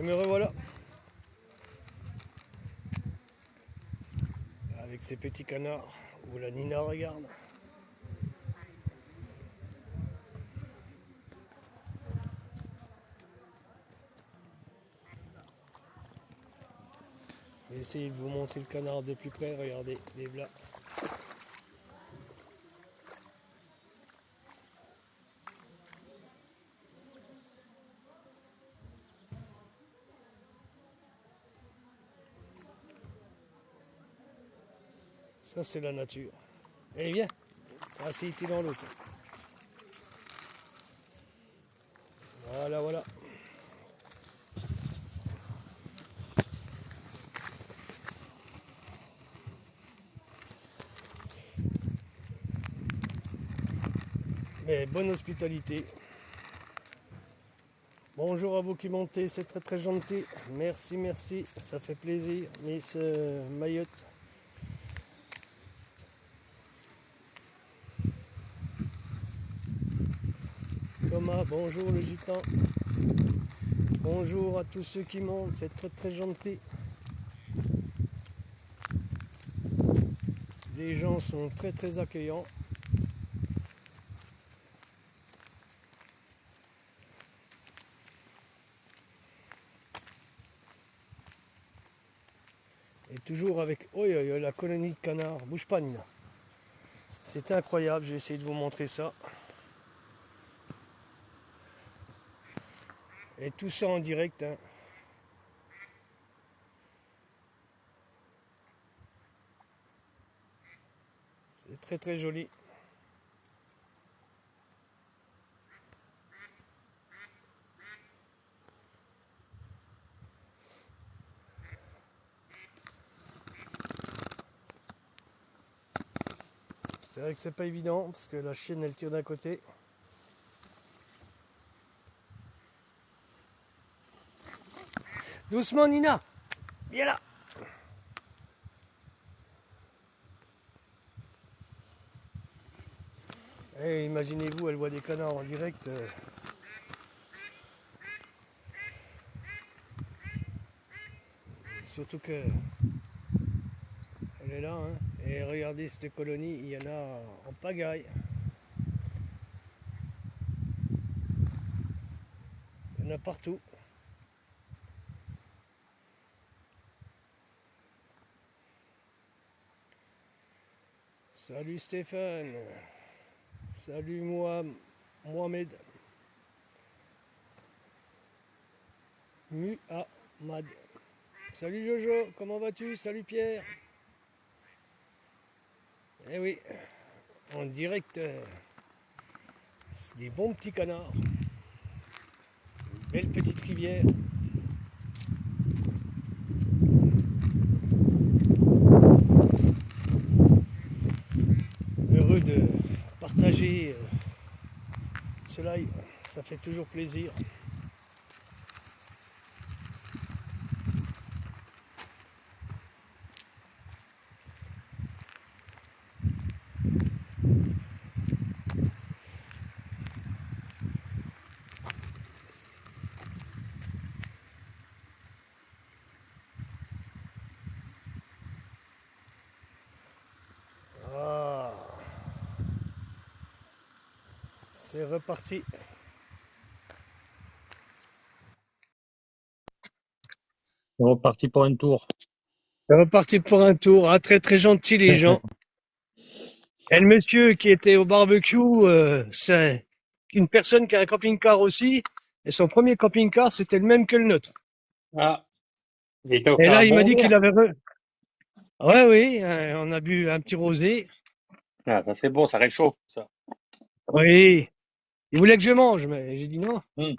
me revoilà. Avec ces petits canards. Où la Nina regarde. Je vais essayer de vous montrer le canard de plus près. Regardez, les là. Ça, c'est la nature. Allez, viens. Assieds-toi dans l'eau. Voilà, voilà. Mais bonne hospitalité. Bonjour à vous qui montez, c'est très très gentil. Merci, merci, ça fait plaisir. Miss Mayotte. Thomas, bonjour le gitan. Bonjour à tous ceux qui montent, c'est très très gentil. Les gens sont très très accueillants. Et toujours avec la colonie de canards. Bouge pas, Nina. C'est incroyable, je vais essayer de vous montrer ça. Et tout ça en direct. Hein. C'est très très joli. C'est vrai que c'est pas évident parce que la chienne elle tire d'un côté. Doucement Nina, viens là. Et imaginez-vous, elle voit des canards en direct. Surtout que elle est là. Hein. Et regardez cette colonie, il y en a en pagaille. Il y en a partout. Salut Stéphane. Salut Mohamed. Muhammad. Salut Jojo, comment vas-tu? Salut Pierre. Eh oui, en direct, c'est des bons petits canards. Une belle petite rivière. Heureux de partager ce live, ça fait toujours plaisir. Ah, c'est reparti. C'est reparti pour un tour. C'est reparti pour un tour. Ah, très très gentil les gens. Et le monsieur qui était au barbecue, c'est une personne qui a un camping-car aussi. Et son premier camping-car, c'était le même que le nôtre. Ah, il t'a Et offert là, un il m'a bon dit qu'il verre. avait... Ouais, oui, on a bu un petit rosé. Ah, ça c'est bon, ça réchauffe, ça. Oui, il voulait que je mange, mais j'ai dit non. Hum.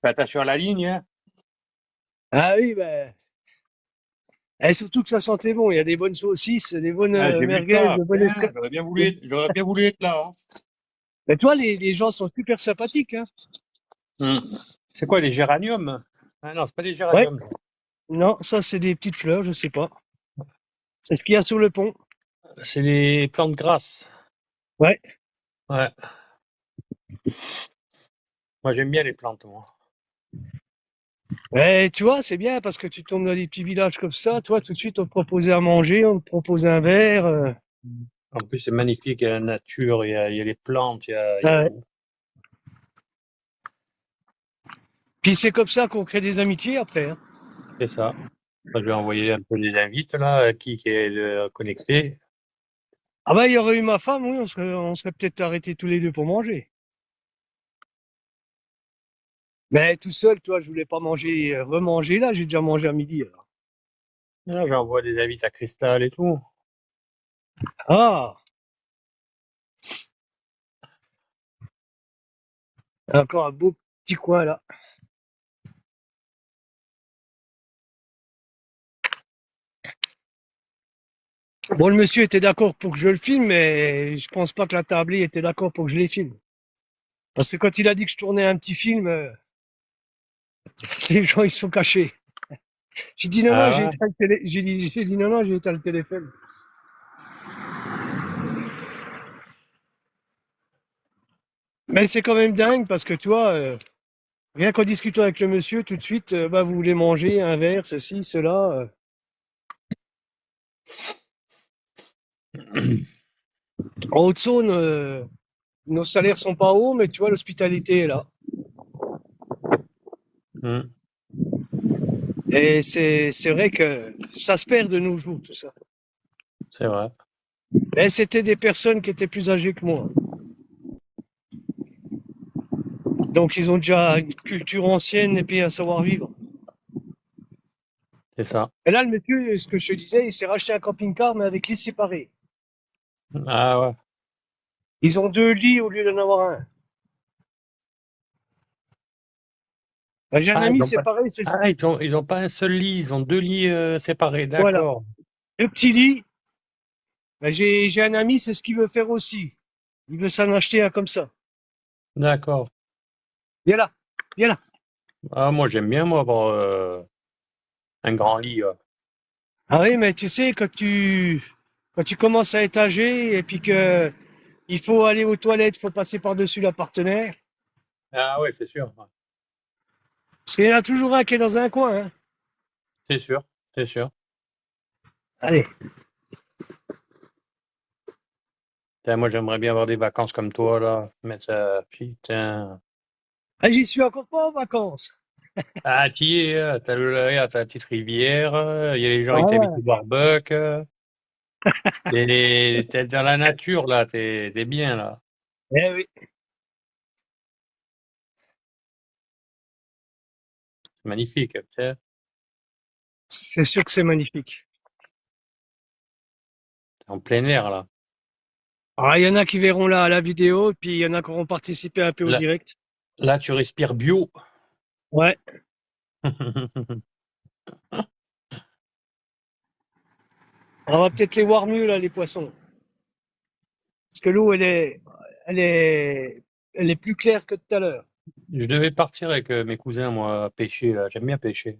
Fais attention à la ligne, hein. Ah oui, ben... Et surtout que ça sentait bon. Il y a des bonnes saucisses, des bonnes Ah, j'ai vu merguez, ça. de bonnes Putain, escalope. j'aurais bien voulu être là. Mais toi, les gens sont super sympathiques, hein. C'est quoi, les géraniums? Ah non, c'est pas des Ouais, géraniums. non, ça c'est des petites fleurs, je sais pas. C'est ce qu'il y a sur le pont. C'est des plantes grasses. Ouais. Ouais. Moi, j'aime bien les plantes, moi. Et tu vois, c'est bien parce que tu tombes dans des petits villages comme ça, toi, tout de suite, on te proposait à manger, on te propose un verre. En plus, c'est magnifique, il y a la nature, il y a les plantes, il y a Ouais. tout. Puis c'est comme ça qu'on crée des amitiés après, hein. C'est ça. Moi, je vais envoyer un peu des invites là, qui est connecté. Ah bah, il y aurait eu ma femme, oui, on serait peut-être arrêtés tous les deux pour manger. Mais tout seul, toi, je voulais pas manger, remanger là, j'ai déjà mangé à midi, alors. Là, j'envoie des invites à Cristal et tout. Ah, encore un beau petit coin là. Bon, le monsieur était d'accord pour que je le filme, mais je pense pas que la tablée était d'accord pour que je les filme. Parce que quand il a dit que je tournais un petit film, les gens ils sont cachés. J'ai dit non, non, Ah ouais? j'ai dit non, non, j'ai éteint le téléphone. Mais c'est quand même dingue parce que toi, rien qu'en discutant avec le monsieur, tout de suite, bah, vous voulez manger un verre, ceci, cela. En Haute-Saône, nos salaires sont pas hauts, mais tu vois, l'hospitalité est là. Hmm, Et c'est vrai que ça se perd de nos jours, tout ça. c'est vrai. Et c'était des personnes qui étaient plus âgées que moi. Donc ils ont déjà une culture ancienne et puis un savoir-vivre. C'est ça. Et là, le monsieur, ce que je te disais, il s'est racheté un camping-car, mais avec lit séparé. Ah ouais. Ils ont deux lits au lieu d'en avoir un. Bah, j'ai un Ah, ami séparé, c'est ils ont pas un seul lit, ils ont deux lits séparés. voilà, D'accord. deux petits lits. Bah, j'ai un ami, c'est ce qu'il veut faire aussi. Il veut s'en acheter un comme ça. D'accord. Viens là, viens là. Ah, moi, j'aime bien, moi, avoir un grand lit. Ah oui, mais tu sais, quand tu commences à être âgé et puis que il faut aller aux toilettes, il faut passer par-dessus la partenaire. Ah ouais, c'est sûr. Ouais. Parce qu'il y en a toujours un qui est dans un coin, hein. C'est sûr. C'est sûr. Allez. Putain, moi, j'aimerais bien avoir des vacances comme toi, là. Mais ça, putain. Ah, j'y suis encore pas en vacances. Ah, t'y es, t'as la petite rivière, il y a les gens, Ah ils t'habitent ouais. au barbecue. T'es dans la nature, là. T'es bien, là. Eh oui, C'est magnifique, tu sais. c'est sûr que c'est magnifique. T'es en plein air, là. Ah, il y en a qui verront la vidéo, puis il y en a qui auront participé un peu au Là, direct. là, tu respires bio. Ouais. On va peut-être les voir mieux, là, les poissons. Parce que l'eau, elle est, elle est plus claire que tout à l'heure. Je devais partir avec mes cousins, moi, pêcher, là. J'aime bien pêcher.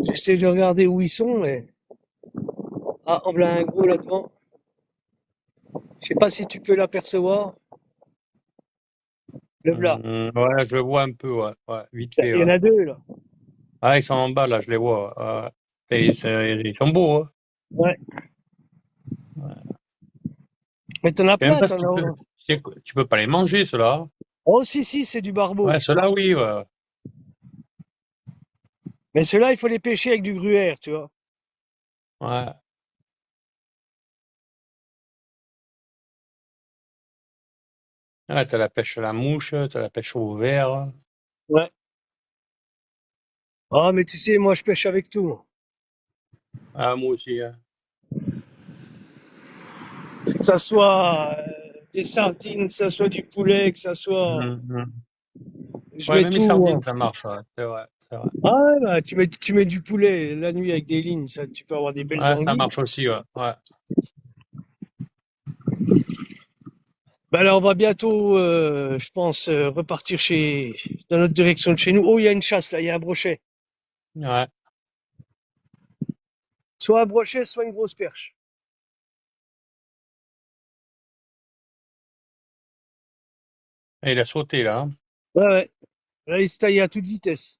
J'essaie de regarder où ils sont, mais... Ah, en blanc, un gros là-devant. Je sais pas si tu peux l'apercevoir. Le blas. Ouais, je le vois un peu, ouais. Ouais, vite fait, Il y en ouais. a deux, là. Ah, ils sont en bas, là, je les vois. Ils sont beaux, hein. Ouais. Ouais. Mais t'en as Je sais même plein, pas si t'en tu peux, as. tu peux pas les manger, ceux-là. Oh, si, si, c'est du barbeau. Ouais, ceux-là, oui, ouais. Mais ceux-là, il faut les pêcher avec du gruyère, tu vois. Ouais. Ouais, t'as la pêche à la mouche, t'as la pêche au verre. Ouais. Ah, mais tu sais, moi, je pêche avec tout. Ah, moi aussi, hein. Que ça soit des sardines, que ça soit du poulet, que ça soit. Mhm. Je Ouais, mets même les tout, sardines, hein. ça marche, ouais. C'est vrai, c'est vrai. Ah, ouais, bah, tu mets du poulet la nuit avec des lignes, ça, tu peux avoir des belles Ouais, ça anguilles. marche aussi, ouais. Ouais. Bah là, on va bientôt, je pense, repartir dans notre direction de chez nous. Oh, il y a une chasse là, il y a un brochet. Ouais. Soit un brochet, soit une grosse perche. Et il a sauté là, hein. Ouais, ouais. Là, il se taillait à toute vitesse.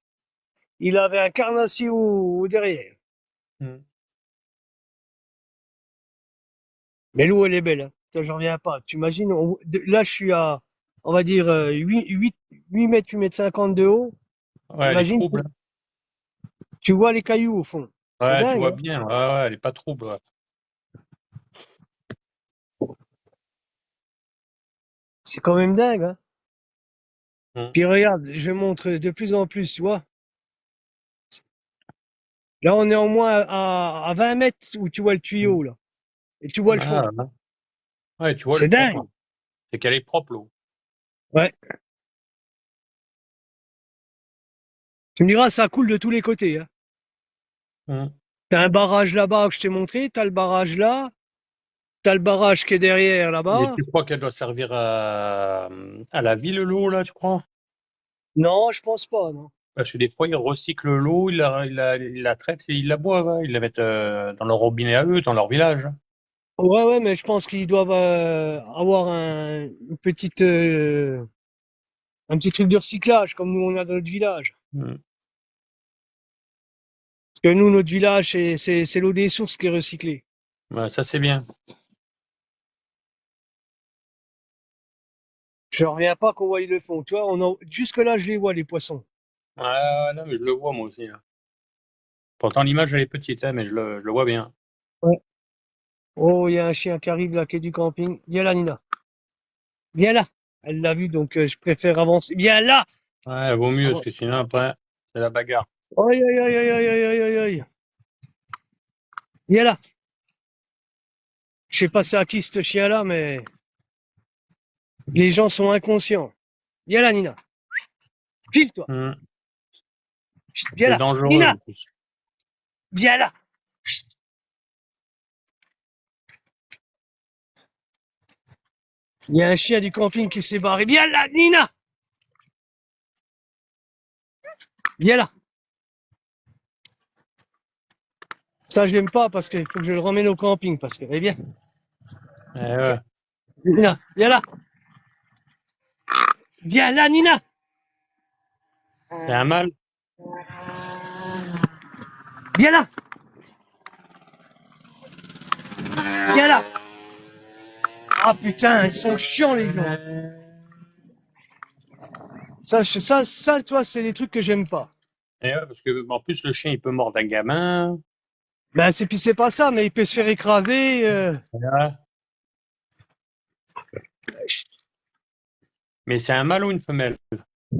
Il avait un carnassier au derrière. Mm. Mais l'eau, elle est belle, hein. Putain, j'en reviens pas. Tu imagines, là, je suis à, on va dire, 8 mètres, 8 mètres 50 de haut. Ouais, elle est Imagine, trouble. tu vois les cailloux au fond. C'est Ouais, tu dingue, vois hein. bien. Ouais, ouais, elle est pas trouble. Ouais. C'est quand même dingue, hein. Mm. Puis regarde, je montre de plus en plus, tu vois. Là, on est au moins à 20 mètres où tu vois le Mm. tuyau, là. Et tu vois le Ah, fond. ouais. Ouais, tu vois le C'est fond, dingue. là. C'est qu'elle est propre, l'eau. Ouais. Tu me diras, ça coule de tous les côtés, hein. Mm. T'as un barrage là-bas que je t'ai montré, t'as le barrage là, t'as le barrage qui est derrière Mais là-bas. tu crois qu'elle doit servir à la ville, l'eau, là, tu crois? Non, je pense pas, non. Parce que des fois, ils recyclent l'eau, ils la traitent et ils la boivent, hein. Ils la mettent dans leur robinet à eux, dans leur village. Ouais, ouais, mais je pense qu'ils doivent avoir un petit truc de recyclage, comme nous on a dans notre village. Mm. Parce que nous, notre village, c'est l'eau des sources qui est recyclée. Ouais, ça, c'est bien. Je reviens pas qu'on voit ils le font. Tu vois, jusque là, je les vois, les poissons. Ouais, ouais, non, mais je le vois, moi aussi, là. Pourtant, l'image, elle est petite, hein, mais je le vois bien. Ouais. Oh, il y a un chien qui arrive là, qui est du camping. Viens là, Nina. Viens là. Elle l'a vu, donc je préfère avancer. Viens là! Ouais, vaut mieux, parce Avan- que sinon, après, c'est la bagarre. Aïe, aïe, aïe, aïe, aïe, aïe, aïe, aïe, aïe. Viens là. Je sais pas c'est à qui ce chien-là, mais les gens sont inconscients. Viens là, Nina. File-toi. Mm. Chut, viens C'est là. dangereux, Nina, en plus. viens là. Chut. Il y a un chien du camping qui s'est barré. Viens là, Nina. Viens là. Ça, j'aime pas parce qu'il faut que je le ramène au camping. Parce que, eh bien, Eh ouais. Nina, viens là. Viens là, Nina. C'est un mâle. Viens là. Viens là. Ah putain, ils sont chiants, les gens. Ça, toi, c'est des trucs que j'aime pas. Eh ouais, parce que, en plus, le chien, il peut mordre un gamin. Ben, c'est pas ça, mais il peut se faire écraser. Ouais. Chut, Mais c'est un mâle ou une femelle?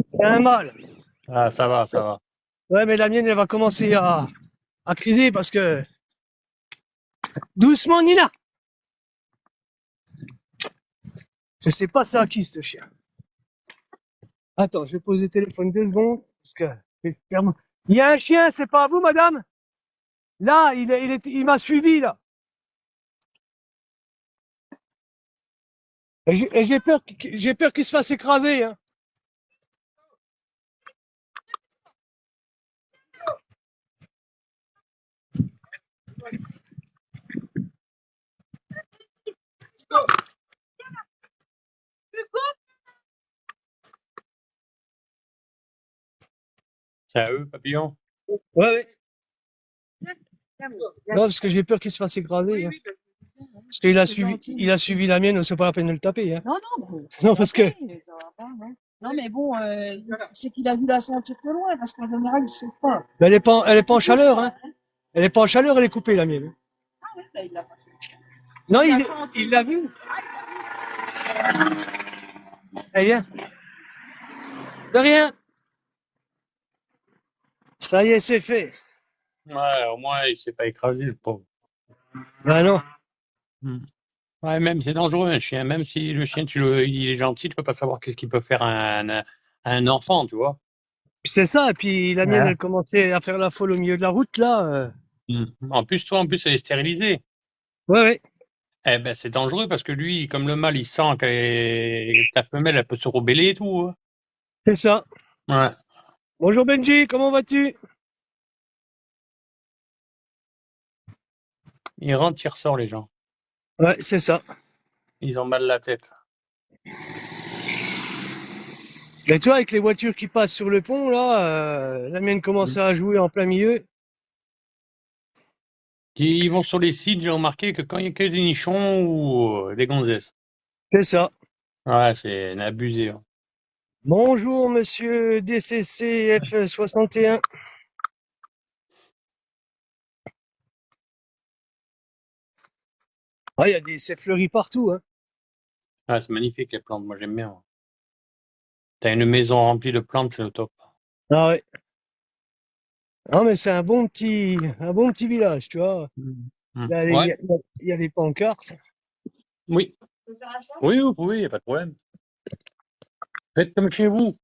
c'est un mâle. Ah, ça va, ça va. Ouais, mais la mienne, elle va commencer à criser parce que. Doucement, Nina. Je sais pas ça à qui, ce chien. Attends, je vais poser le téléphone 2 secondes. Parce que. Il y a un chien, c'est pas à vous, madame? Là, il m'a suivi, là. Et j'ai peur qu'il se fasse écraser, hein. C'est à eux, papillon. Ouais, ouais. Non, parce que j'ai peur qu'il se fasse écraser, hein. Parce il a suivi la mienne, c'est pas la peine de le taper, hein. Non, non, mais Non, parce que. ça va pas, non. Non, mais bon, c'est qu'il a dû la sentir de loin, parce qu'en général, il se pas. Mais elle est pas en chaleur, hein. Elle est pas en chaleur, elle est coupée, la mienne. Ah oui, bah, il l'a pas fait. Non, Il a senti. il l'a vu. Eh bien, de rien. Ça y est, c'est fait. Ouais, au moins, il s'est pas écrasé, le pauvre. Ben non. Hmm. Ouais, même, c'est dangereux, un chien. Même si le chien, il est gentil, tu peux pas savoir qu'est-ce qu'il peut faire à un enfant, tu vois. C'est ça, et puis la mienne, Ouais. elle commençait à faire la folle au milieu de la route, là. Hmm. En plus, elle est stérilisée. Ouais, ouais, Eh ben, c'est dangereux parce que lui, comme le mâle, il sent que ta femelle, elle peut se rebeller et tout, hein. c'est ça. Ouais. Bonjour Benji, comment vas-tu? Il rentre, il ressort, les gens. Ouais, c'est ça. Ils ont mal la tête. Et toi, avec les voitures qui passent sur le pont, là, la mienne commence à jouer en plein milieu. Qui vont sur les sites, j'ai remarqué que quand il y a que des nichons ou des gonzesses. C'est ça. Ouais, c'est abusé, hein. Bonjour, monsieur DCC F61. Ah, c'est fleuri partout, hein. Ah, c'est magnifique les plantes, moi j'aime bien. T'as une maison remplie de plantes, c'est le top. Ah ouais. Ah, mais c'est un bon petit village, tu vois. Là, Ouais, il y a les pancartes. oui. Oui, vous pouvez, y a pas de problème. Faites comme chez vous.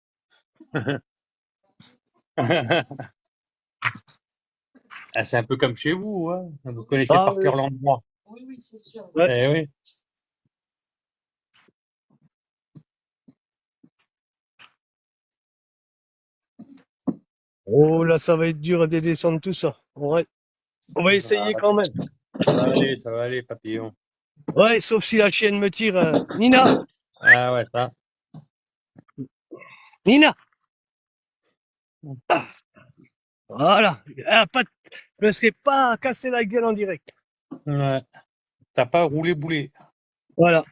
Ah, c'est un peu comme chez vous, hein. Vous connaissez Ah par ouais. cœur l'endroit. Oui, c'est sûr. Ouais. Eh oui. Oh là, ça va être dur de descendre tout ça. Ouais. On va essayer Ah, quand même. ça va aller, papillon. Ouais, sauf si la chienne me tire. Nina! Ah ouais, ça. Nina! Ah, voilà. Ah, pas, je me serais pas cassé la gueule en direct. Ouais. T'as pas roulé boulet. Voilà.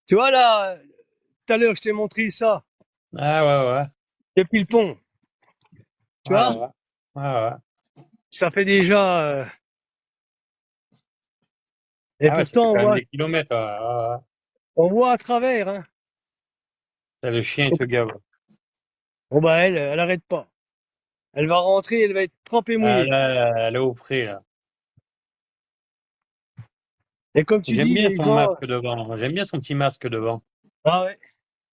Tu vois là, tout à l'heure, je t'ai montré ça Ah ouais, ouais. depuis le pont. Tu Ouais, vois, ouais. Ouais, ouais. ça fait déjà. Et Ah ouais, ça fait pourtant, quand même des kilomètres. Ouais, ouais. on voit à travers. Hein. Ça, le chien, il se gave. Bon bah elle arrête pas. Elle va rentrer, elle va être trempée Ah mouillée. là, elle est au frais, là. Et comme tu J'aime dis, bien les son gens. masque devant. J'aime bien son petit masque devant. Ah ouais.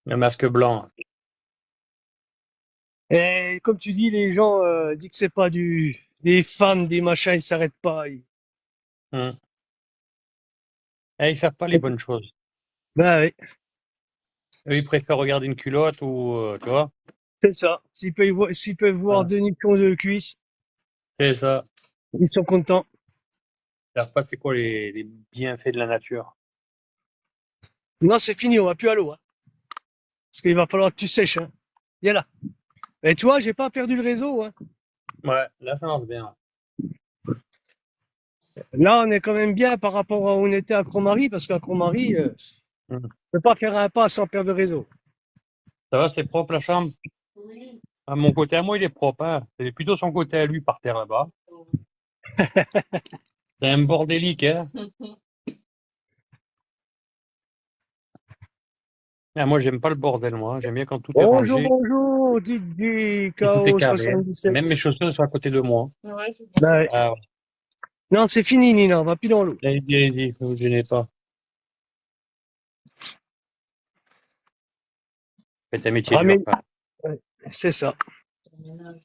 Le masque blanc. Et comme tu dis, les gens disent que c'est pas des femmes, des machins, ils s'arrêtent pas. Hum. Eh, ils savent pas les bonnes choses. Bah oui, Eux, ils préfèrent regarder une culotte ou, tu vois. c'est ça. S'ils peuvent voir Voilà. deux nippons de cuisse, C'est ça. ils sont contents. Ils savent pas c'est quoi les bienfaits de la nature. Non, c'est fini, on va plus à l'eau. Hein. Parce qu'il va falloir que tu sèches. Hein. Viens là. Et tu vois, j'ai pas perdu le réseau. Hein. Ouais, là, ça marche bien. Là, on est quand même bien par rapport à où on était à Cromary, parce qu'à Cromary, Hum. on peut pas faire un pas sans perdre de réseau. Ça va, c'est propre la chambre? Oui. À mon côté à moi, il est propre, hein. C'est plutôt son côté à lui par terre là-bas. C'est un bordélique, hein. Ah, moi, j'aime pas le bordel, moi. J'aime bien quand tout est Bonjour, rangé bonjour, Didier et tout est KO carré, hein. Et même mes 77. chaussures sont à côté de moi. Ouais, c'est ça. Bah ouais. Ah, ouais. Non, c'est fini, Nina, on va plus dans l'eau. Allez-y, ne vous gênez pas. Faites un métier Ah, mais dur, quand ouais, c'est ça. même.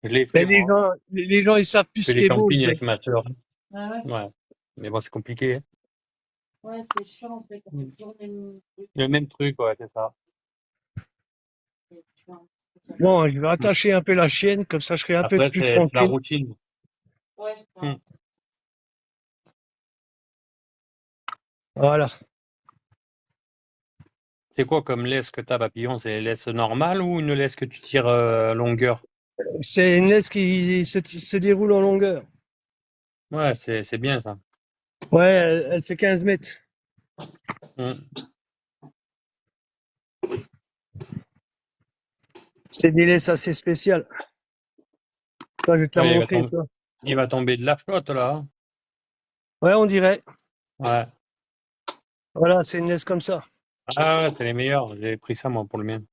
Je l'ai Mais fait, moi. les gens, ils savent plus Je ce fais qui des est beau. campings avec ma sœur. Ah ouais. Ouais. Mais bon, c'est compliqué, hein. Ouais, c'est chiant, en fait. On fait toujours les mêmes trucs. Le même truc, ouais, c'est ça. C'est chiant. Bon, je vais attacher un peu la chienne, comme ça je serai un peu Après, plus c'est la tranquille. routine. Ouais, Hmm. ouais. Voilà. C'est quoi comme laisse que t'as, papillon? C'est laisse normale ou une laisse que tu tires longueur? C'est une laisse qui se déroule en longueur. Ouais, c'est bien ça. Ouais, elle fait 15 mètres. Hmm. C'est des laisses assez spéciales. Toi, je vais te la Ouais, montrer, toi. il va tomber de la flotte là, hein. Ouais, on dirait. Ouais. Voilà, c'est une laisse comme ça. Ah ouais, c'est les meilleurs. J'ai pris ça moi pour le mien.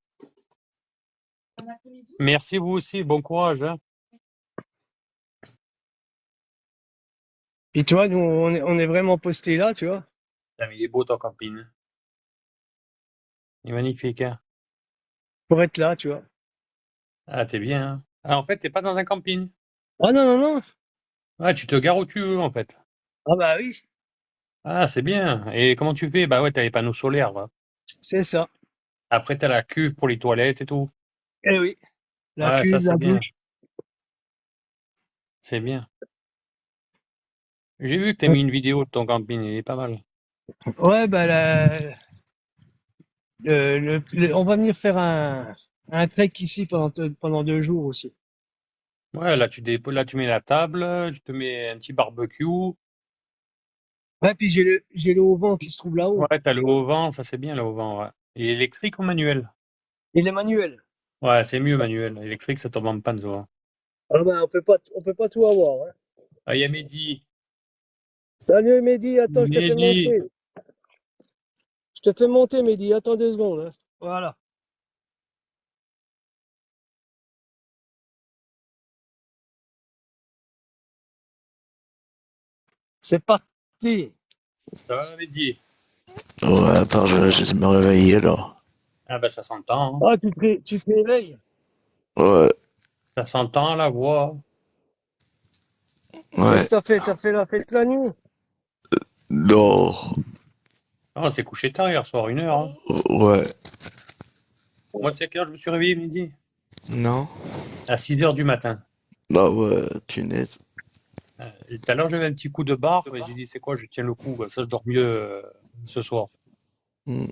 Bon après-midi. Merci vous aussi. Bon courage, hein. Puis tu vois, nous, on est vraiment posté là, tu vois, Putain, mais il est beau ton camping. Il est magnifique, hein. pour être là, tu vois. Ah, t'es bien, hein. Ah, en fait, t'es pas dans un camping. Ah non, non, non. Ouais, tu te gares où tu veux, en fait. Ah bah oui, Ah, c'est bien. Et comment tu fais? Bah ouais, t'as les panneaux solaires, va. c'est ça. Après, t'as la cuve pour les toilettes et tout. Eh oui, la Ouais, ça, cuve, la c'est bien. douche. C'est bien. J'ai vu que t'as mis une vidéo de ton camping. Il est pas mal. Ouais, bah On va venir faire un trek ici pendant 2 jours aussi. Ouais, là, tu mets la table, tu te mets un petit barbecue. Ouais, puis j'ai le haut-vent qui se trouve là-haut. Ouais, t'as le haut vent, ça c'est bien le haut vent, ouais. Et électrique ou manuel? Et les manuels. Ouais, c'est mieux manuel. Électrique, ça tombe en panne souvent. Ah ben, on peut pas tout avoir, hein. Ah, il y a Mehdi. Salut Mehdi, attends, je te fais Mehdi, monter. Je te fais monter, Mehdi, attends 2 secondes, hein. Voilà. C'est parti. ça va Mehdi? Ouais, à part je me réveiller là. Ah ben ça s'entend, hein. Ah, tu te réveilles. Ouais, Ça s'entend la voix. Qu'est-ce ouais, que t'as fait? T'as fait la fête la nuit? non, Ah, on s'est couché tard hier soir, 1 heure, hein. ouais, Moi, tu sais quelle heure je me suis réveillé Mehdi? non, À 6 heures du matin. bah ouais, punaise. Et tout à l'heure, j'avais un petit coup de barre, mais j'ai dit, c'est quoi, je tiens le coup, ça je dors mieux ce soir. Hmm.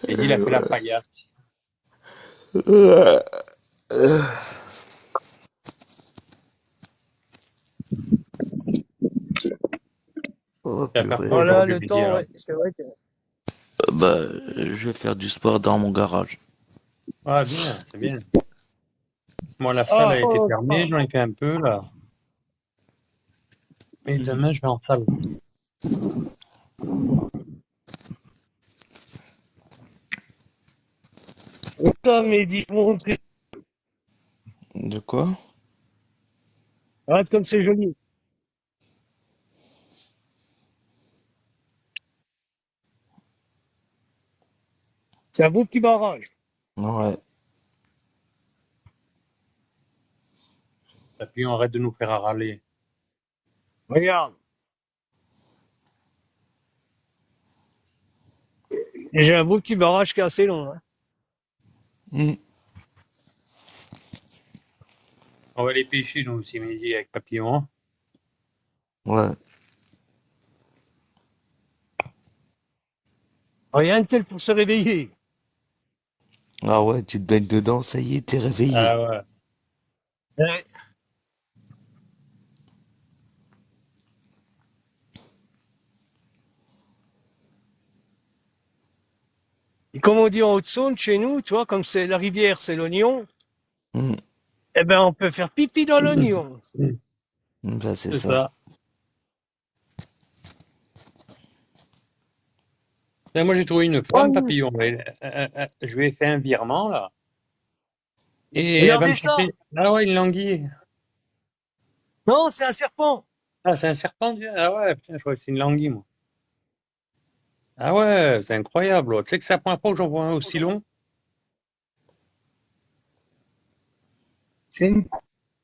Mehdi, il a fait la paillasse. Ouais. Euh, Oh Tu vas faire purée. quoi Voilà, aujourd'hui, le Mehdi, temps, alors? ouais, c'est vrai que. Bah, je vais faire du sport dans mon garage. Ah, bien, c'est bien. Moi, la salle Ah, a été oh, fermée, ah. j'en ai fait un peu, là. Et demain, je vais en salle. Ça, Mehdi, montre. De quoi? Arrête comme c'est joli. C'est un beau petit barrage. Ouais. Et puis, on arrête de nous faire râler. Regarde. Et j'ai un beau petit barrage qui est assez long, hein. Hmm. On va aller pêcher, nous aussi, Mehdi, avec Papillon, hein. Ouais. Rien de tel pour se réveiller. Ah ouais, tu te baignes dedans, ça y est, t'es réveillé. Ah ouais. Ouais. Et comme on dit en Haute-Saône, chez nous, tu vois, comme c'est la rivière, c'est l'oignon, Hmm. eh ben, on peut faire pipi dans l'oignon. Bah, c'est C'est ça. ça. Et moi, j'ai trouvé une femme, Oh, Papillon. Je lui ai fait un virement, là. Et elle va me regardez ça. chercher. Ah ouais, une languille. Non, c'est un serpent. Ah, c'est un serpent, tu vois. Ah ouais, putain, je crois que c'est une languille, moi. Ah ouais, c'est incroyable. Tu sais que c'est la première fois que j'en vois un aussi long? C'est une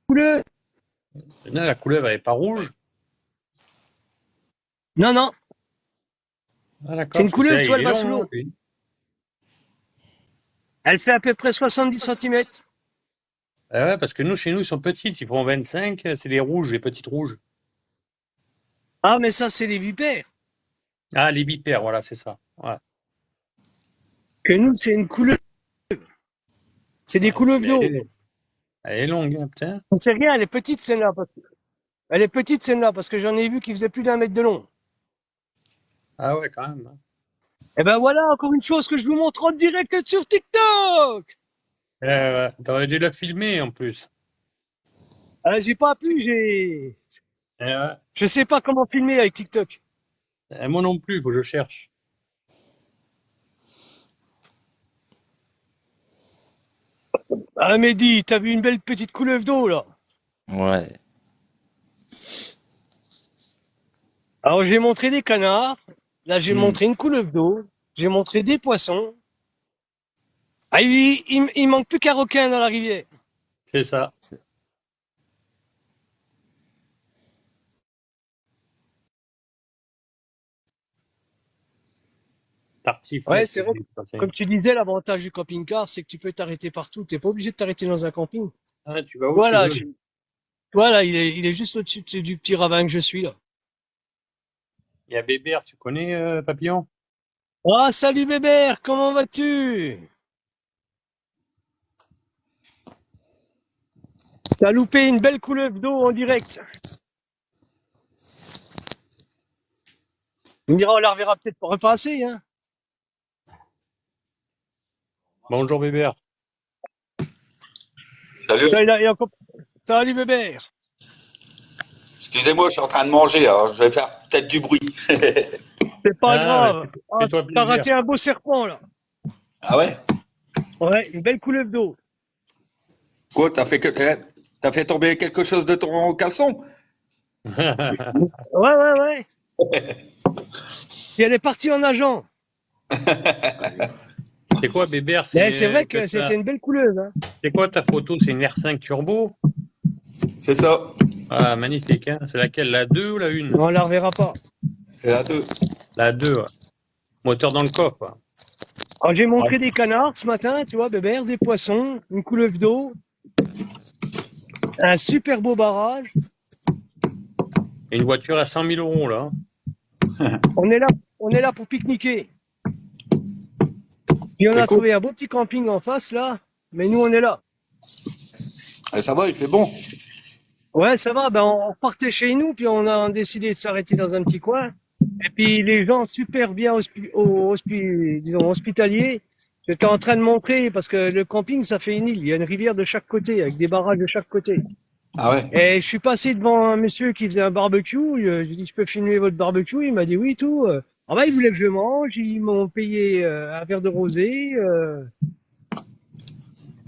couleuvre. Non, la couleur, elle est pas rouge. Non, non, Ah c'est d'accord, une parce que couleuvre, c'est, tu vois, il elle est va sous long, hein, l'eau. lui. Elle fait à peu près 70 cm. Ah ouais, parce que nous, chez nous, ils sont petites. Ils font 25, c'est les rouges, les petites rouges. Ah, mais ça, c'est les vipères. Ah, les vipères, voilà, c'est ça. Ouais. Que nous, c'est une couleuvre. C'est des Ouais. couleuvres Mais d'eau. elle est longue, hein, putain. On sait rien, elle est petite, celle-là. Elle est petite, celle-là, parce que j'en ai vu qui faisait plus d'1 mètre de long. Ah ouais, quand même, hein. Et ben voilà, encore une chose que je vous montre en direct sur TikTok. Ouais, t'aurais dû la filmer, en plus. J'ai pas pu, Ouais. je sais pas comment filmer avec TikTok. Moi non plus, faut que je cherche. Ah, Mehdi, t'as vu une belle petite couleuvre d'eau, là. Ouais. Alors, j'ai montré des canards. Là, j'ai Hmm. montré une couleuvre d'eau. J'ai montré des poissons. Ah, il manque plus qu'un requin dans la rivière. C'est ça. Ouais, Tartiflette, c'est que vrai. j'ai passé. Comme tu disais, l'avantage du camping-car, c'est que tu peux t'arrêter partout. T'es pas obligé de t'arrêter dans un camping. Ah, tu vas où tu Voilà, veux. voilà, il est juste au-dessus du petit ravin que je suis là. Il y a Bébert, tu connais Papillon? Ah, salut Bébert, comment vas-tu? T'as loupé une belle couleuvre d'eau en direct. On me dira, on la reverra peut-être pas repasser, hein. Bonjour Bébert. Salut. Ça, il a encore- Salut Bébert. Excusez-moi, je suis en train de manger, alors je vais faire peut-être du bruit. C'est pas Ah, ouais, grave. Ah, fais-toi t'as plaisir. raté un beau serpent, là. Ah ouais? Ouais, une belle couleuvre d'eau. Quoi, t'as fait tomber quelque chose de ton caleçon? Ouais. Et elle est partie en nageant. C'est quoi Bébert? Mais c'est vrai que c'était une belle couleuvre, hein. C'est quoi ta photo? C'est une R5 Turbo? C'est ça. Ah, magnifique, hein. C'est laquelle? La 2 ou la 1? On la reverra pas. C'est la 2. La 2, ouais. Moteur dans le coffre. Alors, j'ai montré des canards ce matin, tu vois, Bébert, des poissons, une couleuvre d'eau, un super beau barrage. Et une voiture à 100 000 euros, là. On est là pour pique-niquer. Puis on C'est a cool. trouvé un beau petit camping en face, là. Mais nous, on est là. Et ça va, il fait bon. Ouais, ça va. Ben, on repartait chez nous, puis on a décidé de s'arrêter dans un petit coin. Et puis les gens super bien disons, hospitaliers. J'étais en train de montrer, parce que le camping, ça fait une île. Il y a une rivière de chaque côté, avec des barrages de chaque côté. Ah ouais? Et je suis passé devant un monsieur qui faisait un barbecue. J'ai dit, je peux filmer votre barbecue? Il m'a dit oui, tout. Ah bah, ils voulaient que je mange. Ils m'ont payé un verre de rosé.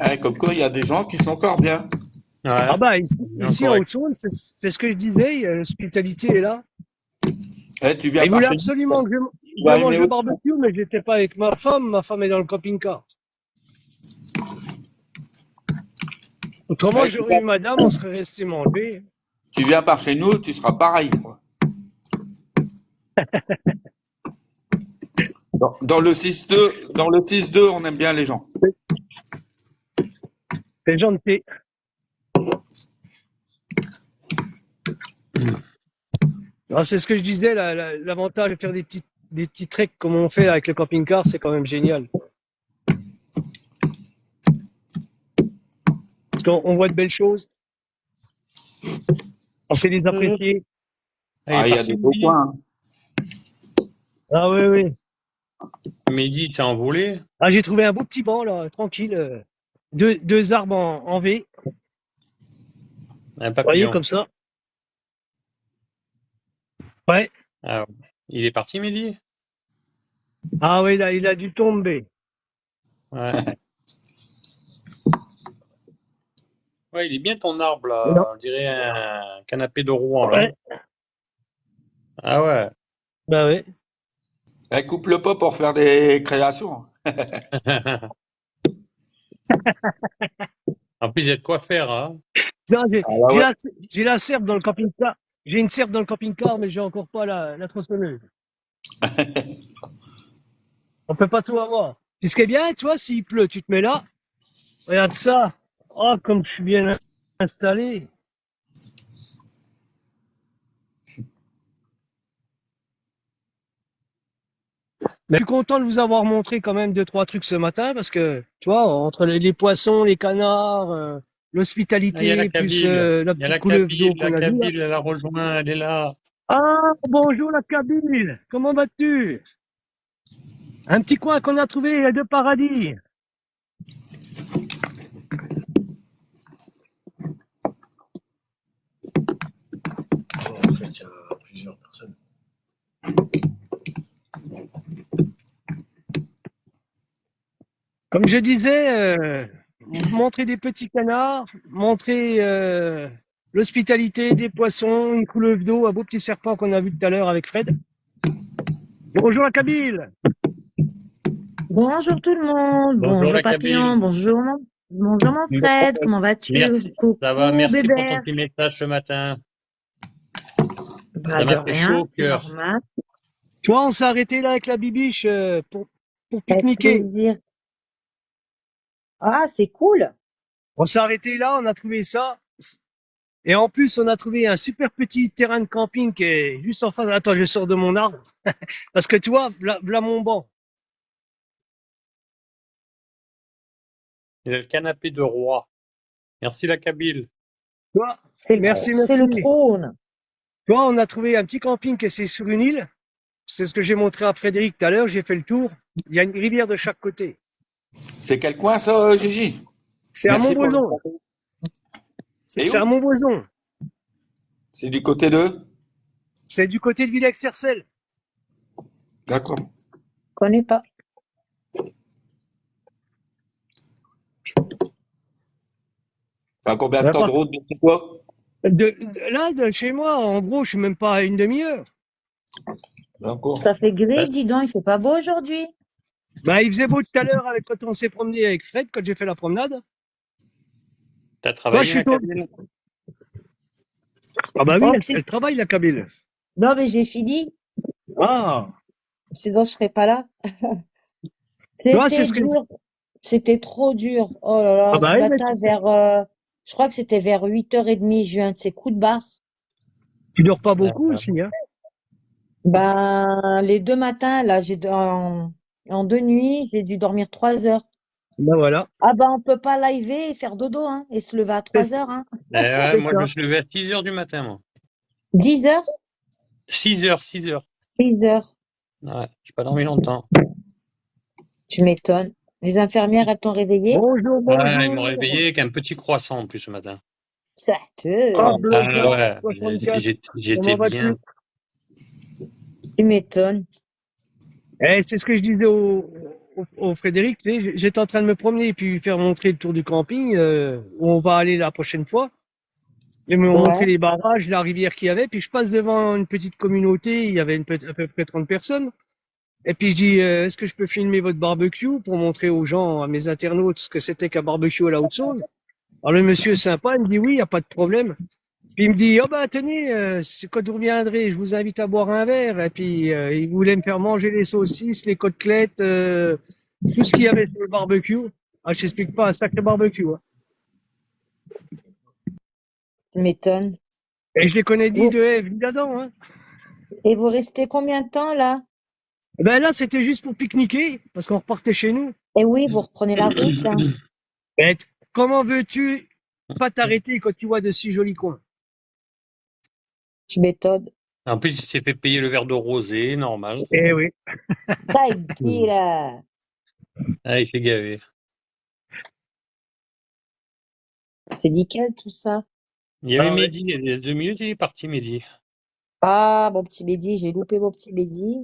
Ouais, comme quoi, il y a des gens qui sont encore bien. Ouais. Ah bah, ici en correct. Haute-Saône, c'est ce que je disais. L'hospitalité est là. Eh, tu viens Ils par voulaient chez nous. absolument que je vas mange aimer le aussi. barbecue, mais j'étais pas avec ma femme. Ma femme est dans le camping-car. Autrement, Ouais, j'aurais eu madame, on serait resté manger. tu viens par chez nous, tu seras pareil, quoi. Dans le 6-2, on aime bien les gens. C'est gentil. Alors, c'est ce que je disais, l'avantage de faire des petits treks comme on fait avec le camping-car, c'est quand même génial. Parce qu'on voit de belles choses. On sait les apprécier. Ah, il y a des beaux coins. Ah oui. Midi, t'es envolé. Ah, j'ai trouvé un beau petit banc, là, tranquille. Deux arbres en V. Un Vous voyez, papillon. comme ça. Ouais. Ah, il est parti, Midi? Ah oui, là, il a dû tomber. Ouais. Ouais, il est bien ton arbre, Non. là. On dirait un canapé de Rouen, là. Ouais. Ah ouais. Bah oui. Eh, coupe-le pas pour faire des créations. En plus, il y a de quoi faire, hein. Non, Ah, bah ouais. j'ai la serpe dans le camping-car. J'ai une serpe dans le camping-car, mais j'ai encore pas la tronçonneuse. On peut pas tout avoir. Puis ce qui est bien, tu vois, s'il pleut, tu te mets là. Regarde ça. Oh, comme je suis bien installé. Mais je suis content de vous avoir montré quand même 2-3 trucs ce matin parce que, tu vois, entre les poissons, les canards, Ah, il y a la l'hospitalité, plus Kabyle. la Il y a petite la couleuvre d'eau Kabyle. La qu'on a vue là. Kabyle, elle a rejoint, elle est là. Ah, bonjour la Kabyle. Comment vas-tu? Un petit coin qu'on a trouvé, il y a deux paradis. En fait, il y a plusieurs personnes. Comme je disais, montrer des petits canards, montrer l'hospitalité des poissons, une couleuvre d'eau, un beau petit serpent qu'on a vu tout à l'heure avec Fred. Bonjour la Kabyle. Bonjour tout le monde, Bonjour bonjour la Papillon, Kabyle. bonjour mon Fred, comment vas-tu? Merci. Coucou Ça va, merci pour ton Bébert. petit message ce matin. Bah Ça de m'a fait chaud rien, au c'est cœur. normal. Tu vois, on s'est arrêté là avec la bibiche pour Avec pique-niquer. plaisir. Ah, c'est cool. On s'est arrêté là, on a trouvé ça. Et en plus, on a trouvé un super petit terrain de camping qui est juste en face. Attends, je sors de mon arbre. Parce que tu vois, v'là mon banc. Il a le canapé de roi. Merci la Kabyle. Tu vois, C'est merci, c'est le merci. trône. Tu vois, on a trouvé un petit camping qui est sur une île. C'est ce que j'ai montré à Frédéric tout à l'heure. J'ai fait le tour. Il y a une rivière de chaque côté. C'est quel coin ça, Gigi? C'est à Merci pour le Montbrison. partage. Et C'est à où? Montbrison. C'est du côté de? C'est du côté de Villers-Cercel. D'accord. Je connais pas. Enfin, combien de temps de route c'est quoi? Là, de chez moi, en gros, je suis même pas à une demi-heure. D'accord. Ça fait gris, Ouais. dis donc, il fait pas beau aujourd'hui. Bah, il faisait beau tout à l'heure avec quand on s'est promené avec Fred, quand j'ai fait la promenade. T'as Moi, je travaillé suis la tombé. Kabyle? Ah bah oui, Oh, elle travaille la Kabyle. non, mais j'ai fini, Ah, sinon je serais pas là. tu vois, c'est C'était ce que. dur, c'était trop dur. Oh là Ah là, bah ce oui, mais matin je crois que c'était vers 8h30, j'ai eu un de ces coups de barre. tu dors pas beaucoup aussi, hein. Ben, les 2 matins, là, en 2 nuits, j'ai dû dormir 3 heures. Ben voilà. Ah ben, on peut pas liver et faire dodo, hein, et se lever à 3 heures, hein. Ouais, C'est moi, je ça. me suis levé à 6 heures du matin, moi. 10 heures? 6 heures, 6 heures. 6 heures. Ouais, j'ai pas dormi longtemps. Tu m'étonnes. Les infirmières, elles t'ont réveillé? Bonjour, Ouais, ils m'ont bonjour. réveillé avec un petit croissant en plus ce matin. Ça te, Ah, Ah bleu blanc, ouais, 64. j'étais Comment vas-tu? bien. tu m'étonnes. C'est ce que je disais au Frédéric. Tu sais, j'étais en train de me promener et puis lui faire montrer le tour du camping où on va aller la prochaine fois. Ils m'ont montré Ouais. les barrages, la rivière qu'il y avait. Puis je passe devant une petite communauté. Il y avait à peu près 30 personnes. Et puis je dis, est-ce que je peux filmer votre barbecue pour montrer aux gens, à mes internautes, ce que c'était qu'un barbecue à la Haute-Saône? Alors le monsieur sympa, il me dit oui, il n'y a pas de problème. Puis il me dit, oh bah tenez, quand vous reviendrez, je vous invite à boire un verre. Et puis il voulait me faire manger les saucisses, les côtelettes, tout ce qu'il y avait sur le barbecue. Ah, je t'explique pas, un sacré barbecue. Hein. Tu m'étonnes. Et je les connais dit Vous, de Ève, là-dedans. Hein. et vous restez combien de temps là? Et ben là, c'était juste pour pique-niquer, parce qu'on repartait chez nous. Eh oui, vous reprenez la route, hein. Et comment veux-tu pas t'arrêter quand tu vois de si jolis coins? Tu m'étonnes. En plus, il s'est fait payer le verre de rosé, normal. Eh oui. Ça, il dit là. Ah, il s'est gavé. C'est nickel tout ça. Il y avait Ah ouais. Mehdi, il y a 2 minutes, il est parti, Mehdi. Ah, mon petit Mehdi, j'ai loupé mon petit Mehdi.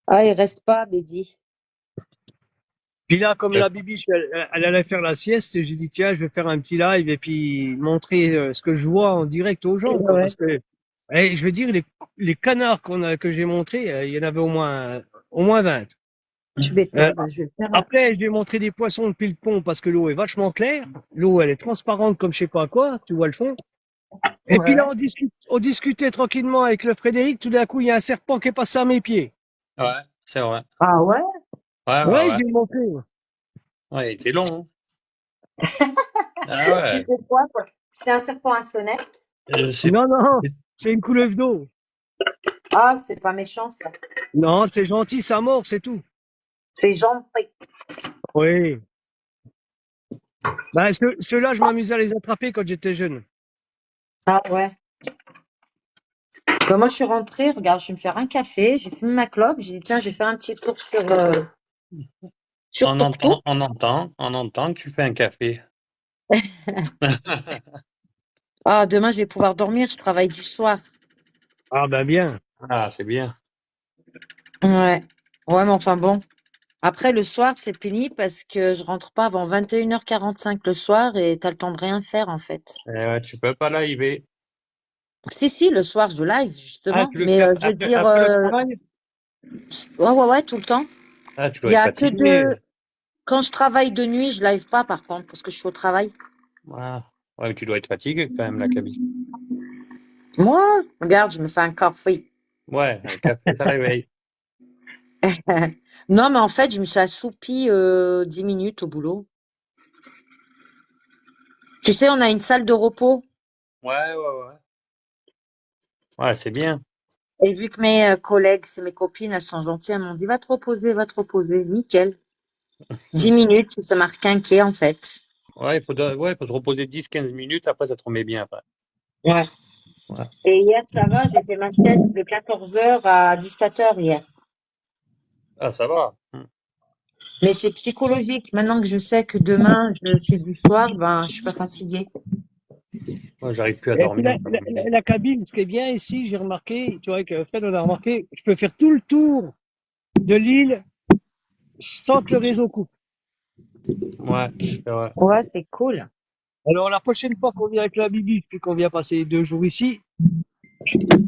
Ah, il reste pas, Mehdi. Puis là, comme la bibiche, elle allait faire la sieste, j'ai dit, tiens, je vais faire un petit live et puis montrer ce que je vois en direct aux gens. Quoi, Ouais. parce que, je veux dire, les canards que j'ai montrés, il y en avait au moins 20. Tu m'étonnes. Je vais le faire. Après, je vais montrer des poissons depuis le pont parce que l'eau est vachement claire. L'eau, elle est transparente comme je sais pas quoi, tu vois le fond. Et puis là, Ouais. on discutait tranquillement avec le Frédéric. Tout d'un coup, il y a un serpent qui est passé à mes pieds. Ouais, c'est vrai. Ah ouais? Ouais, Ouais, ouais, je ouais. vais le montrer. Ouais, il était long. Hein. Ah ouais. C'était quoi, ça? C'était un serpent à sonnette? C'est Non, non, c'est une couleuvre d'eau. Ah, c'est pas méchant ça. Non, c'est gentil, ça mord, c'est tout. C'est gentil. Oui. Ben, ceux-là, je m'amusais à les attraper quand j'étais jeune. Ah ouais. Bah, moi, je suis rentrée, regarde, je vais me faire un café, j'ai fumé ma clope, j'ai dit, tiens, je vais faire un petit tour sur on TokTok. entend que tu fais un café. Ah, demain, je vais pouvoir dormir, je travaille du soir. Ah ben bien. Ah, c'est bien. Ouais. Ouais, mais enfin bon. Après, le soir, c'est pénible parce que je rentre pas avant 21h45 le soir et t'as le temps de rien faire, en fait. Tu peux pas liver. Si, le soir, je live, Ah, justement. tu le Mais fais je veux dire, après le travail? ouais, tout le temps. Ah, tu Il dois y être a que fatigué. quand je travaille de nuit, je live pas, par contre, parce que je suis au travail. Ah. Ouais, tu dois être fatigué quand même, la cabine. Moi, regarde, je me fais un café. Ouais, un café, ça réveille. Non, mais en fait, je me suis assoupie 10 minutes au boulot. Tu sais, on a une salle de repos. Ouais, ouais, ouais. Ouais, c'est bien. Et vu que mes collègues, c'est mes copines, elles sont gentilles, elles m'ont dit, va te reposer, va te reposer. Nickel. 10 minutes, ça m'a requinqué, en fait. Ouais, ouais, faut te reposer 10-15 minutes, après ça te remet bien après. Ouais. Ouais. Et hier, ça va, j'ai fait ma sieste de 14 heures à 17 heures hier. Ah, ça va. Mais c'est psychologique. Maintenant que je sais que demain, je suis du soir, ben, je suis pas fatiguée. Moi, j'arrive plus à Et puis dormir. la cabine, ce qui est bien ici, j'ai remarqué, tu vois, que Fred on a remarqué, je peux faire tout le tour de l'île sans que le réseau coupe. Ouais, c'est vrai. Ouais, c'est cool. Alors la prochaine fois qu'on vient avec la Bibi, puis qu'on vient passer 2 jours ici,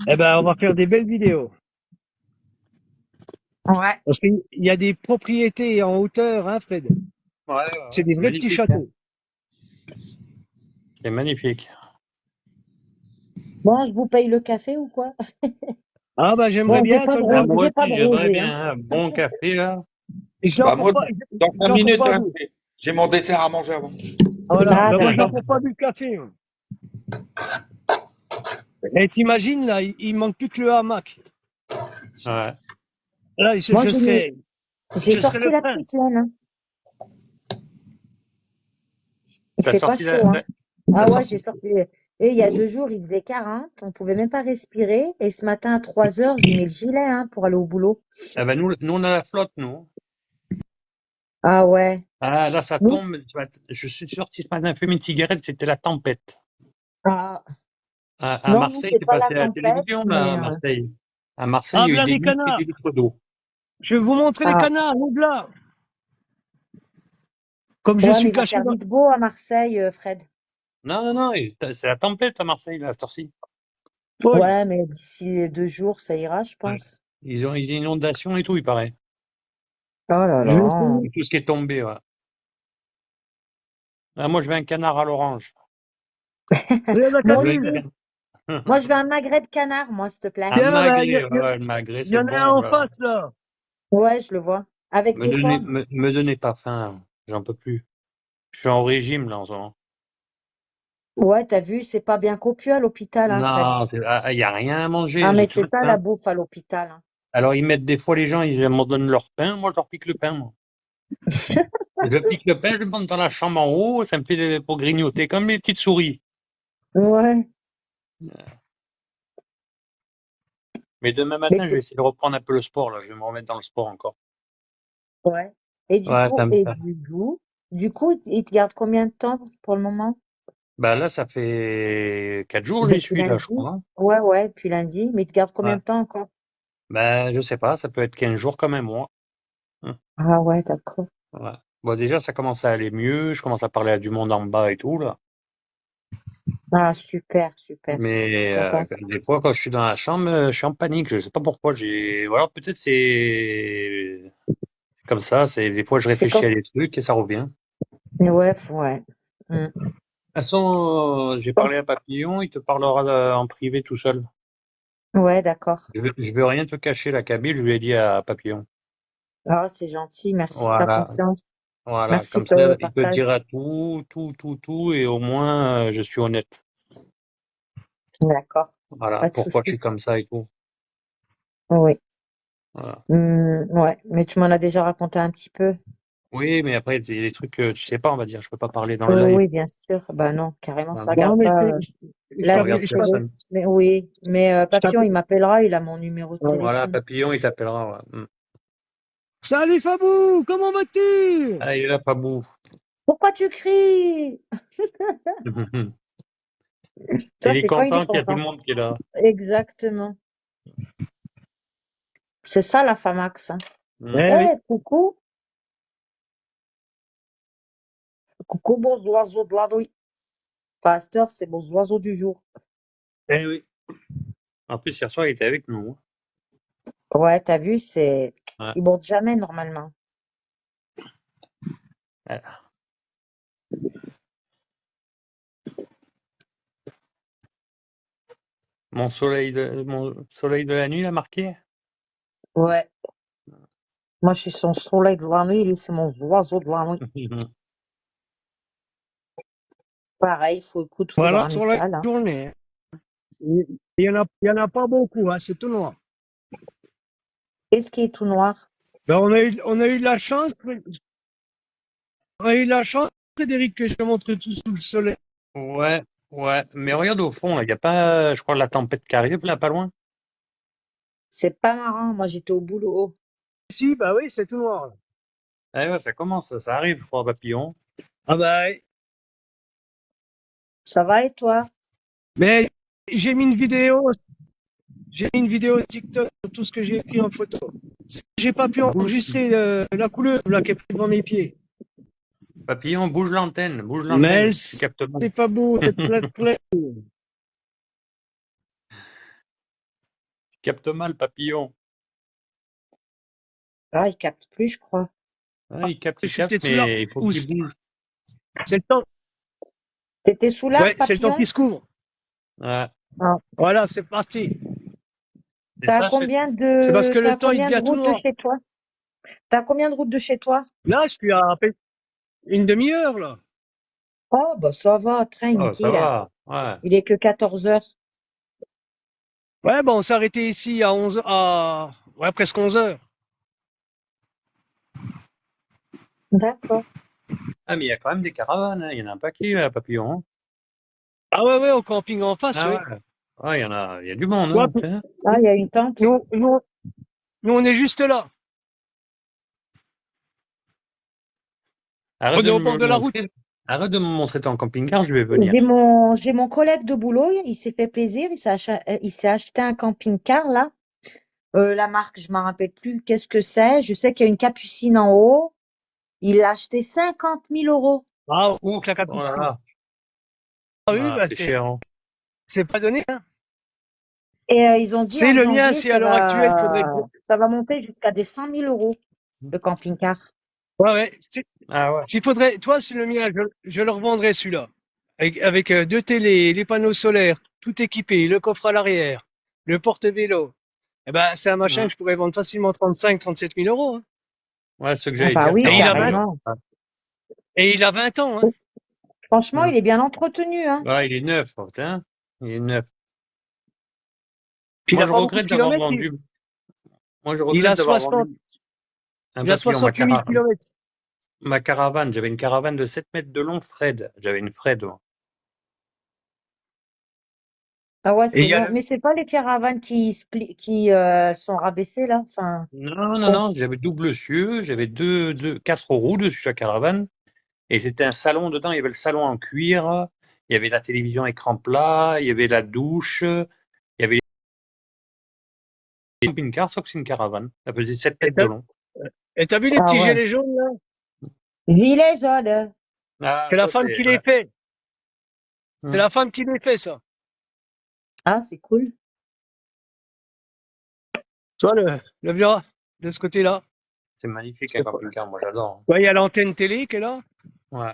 eh ben on va faire des belles vidéos. Ouais. Parce qu'il y a des propriétés en hauteur, hein, Fred. Ouais, ouais, C'est ouais, des c'est vrais petits magnifique, hein. châteaux. C'est magnifique. Bon, je vous paye le café ou quoi? Ah ben j'aimerais Bon, bien, soldat. Ah, moi j'ai pas aussi, de j'aimerais rosé, hein. bien un bon café, là. Et je l'en Bah, pour moi, pas, dans je 5 l'en pour minutes, pas hein, bu. j'ai mon dessert à manger avant. Ah, voilà. Ah, Ben moi je l'en d'accord. pour pas bu le café. Hein. Et t'imagines là, il manque plus que le hamac. Ouais. Là, Moi, j'ai je serais sorti le la prince. petite laine, hein. Il T'as fait pas sorti chaud, hein. t'as Ah ouais, sorti. j'ai sorti. Et il y a 2 jours, il faisait 40, on pouvait même pas respirer. Et ce matin à 3 heures, j'ai mis le gilet, hein, pour aller au boulot. Ah ben nous, on a la flotte, nous. Ah ouais. Ah, là, ça Nous, tombe. Je suis sorti ce matin, fumer une cigarette, c'était la tempête. ah, À non, nous, Marseille, c'est c'est pas la passé à la tempête, télévision, là, mais à Marseille. À Marseille, Ah, il y a eu voilà des des litres et canards. des litres d'eau. Je vais vous montrer les ah. canards, là. Comme je Ouais, mais suis il va caché faire dans. vite beau à Marseille, Fred. Non, non, non, c'est la tempête à Marseille, là, à cette heure-ci. Oui. Ouais, mais d'ici 2 jours, ça ira, je Ouais. pense. Ils ont une inondation et tout, il paraît. Oh là Je vais là. Et essayer. tout ce qui est tombé, ouais. Ah, moi, je veux un canard à l'orange. Regarde la Moi Je veux aussi. cabine. Moi, je veux un magret de canard, moi, s'il te plaît. un Tiens, là, magret, ouais, le magret, il y c'est en a un bon, en là. face, là. Ouais, je le vois. Avec des pommes. Me donnez pas faim, j'en peux plus. Je suis en régime, là, en ce moment. Ouais, t'as vu, c'est pas bien copieux à l'hôpital, hein, Fred. Non, il y a rien à manger, Ah, mais j'ai c'est toujours ça la faim. bouffe à l'hôpital, hein. Alors, ils mettent des fois les gens, ils me donnent leur pain, moi, je leur pique le pain, moi. Je pique le pain, je le monte dans la chambre en haut, ça me fait pour grignoter, comme les petites souris. Ouais. Mais demain Mais matin, je vais essayer de reprendre un peu le sport, là. Je vais me remettre dans le sport encore. ouais. Et Ouais, du coup, il te garde combien de temps pour le moment? bah là, ça fait 4 jours, j'y Depuis suis, là, je lundi? crois, hein. Ouais, ouais, depuis lundi. Mais il te garde combien Ouais. de temps encore? Ben, je sais pas, ça peut être 15 jours comme un mois. Ah ouais, d'accord. Ouais. Bon, déjà, ça commence à aller mieux. Je commence à parler à du monde en bas et tout, là. Ah, super, super. Je suis Mais contente. des fois, quand je suis dans la chambre, je suis en panique. Je sais pas pourquoi. Voilà, peut-être c'est comme ça. C'est des fois, je C'est réfléchis comme... à des trucs et ça revient. Ouais, ouais. Mm. De toute façon, j'ai Bon. parlé à Papillon. Il te parlera en privé tout seul. Ouais, d'accord. Je veux rien te cacher, la Kabyle. Je lui ai dit à Papillon. Ah, c'est gentil. Merci de ta Voilà, confiance. voilà. Merci Comme pour le ça, il te partage. dira tout, tout, tout, tout, et au moins, je suis honnête. D'accord. Voilà, Pas de pourquoi je souci. suis comme ça et tout. Oui. Voilà. Ouais, mais tu m'en as déjà raconté un petit peu. Oui, mais après, il y a des trucs que tu sais pas, on va dire. Je peux pas parler dans le Oh, live. oui, bien sûr. Bah non, carrément, ça Voilà. Non, regarde mais pas Ça la vie regarde je privée. personne. Mais oui, mais Papillon, t'appelle. il m'appellera, il a mon numéro de Voilà, téléphone. Papillon, il t'appellera. Ouais. Salut Fabou, comment vas-tu? Ah, il est là, pas bout. Pourquoi tu cries? Ça, Il est c'est quand il est content qu'il y a tout le content. monde qui est là. Exactement. C'est ça la Famax, hein. Mm. Eh Eh, oui, coucou. Coucou, beaux oiseaux de la nuit. Pasteur, c'est beaux oiseaux du jour. Eh oui. En plus, hier soir, il était avec nous, Ouais, t'as vu, c'est. hein. Ils bordent jamais normalement. Ouais. Mon soleil de la nuit, l'a marqué. Ouais. Moi, je suis son soleil de la nuit, lui, c'est mon oiseau de la nuit. Pareil, coup de foudre Voilà, sur la amical, hein. journée. Il y en a pas beaucoup, hein, c'est tout noir. Qu'est-ce qui est tout noir? Ben, on a eu de la chance, Frédéric, que je te montre tout sous le soleil. Ouais, ouais. Mais regarde au fond, il n'y a pas, je crois, la tempête qui arrive là, pas loin. C'est pas marrant, moi j'étais au boulot. Ici, bah oui, c'est tout noir. Là. Ah ouais, ça commence, ça arrive, je crois, papillon. Ah bah, Ça va et toi? mais j'ai mis une vidéo TikTok sur tout ce que j'ai pris en photo. J'ai pas pu enregistrer la couleur là qui est prise devant mes pieds. Papillon, bouge l'antenne, Mais tu captes mal. c'est pas beau, c'est plein. Tu captes mal, papillon. Ah, il capte plus, je crois. Ah, il capte, Je suis peut-être sous mais il faut qu'il bouge. C'est le temps. T'étais sous l'arbre, Ouais, c'est le temps papillon? qui se couvre. Ouais. Ah. Voilà, c'est parti. C'est T'as ça, combien C'est parce que t'as le temps il combien de devient tout routes de noir. chez toi? T'as combien de routes de chez toi? Là, je suis à peine une demi-heure là. Oh, bah ça va, ça tranquille. va. Ouais. Il est que 14 heures. Ouais, bon, on s'est arrêté ici à ouais, presque 11 heures. D'accord. Ah, mais il y a quand même des caravanes, hein. Il y en a un paquet, là, papillon. Hein. Ah ouais, au camping en face, Ah oui. ouais. Ouais, il y a du monde, Ouais, hein, putain. Ah, il y a une tente. nous, on est juste là. Arrête On est de au me bord de la route. montrer. Arrête de me montrer ton camping-car, je vais venir. J'ai mon collègue de boulot, il s'est fait plaisir, il s'est acheté un camping-car là. La marque, je m'en rappelle plus qu'est-ce que c'est. Je sais qu'il y a une capucine en haut. Il l'a acheté 50 000 euros. Ah, Ouf, la oh là capucine. là. Ah oui, Ah, bah, c'est cher. Hein. c'est pas donné, hein. Et ils ont dit C'est en le mien, janvier, si à l'heure actuelle, faudrait que. ça va monter jusqu'à des 100 000 euros, le camping-car. Ouais. Ah ouais. S'il faudrait, toi, c'est le mien, je le revendrais celui-là. Avec deux télés, les panneaux solaires, tout équipé, le coffre à l'arrière, le porte-vélo. Eh ben, c'est un machin Ouais. que je pourrais vendre facilement 37 000 euros. Hein. Ouais, ce que Ah j'allais bah dire. oui, Et il a 20, carrément. et il a 20 ans. Hein. Franchement, Ouais. il est bien entretenu, hein. Ouais, il est neuf, oh, putain. Il est neuf. Puis il Moi, a je pas beaucoup de regrette d'avoir kilomètres. vendu. Moi, je Il regrette a d'avoir 60, vendu un il a papillon, 68 000 kilomètres. ma caravane. J'avais une caravane de 7 mètres de long, Fred. J'avais une Fred. Moi. Ah ouais, Et c'est il y a long. Mais c'est pas les caravanes qui sont rabaissées là. Enfin, Non. J'avais double cieux. J'avais quatre roues dessus la caravane. Et c'était un salon dedans. Il y avait le salon en cuir. Il y avait la télévision écran plat. Il y avait la douche. Il y avait les camping-car, sauf que c'est une caravane. Ça faisait 7 Et mètres de long. t'as vu les ah petits ouais. gilets jaunes là? Gilet jaune. Ah, C'est la ça, femme c'est. qui Ouais. les fait. C'est la femme qui les fait, ça. Ah, c'est cool. Tu vois, le vieux, de ce côté-là. C'est magnifique, un camping-car. Moi, j'adore. Ouais, il y a l'antenne télé qui est là. Ouais.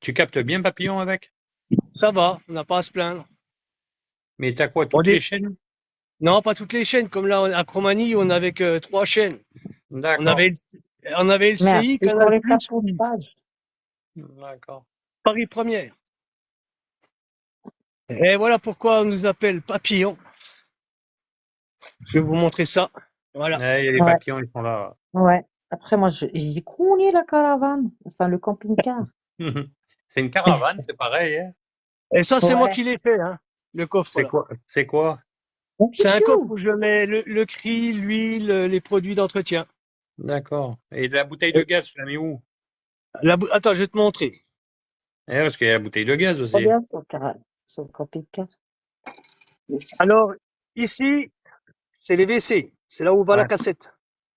Tu captes bien papillon avec? Ça va, on n'a pas à se plaindre. Mais t'as quoi, toutes les chaînes? Non, pas toutes les chaînes. Comme là, à Cromagny, on avait que 3 chaînes. On D'accord. avait le CI, Merci pour Canal+, les pages. D'accord. Paris Première. Et voilà pourquoi on nous appelle papillon. Je vais vous montrer ça. Voilà. Ouais, il y a les Ouais. papillons, ils sont là. Ouais. Après, moi, j'ai crooné la caravane. Enfin, le camping-car. C'est une caravane, c'est pareil. Hein. Et ça, c'est moi Ouais. qui l'ai fait, hein, le coffre. C'est Là. quoi? C'est quoi? C'est un coffre où je mets le cri, l'huile, les produits d'entretien. D'accord. Et la bouteille de gaz, tu la mets où? Attends, je vais te montrer. Parce qu'il y a la bouteille de gaz aussi. Regarde sur le camping-car. Alors, ici, c'est les WC. C'est là où va la Ouais. cassette.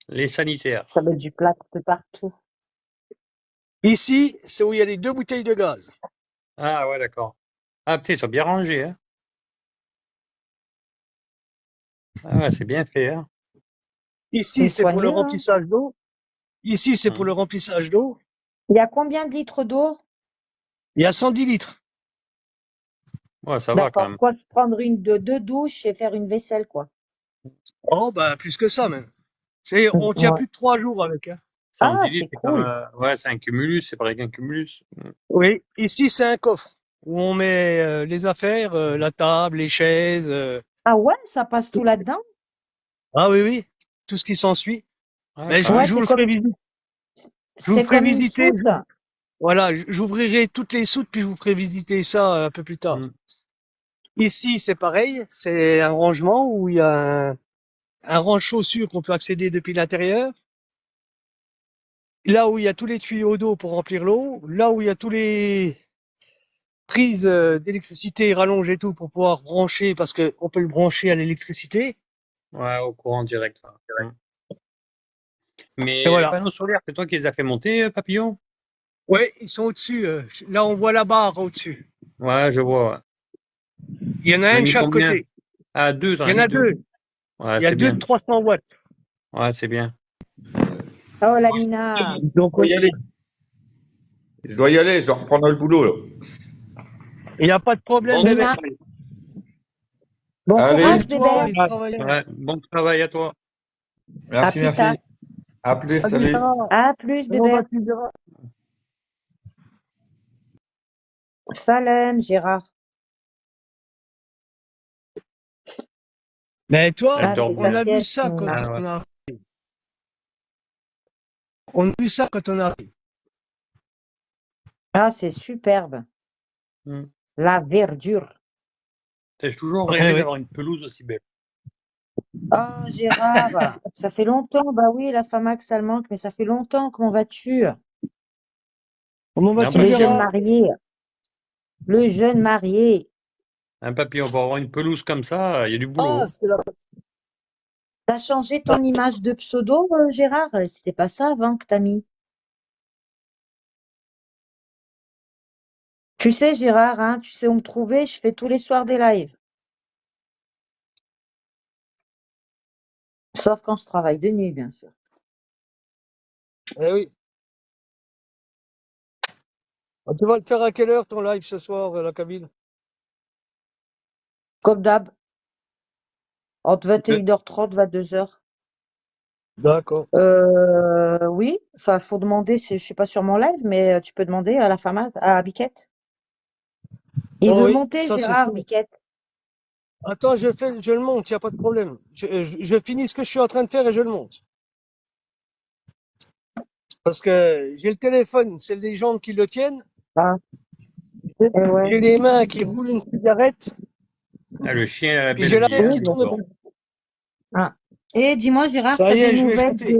Les sanitaires. Ça met du plat de partout. Ici, c'est où il y a les 2 bouteilles de gaz. Ah ouais, d'accord. Ah putain, ils sont bien rangés. Hein. Ah ouais, c'est bien fait. Hein. Ici, c'est pour le soigneux, hein. remplissage d'eau. Ici, c'est pour le remplissage d'eau. Il y a combien de litres d'eau? Il y a 110 litres. Ouais, ça va quand D'accord. même. Quoi, se prendre deux douches et faire une vaisselle, quoi. Oh, bah, plus que ça, même. On tient Ouais. plus de 3 jours avec. Hein. Ah, 110 c'est litres, c'est comme, cool. ouais, c'est un cumulus, c'est pareil qu'un cumulus. Oui, ici c'est un coffre où on met les affaires, la table, les chaises. Ah ouais, ça passe tout là-dedans? Ah oui, oui, tout ce qui s'ensuit. Ah, Mais quand Ouais, je même. vous le ferai visiter. Je vous le c'est ferai comme une visiter. soute. Voilà, j'ouvrirai toutes les soutes puis je vous ferai visiter ça un peu plus tard. Mm. Ici, c'est pareil, c'est un rangement où il y a un rang chaussures qu'on peut accéder depuis l'intérieur. Là où il y a tous les tuyaux d'eau pour remplir l'eau, là où il y a tous les prises d'électricité rallongées et tout pour pouvoir brancher parce qu'on peut le brancher à l'électricité. Ouais, au courant direct. Là. Mm. Et Mais les voilà. panneaux solaires, c'est toi qui les as fait monter, Papillon? Ouais, ils sont au-dessus. Là, on voit la barre au-dessus. Ouais, je vois. Ouais. Il y en a T'en un as de mis chaque combien? côté. Ah, deux, t'en Il y as en mis a deux. deux. Ouais, Il y a c'est deux de bien. 300 watts. Ouais, c'est bien. Oh, la Mina. Donc, Je dois y aller. Je dois reprendre le boulot, là. il n'y a pas de problème, Bon, bébé. Mina, bon Allez, courage, Amuse-toi, bébé. allez travailler. ouais, bon travail à toi. À merci, plus tard. merci. À plus, Salut, salut. Sarah. À plus, Comment bébé. vas-tu, Sarah? Salam, Gérard. Mais toi, Elle Ah, dort fait on sa bien. a vu sieste, ça quand Mina. Ah, ouais. on a, on a vu ça quand on arrive. Ah, c'est superbe. Mm. La verdure. J'ai toujours Ouais, rêvé ouais. d'avoir une pelouse aussi belle. Oh, Gérard, ça fait longtemps. Bah oui, la Famax, ça le manque, mais ça fait longtemps. Comment vas-tu? Comment Ah, vas-tu, Le bah, jeune Gérard? marié. Le jeune marié. un papillon, pour avoir une pelouse comme ça, il y a du Ah, boulot. c'est là. T'as changé ton image de pseudo, Gérard? C'était pas ça avant que t'as mis. Tu sais, Gérard, hein, tu sais où me trouver, je fais tous les soirs des lives. Sauf quand je travaille de nuit, bien sûr. Eh oui. Ah, tu vas le faire à quelle heure ton live ce soir, la cabine? Comme d'hab, entre De- 21h30 et 22h. D'accord. Oui, enfin, faut demander, je suis pas sur mon live, mais tu peux demander à la femme, à Biquette. Il Oh veut oui, monter, ça c'est Gérard, cool. Biquette. Attends, je le monte, il n'y a pas de problème. Je finis ce que je suis en train de faire et je le monte. Parce que j'ai le téléphone, c'est les jambes qui le tiennent. Ah, eh ouais. J'ai les mains qui roulent une cigarette. Ah, le chien a la Puis belle j'ai la vie, tête hein, qui Oui. tourne j'adore. beaucoup. Ah. Et dis-moi, Gérard, Ça y est, je vais shooter.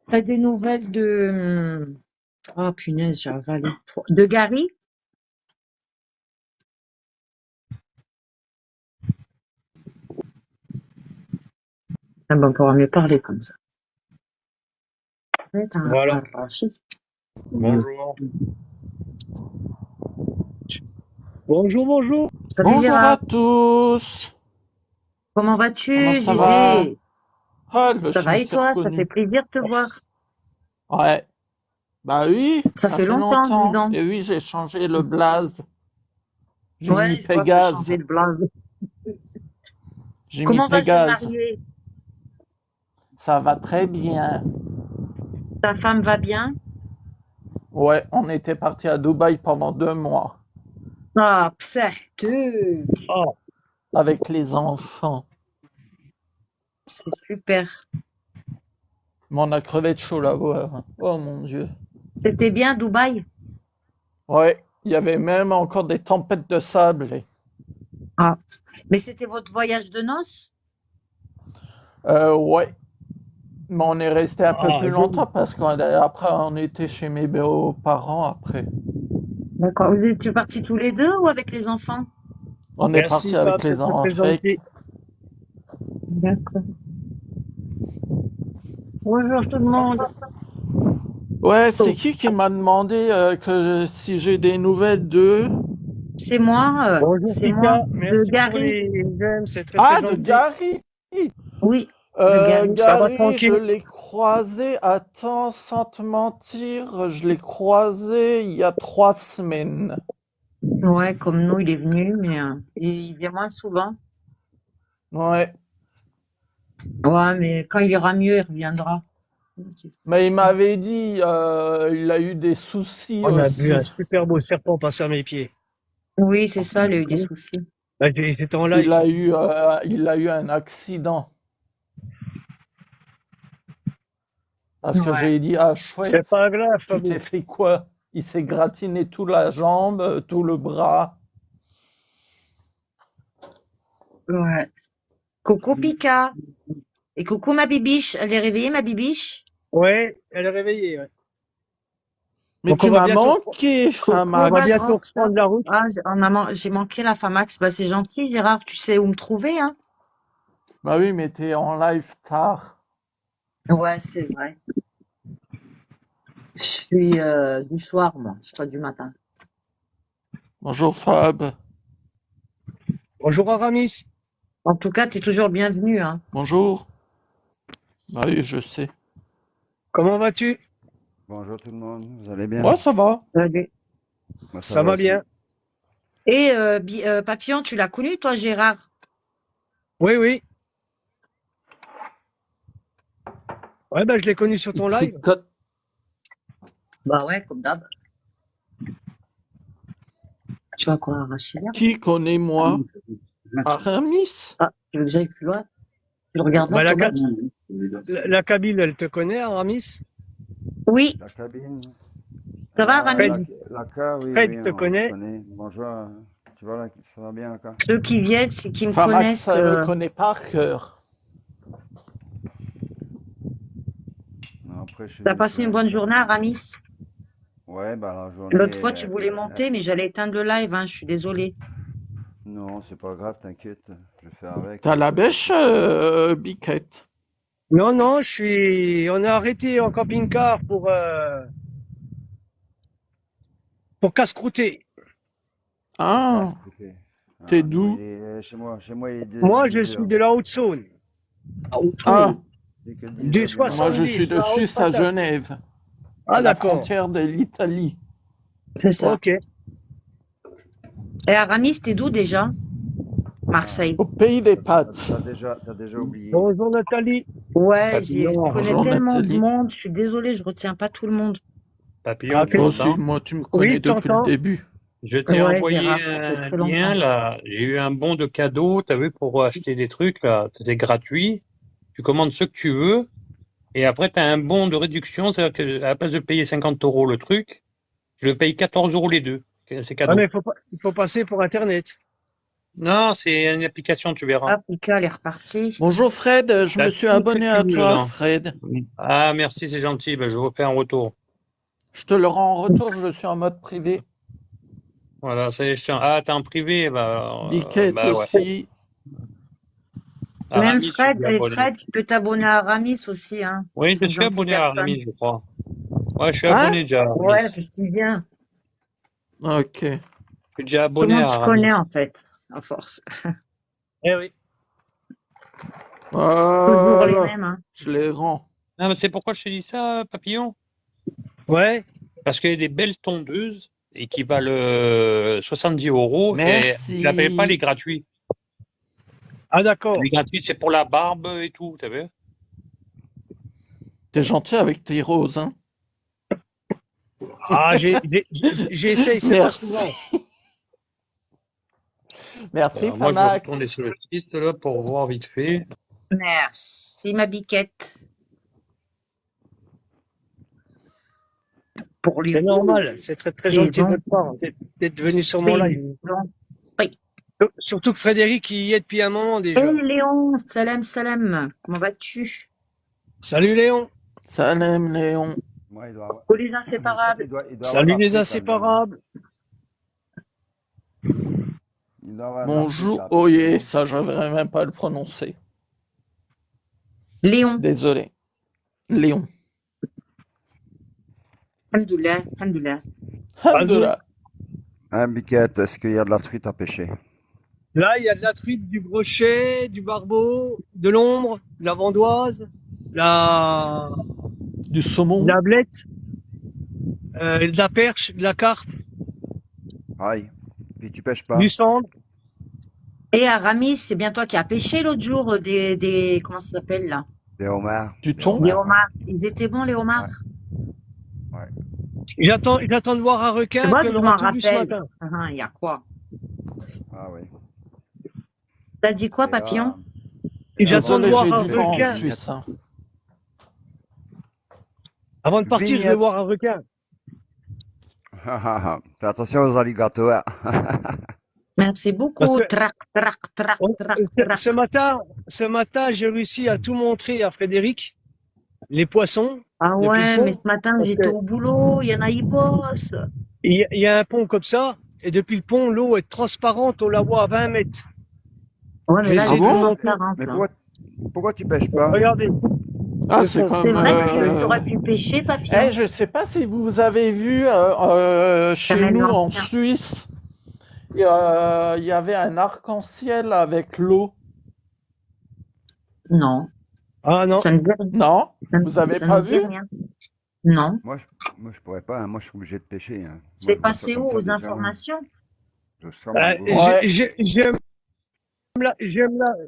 t'as des nouvelles de, oh punaise, j'ai avalé. De Gary? Ah ben, on pourra mieux parler comme ça. C'est un Voilà. rachis. Bonjour. Bonjour, bonjour. Salut Bonjour Gérard, à tous. comment vas-tu, Comment ça va? Gégé? Ah, Ça je va me et suis toi? Ça fait reconnu. plaisir de te voir. Ouais. Bah oui, Ça ça fait fait longtemps, dis longtemps. donc. Et oui, j'ai changé le blaze. J'ai Ouais, mis je vois que t'as Pégase. changé de blaze. J'ai mis Comment va le jeune Pégase. marié? Ça va très bien. Ta femme va bien? Ouais, on était parti à Dubaï pendant 2 mois. Ah, pseudo. Ah, Avec les enfants. C'est super. Mais on a crevé de chaud là-bas. Oh mon Dieu. C'était bien, Dubaï? Ouais, il y avait même encore des tempêtes de sable. Ah. Mais c'était votre voyage de noces? Ouais. Mais on est resté un peu ah, plus longtemps parce qu'après on était chez mes beaux-parents après. D'accord. Vous étiez partis tous les deux ou avec les enfants? On est merci parti Fab, avec c'est les très très gentil. enfants. D'accord. Bonjour tout le monde. Ouais, c'est qui m'a demandé que si j'ai des nouvelles de... C'est moi, Bonjour c'est moi, Pika, de merci pour Gary. les j'aime, c'est très Ah, très de gentil. Gary! Oui, de Gary. Ça va Gary, je tranquille? l'ai croisé, attends, sans te mentir, je l'ai croisé il y a 3 semaines. Ouais, comme nous, il est venu, mais il vient moins souvent. Ouais, Ouais, mais quand il ira mieux, il reviendra. Mais il m'avait dit, il a eu des soucis On a vu un aussi. super beau serpent passer à mes pieds. Oui, c'est ça, il a eu des soucis. Bah, j'étais en live. Il a eu un accident. Parce que Ouais. j'ai dit, ah C'est chouette, pas grave, tu Fabou. t'es fait quoi? Il s'est gratiné toute la jambe, tout le bras. Ouais. Coucou Pika. Et coucou ma bibiche. Elle est réveillée, ma bibiche? Ouais, elle est réveillée. Ouais. Mais Donc tu on va m'as bientôt, manqué, Coucou on va ma Famax. bientôt grande sœur. reprendre la route. Ah, j'ai manqué la Famax. Bah, c'est gentil, Gérard. Tu sais où me trouver, hein? Bah oui, mais t'es en live tard. Ouais, c'est vrai. Je suis du soir, moi. Je suis pas du matin. Bonjour Fab. Bonjour Aramis. En tout cas, t'es toujours bienvenu, hein. Bonjour. Bah oui, je sais. Comment vas-tu? Bonjour tout le monde, vous allez bien? Ouais, ça va. Salut. Moi, Ça va aussi. bien. Et Papillon, tu l'as connu, toi, Gérard? Oui, oui. Ouais, bah, je l'ai connu sur Il ton live. tricote. Bah ouais, comme d'hab. Tu vas quoi, Rachida? Qui connaît moi? Aramis? Ah, tu veux que j'aille plus loin? Tu le regardes là, Bah, Thomas? la Kabyle, elle te connaît, Aramis? Oui, La cabine. ça va, Ah, Fred, Ramis? la oui, Fred oui, te on se connaît. connaît. Bonjour, tu vas là, ça va bien, là? Ceux qui viennent, c'est qui me Famax connaissent. connaît par cœur. Non, après, je suis T'as passé une bonne journée, Ramis? Ouais, bah la journée. L'autre fois, tu voulais monter, mais j'allais éteindre le live, hein, je suis désolée. Non, c'est pas grave, t'inquiète, je fais avec. T'as la bêche, Biquette? Non, non, on a arrêté en camping-car pour casse-croûter. Ah, Écoutez. t'es Non, d'où? il est chez moi, il est Moi, je 10 suis heures. de la Haute-Saône. Ah, C'est que 10 Du heures du matin. moi je suis 70, de la Suisse à Haute-Patate. Genève, Ah, à la d'accord. frontière de l'Italie. C'est ça. Ok. Et Aramis, t'es d'où déjà? Marseille. Au pays des pâtes. T'as déjà oublié. Bonjour Nathalie. Ouais, je Papillon, connais Bonjour tellement de Nathalie. monde, je suis désolée, je retiens pas tout le monde. Papillon, Ah, tu Moi aussi, m'entends? moi tu me connais oui, depuis le t'entends? début. Je t'ai Ouais, envoyé Gérard, ça fait un très lien, longtemps. là. J'ai eu un bon de cadeau, t'as vu, pour acheter des trucs, là. C'est gratuit. Tu commandes ce que tu veux. Et après, t'as un bon de réduction. C'est-à-dire que, à la place de payer 50 € le truc, tu le payes 14 € les deux. C'est Ah, cadeau. mais il faut passer pour Internet. Non, c'est une application, tu verras. Ah, Pika, elle est repartie. Bonjour Fred, je T'as me suis tout ce que abonné tu à veux toi dedans. Fred. Ah, merci, c'est gentil. Ben, je vous fais un retour. Je te le rends en retour, je suis en mode privé. Voilà, ça y est, ah, t'es en privé, Biquette bah ouais. aussi. Même Aramis, je Fred, suis et abonné. Fred, tu peux t'abonner à Aramis aussi, hein. Oui, C'est je une suis gentille abonné à personne. Aramis, je crois. Ouais, je suis Hein? abonné déjà à Aramis. Ouais, Je parce qu'il vient. Ok. suis déjà Tout le abonné monde à se Aramis. connaît, en fait, à force. Eh oui. Toujours les Voilà, mêmes, hein. je les rends. Ah, mais c'est pourquoi je te dis ça, Papillon? Ouais. Parce qu'il y a des belles tondeuses et qui valent 70 € et je l'appelle pas les Merci. gratuits. Ah, d'accord. Les gratuits, c'est pour la barbe et tout, t'as vu? T'es gentil avec tes roses, hein? Ah, j'essaye, c'est pas Merci. souvent. Merci Alors, moi, je vais Famax. retourner sur le site là pour voir vite fait. Merci, ma biquette. Pour les C'est normal. C'est très, très C'est gentil de bon. votre part d'être venu sur mon C'est live. bon. Surtout que Frédéric y est depuis un moment déjà. Hey Léon, salam salam, comment vas-tu? Salut Léon. Salam Léon. Moi, il doit avoir. Oh les inséparables. Il doit avoir Salut la les truite, inséparables. Il doit avoir la Bonjour. truite, là. Oh yeah, ça je ne même pas le prononcer. Léon, Désolé. Léon. alhamdoulilah, alhamdoulilah. Alhamdoulilah. Hein, Biquette, est-ce qu'il y a de la truite à pêcher? Là, il y a de la truite, du brochet, du barbeau, de l'ombre, de la vandoise, Du saumon. de la blette, de la perche, de la carpe, Aïe. Puis tu pêches pas? du cendre. Et Aramis, c'est bien toi qui as pêché l'autre jour des comment ça s'appelle là? Les homards. Du Les thon? Les homards, ouais. homards. Ils étaient bons, les homards. Ouais. J'attends de voir un C'est requin, moi puis que on je aura m'en tout vu ce rappelle. matin. Il y a quoi? Ah oui. T'as dit quoi, Et papillon? là, et là, J'attends de Désolé, voir j'ai un du vent en requin. Suisse. Hein. Avant de partir, je vais vignette. voir un requin. Fais attention aux alligators. Merci Parce beaucoup. que Trac, trac, trac, trac, trac. ce matin, j'ai réussi à tout montrer à Frédéric, les poissons, Ah depuis le ouais, mais pont. ce matin, Parce j'étais que au boulot. Il y en a, ils bossent. il y a un pont comme ça, et depuis le pont, l'eau est transparente, on la voit à 20 mètres. Ouais, Je mais vais là, essayer elle de est vous bon montrer. transparente. Mais Là. pourquoi tu pêches pas? Regardez, Ah, le c'est fond. C'est comme... vrai que tu aurais pu pêcher, papillon. je sais pas si vous avez vu chez Jamais nous en l'ancien. Suisse, il y avait un arc-en-ciel avec l'eau. Non, Ah non, ça ne dit rien. Non? Ça Vous avez ça pas ne dit vu? rien. Non. Moi, je pourrais pas. Hein. Moi, je suis obligé de pêcher. Hein. Moi, C'est je vois ça passé comme où ça aux déjà. informations? Je sors ma Euh, bourre. Ouais.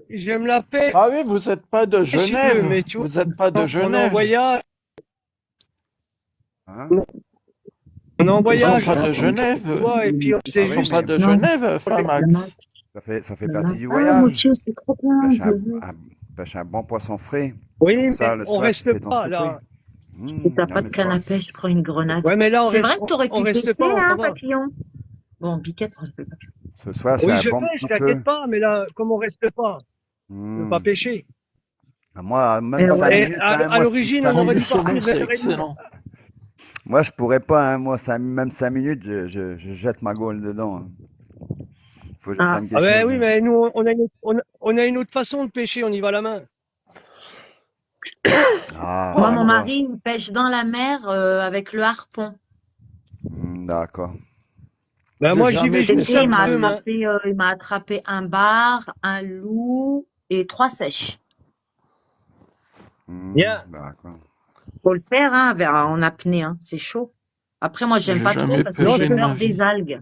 j'aime la pêche Ah oui, vous êtes pas de un peu, Genève. mais tu vois, Vous êtes pas de on est en Genève. voyage, Hein? on est en Ils sont voyage, pas de tu Genève. vois, et puis on Ah s'est Ils oui, sont juste pas mais de Non. Genève, Famax. ça fait Non. partie du Ah, voyage. monsieur, c'est trop bien. Pêche Je un, veux. pêche un bon poisson frais. Oui, Comme mais ça, le on soir, tu reste fais ton pas souper. là. Si t'as Non, pas de mais canne à pêche, prends une grenade. Ouais, mais là, C'est vrai que t'aurais on pu reste pêcher, pas, on hein, va. papillon? Bon, Biquette, on se peut pas. ce soir, c'est Oui, un je bon pêche, petit t'inquiète feu. pas, mais là, comme on reste pas, on peut pas pêcher. Moi, même 5 Ouais. Et minutes, à hein, moi, l'origine, cinq on aurait Du dû minutes, saumon, partir vers c'est 1h30. excellent. moi, je pourrais pas. Hein, moi, même 5 minutes, je jette ma gaule dedans. Hein. Faut que je Ah. prenne Ah quelque ben chose. oui, Hein. mais nous, on a une autre façon de pêcher, on y va à la main. Ah, Moi, mon d'accord. mari, il pêche dans la mer avec le harpon. D'accord. Ben J'ai moi, j'y jamais vais Cet juste été, pêché à de deux ma mains. vie. il m'a attrapé un bar, un loup et 3 sèches. Bien. D'accord. Faut le faire, hein, en apnée, hein. C'est chaud. Après, moi, j'aime J'ai pas trop jamais parce que Non, pêché j'ai de ma peur des vie. algues.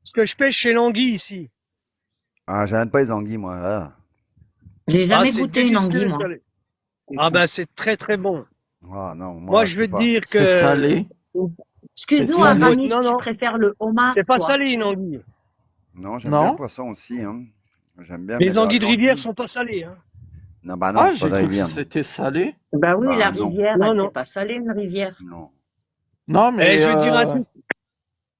ce que je pêche chez l'anguille ici. Ah, j'aime pas les anguilles, moi. Là. J'ai Ah, jamais c'est goûté une anguille, délicieux, moi. ça. Ah ben, c'est très très bon. Ah non, Moi, moi, je je vais peux te pas. dire C'est que salé. Excuse-nous, C'est salé. Amanis, non, tu non, préfères le homard, c'est pas toi. salé une anguille. Non, j'aime bien le Non? poisson aussi. Hein. J'aime bien Les mettre de anguilles de rivière l'anguille. sont pas salées. Hein. Non, bah non, Ah, pas j'ai de cru que rivière. c'était salé. Bah oui, la Bah non, rivière, Non, elle, c'est non. pas salé, une rivière. non. Non, Eh, mais je vais te dire un truc.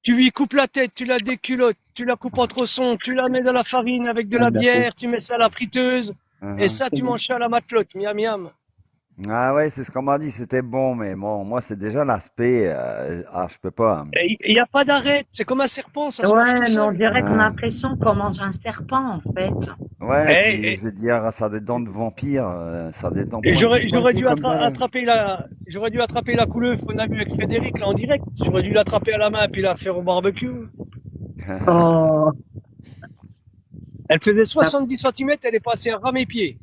Tu lui coupes la tête, tu la déculottes, tu la coupes en tronçons, tu la mets dans la farine avec de la bière, tu mets ça à la friteuse, et ça, tu manges ça à la matelote, miam miam. Ah ouais, c'est ce qu'on m'a dit, c'était bon, mais bon, moi, c'est déjà l'aspect. Je peux pas. Hein. Il n'y a pas d'arrêt, c'est comme un serpent, ça se mange tout Ouais, mais on seul. dirait qu'on a l'impression qu'on mange un serpent, en fait. Ouais, et Et, puis je veux dire, ça a des dents de vampire, ça a des dents et j'aurais pointues dû comme ça. Là. j'aurais dû attraper la couleuvre qu'on a vue avec Frédéric là en direct. J'aurais dû l'attraper à la main puis la faire au barbecue. Oh, Elle faisait 70 cm, elle est passée à ras mes pieds.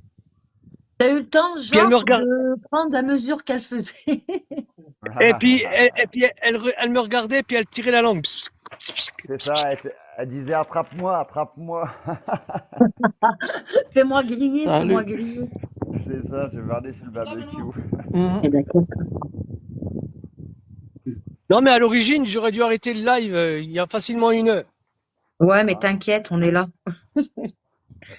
t'as eu le temps, Puis elle me genre, regarde, de prendre la mesure qu'elle faisait. et puis elle me regardait puis elle tirait la langue. Pss, pss, pss, C'est ça, elle disait attrape-moi, attrape-moi. Fais-moi griller, Salut. fais-moi griller. C'est ça, je vais aller sur le barbecue. Mhm. Eh d'accord. Non mais à l'origine, j'aurais dû arrêter le live il y a facilement 1 heure. Ouais, mais t'inquiète, on est là. Et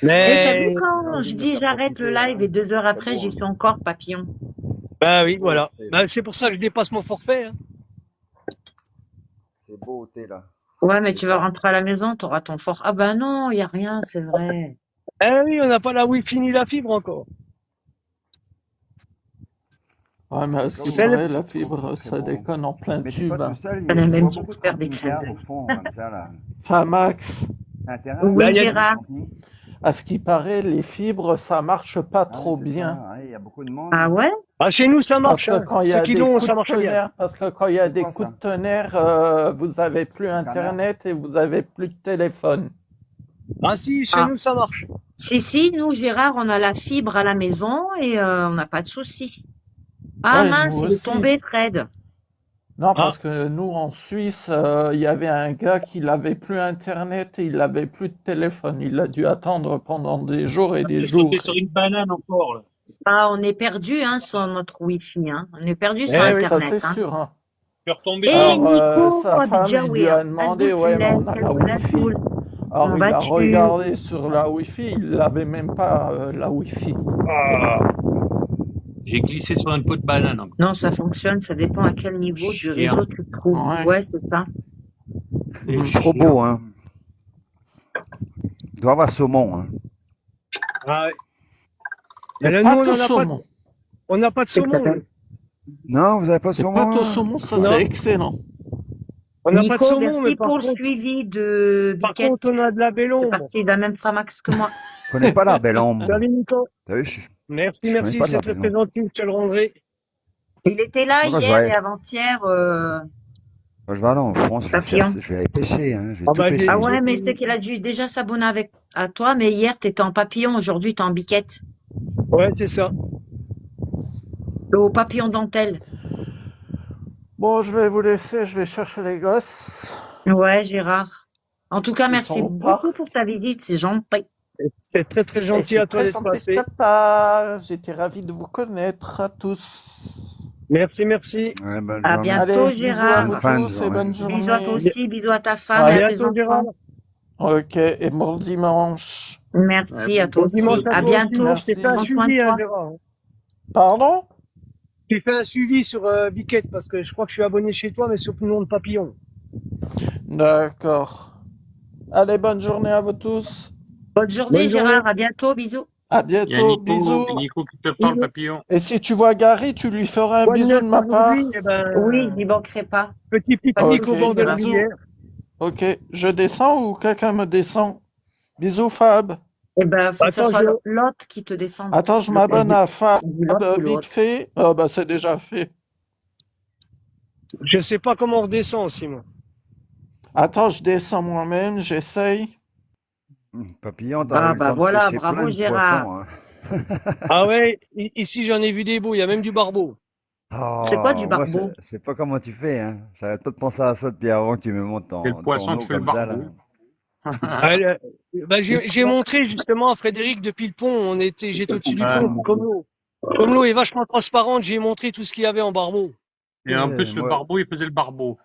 t'as Mais vu quand je dis j'arrête le live et 2 heures après, j'y suis encore, papillon. bah oui, voilà. Bah, c'est pour ça que je dépasse mon forfait. Hein. C'est beau au thé, là. Ouais, mais tu vas rentrer à la maison, t'auras ton fort. Ah ben non, il y a rien, c'est vrai. Eh oui, on n'a pas la wifi ni la fibre encore. Ouais, mais à ce qui C'est le- paraît, la fibre, ça déconne en plein Mais t'es tube. pas Hein. tout seul, Elle a je même vois dû beaucoup se de faire des camping-cars clins au fond, comme ça, là. Famax, T'as intérêt Oui, Bah, il y a- Gérard. à ce qui paraît, les fibres, ça marche pas trop bien. Il y a beaucoup de monde. Ah ouais? Ah, chez nous, ça Parce marche. que Hein. quand il y Ceux a qui des l'ont, coups ça de marche bien. tonnerre, parce que quand il y a C'est des quoi, coups ça? de tonnerre, vous avez plus Internet et vous avez plus de téléphone. Ah si, chez Ah. nous, ça marche. Si, nous, Gérard, on a la fibre à la maison et on n'a pas de souci. Ah Ouais, mince, nous il est aussi. tombé, Fred. Non, Ah. parce que nous, en Suisse, il y avait un gars qui n'avait plus Internet et il n'avait plus de téléphone. Il a dû attendre pendant des jours et des jours. Sauter sur une banane encore, là. Ah, on est perdu hein, sans notre Wi-Fi. Hein. On est perdu sans Eh oui. Ça, Internet. c'est Hein. sûr. Hein. Je suis retombé Et sur Alors, Nico, sa femme, il lui Abidjaouir, a demandé, ouais, mais on a la Wi-Fi. Alors, Comment il a vas-tu? regardé sur la Wi-Fi, il n'avait même pas la Wi-Fi. Ah, j'ai glissé sur une peau de banane encore. Non, ça fonctionne, ça dépend à quel niveau du Chiant. réseau tu te trouves. Ouais. Ouais, c'est ça. C'est Trop chiant. beau, hein. Il doit y avoir saumon, hein. Ah, ouais. Les Mais là, nous, pâtes au saumon. on n'a pas de C'est que ça saumon. donne. Non, vous avez pas de Les saumon, pâtes au là? saumon, ça, Non. c'est excellent. On n'a pas de Nico, saumon, mais merci par pour le contre, suivi de Biquette. on a de la belle C'est ombre. parti d'un même Framax que moi. Je connais pas la belle ombre. Salut, Nico. T'as vu, Merci, je connais merci, pas de la c'est très, belle très ombre. gentil, je te le rendrai. Il était là Moi, quand je hier vais- et avant-hier. Quand je vais aller en France, Papillon. je vais aller pêcher, hein. Je vais Ah tout bah, pêcher. Ah ouais, mais c'est qu'il a dû déjà s'abonner à toi, mais hier, tu étais en papillon, aujourd'hui, tu es en biquette. Ouais, c'est ça. Au papillon dentelle. Bon, je vais vous laisser, je vais chercher les gosses. Ouais, Gérard. En tout cas, Ils merci sont au beaucoup parc. pour ta visite, c'est gentil. C'est très, très Et gentil c'est à toi très d'être gentil de passé. ta part. J'étais ravi de vous connaître à tous. Merci, merci. Ouais, bonne À journée. bientôt, Allez, bisous à Gérard. vous Bonne fin de tous et journée. bonne Bisous à toi journée. aussi, bisous à ta femme À et à tes bientôt, Gérard. enfants. Ok, et bon dimanche. Merci à toi Bon dimanche aussi. à À toi aussi. bientôt. Je t'ai fait un Merci. Prends soin de suivi, hein, toi. Gérard. Pardon? J'ai fait un suivi sur Biquette parce que je crois que je suis abonné chez toi, mais sur le nom de Papillon. D'accord. Allez, bonne journée à vous tous. Bonne journée, Bonne journée. Gérard. À bientôt. Bisous. À Il y a bientôt, bisous. Nico qui te parle, Bisous. papillon. Et si tu vois Gary, tu lui feras un Quoi de bisou neuf de ma part. aujourd'hui? Eh ben, Oui, je n'y manquerai pas. petit Pas de pique-nique au Ok, bord de la bisous. rivière. Ok, je descends ou quelqu'un me descend? Bisous, Fab. Eh ben, faut que ça Attends, soit je, l'autre qui te descende. Attends, je Le- m'abonne à Fab on dit l'autre ou vite l'autre. fait. Ah bah c'est déjà fait. je sais pas comment on redescend, Simon. Attends, je descends moi-même, j'essaye. Papillon, t'as Ah eu le bah temps de voilà, pêcher bravo plein de Gérard. poissons, hein. Ah ouais, ici j'en ai vu des beaux, il y a même du barbeau. C'est quoi du Oh, moi, barbeau? je sais pas comment tu fais, hein. J'arrête pas de penser à ça depuis avant que tu me montes C'est le ton poisson eau qui fait le comme ça, là. barbeau. Ah, bah, j'ai montré justement à Frédéric depuis le pont, j'étais au-dessus du pont, comme l'eau est vachement transparente, j'ai montré tout ce qu'il y avait en barbeau. Et en plus, le Moi, barbeau, il faisait le barbeau.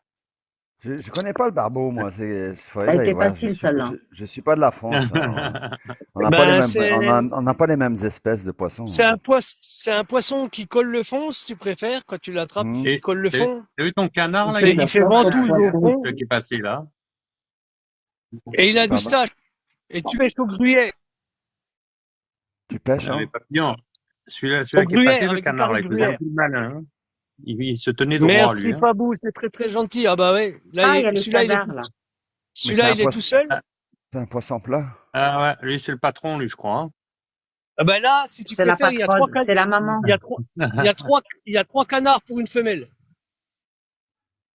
je connais pas le barbeau, moi. Faudrait que Elle j'aille était voir. facile celle-là. Je suis pas de la France, hein. On n'a pas les Ben, mêmes, on n'a pas les mêmes espèces de poissons, hein. c'est un poisson qui colle le fond, si tu préfères, quand tu l'attrapes, Hmm. il colle le T'as fond. vu ton canard, là? Il fait ventouse au fond, Celui qui est passé là. et il a du Pardon? stage. Et tu pêches au gruyère. Tu pêches, Ah, hein? mais papillon. Celui-là Au qui est gruyère, passé, le avec du canard, là, il faisait un gruyère. peu le malin, hein. Il se tenait droit, Merci lui, hein. Fabou, c'est très très gentil. Ah bah ouais, là, Ah, il y a les celui-là il est, canards là. celui-là il est tout seul. C'est un poisson plat. Ah ouais, lui, c'est le patron, lui, je crois, hein. Ah bah là, si tu C'est la préfères, patronne, c'est la maman. il y a trois canards pour une femelle.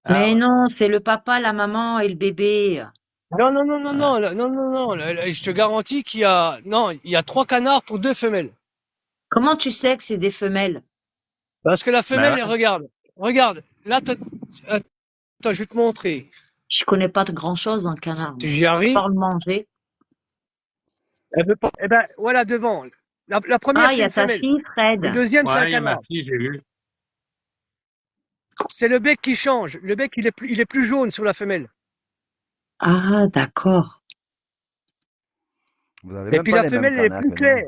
Ah Mais ouais. non, c'est le papa, la maman et le bébé. Non, non, non, non, non, là, non, non, non, là, je te garantis il y a trois canards pour deux femelles. Comment tu sais que c'est des femelles? Parce que la femelle, ouais. elle regarde, là, attends, je vais te montrer. Je connais pas de grand-chose en canard. Si j'y arrive, Pas le manger. elle veut pas, eh ben, voilà, devant. La première, Ah, il y c'est a une ta femelle. fille, Fred. Le deuxième, c'est un Ouais, il y a ma canard. fille, j'ai vu. C'est le bec qui change. Le bec, il est plus jaune sur la femelle. Ah, d'accord. Vous avez Et même puis pas la les mêmes femelle, elle est canards plus que claire.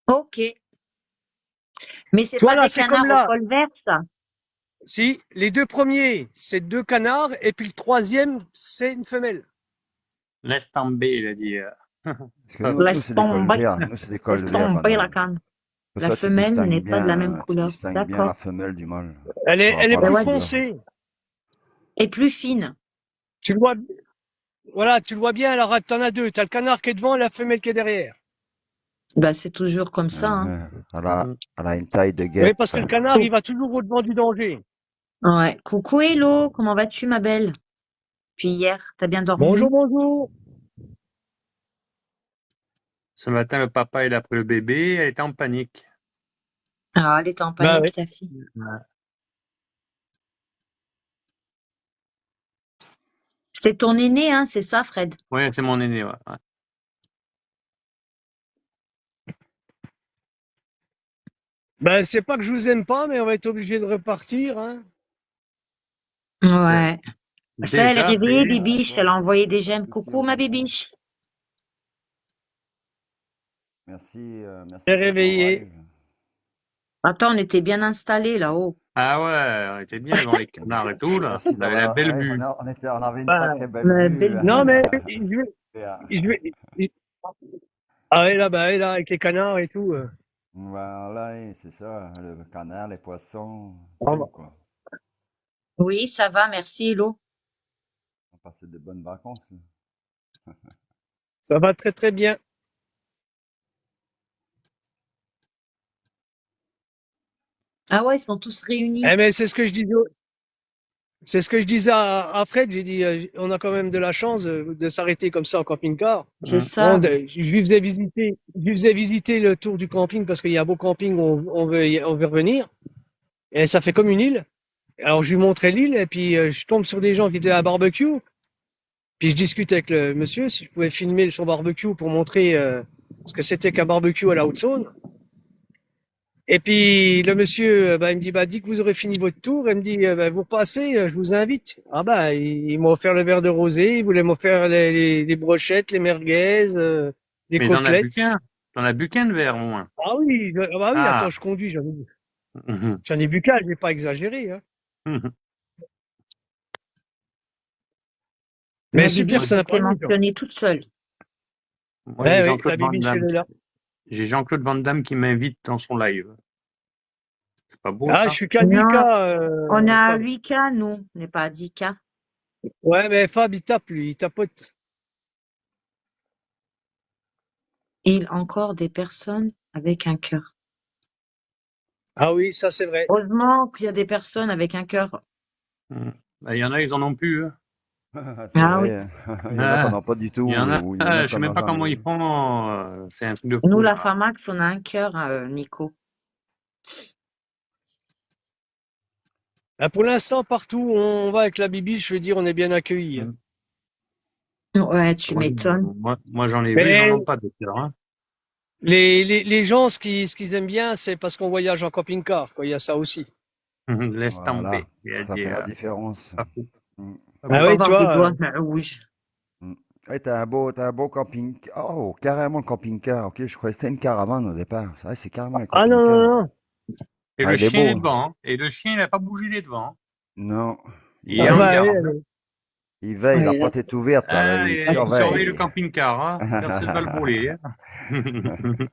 nous. Ok. Mais c'est Tu vois, pas là, des c'est canards comme là. au col vert, ça? Si, les deux premiers, c'est deux canards, et puis le troisième, c'est une femelle. Laisse tomber, il a dit. Parce que nous, Laisse c'est des cols tomber. verts. Nous, c'est des cols Laisse verts. tomber la madame. canne. Pour La ça, tu femelle distingues n'est pas de la bien, même couleur. Tu distingues bien la D'accord. femelle du mâle. Elle est Par plus rapport à la ouais. couleur. foncée. Et plus fine. Tu le vois, voilà, tu le vois bien, alors t'en as deux. T'as le canard qui est devant et la femelle qui est derrière. Bah, c'est toujours comme ça. Hein. Elle a une taille de Oui, guêpe. parce que le canard, il va toujours au-devant du danger. Ouais. Coucou Hello, comment vas-tu, ma belle? Puis hier, t'as bien dormi? Bonjour, bonjour. Ce matin, le papa, il a pris le bébé, elle était en panique. Ah, elle était en Bah panique, ouais. ta fille. Ouais. C'est ton aîné, hein, c'est ça, Fred? Ouais, c'est mon aîné, ouais. Ben, c'est pas que je vous aime pas, mais on va être obligé de repartir, hein. Ouais. Ça, elle est Déjà réveillée, fait. Bibiche. Elle a envoyé des j'aime. Merci, Coucou, ma Aurélien. Bibiche. Merci, merci T'es pour ton réveillé. live. Attends, on était bien installés là-haut. Ah ouais, on était bien devant les canards et tout, là. Merci On avait la d'avoir. belle Ouais, vue. on avait une Ben, sacrée belle La vue. belle non, vue. mais je vais, ah ouais, là, avec les canards et tout. Voilà, et c'est ça, le canard, les poissons, Ah, tout quoi. Oui, ça va, merci, Hello. On passait de bonnes vacances. ça va très très bien. Ah ouais, ils sont tous réunis. Eh, mais c'est ce que je disais, c'est ce que je disais à Fred. J'ai dit, on a quand même de la chance de s'arrêter comme ça en camping-car. C'est Hum. ça. Je lui faisais visiter le tour du camping parce qu'il y a beau camping, on veut revenir. Et ça fait comme une île. Alors, je lui montrais l'île et puis je tombe sur des gens qui étaient à barbecue. Puis je discute avec le monsieur si je pouvais filmer son barbecue pour montrer ce que c'était qu'un barbecue à la Haute-Saône. Et puis le monsieur, il me dit, dès que vous aurez fini votre tour, il me dit, vous repassez, je vous invite. Ah il m'a offert le verre de rosé, il voulait m'offrir les brochettes, les merguez, les Mais t'en as bu côtelettes. qu'un. T'en as bu qu'un de verre, au moins. Ah oui, Ah. attends, je conduis, j'en ai bu qu'un, je vais pas exagérer. Hein. Mais La super Bibiche s'est sympa, les gens. mentionner toute seule. Moi, j'ai Oui, Jean-Claude la Van bibiche, elle Damme. est là. J'ai Jean-Claude Van Damme qui m'invite dans son live. C'est pas beau, Ah, ça? je suis qu'à Non, 8K, on est à Fab. 8K, nous. On n'est pas à 10K. Ouais, mais Fab, il tape, lui, il tapote. Il encore des personnes avec un cœur. Ah oui, ça c'est vrai. Heureusement qu'il y a des personnes avec un cœur. Il y en a, ils en ont plus. Hein. C'est Ah oui. vrai, il y en a qu'on Ah, n'en pas du tout, il y en a, ou il y en a je sais qu'on même n'en pas a comment jamais ils eu. font. C'est un truc de Nous, fou, la là. Famax, on a un cœur, Nico. Pour l'instant, partout où on va avec la bibiche, je veux dire, on est bien accueillis. Hein. Ouais, tu m'étonnes. Moi, j'en ai vu, ils Mais en ont pas de cœur. Hein. les gens, ce qu'ils aiment bien, c'est parce qu'on voyage en camping-car, quoi. Il y a ça aussi. Laisse Voilà, tomber. Il y a ça des, fait la différence. pas fou. Mm. Pas Ah fou. Faut oui, tu avoir des vois. doigts rouges. Mm. Ouais, t'as un beau camping. Oh, carrément le camping-car. Ok, je croyais que c'était une caravane au départ. Ouais, c'est carrément un Ah non, non, camping-car. non. Et Ah, le il est chien est beau. devant. Hein. Et le chien, il n'a pas bougé les devants. Non, Il il est en oui, veille. garde. Il veille, la Ouais, là, porte est ouverte, là, il Il surveille le surveille. camping-car. Hein. Personne ne va le voler. Hein.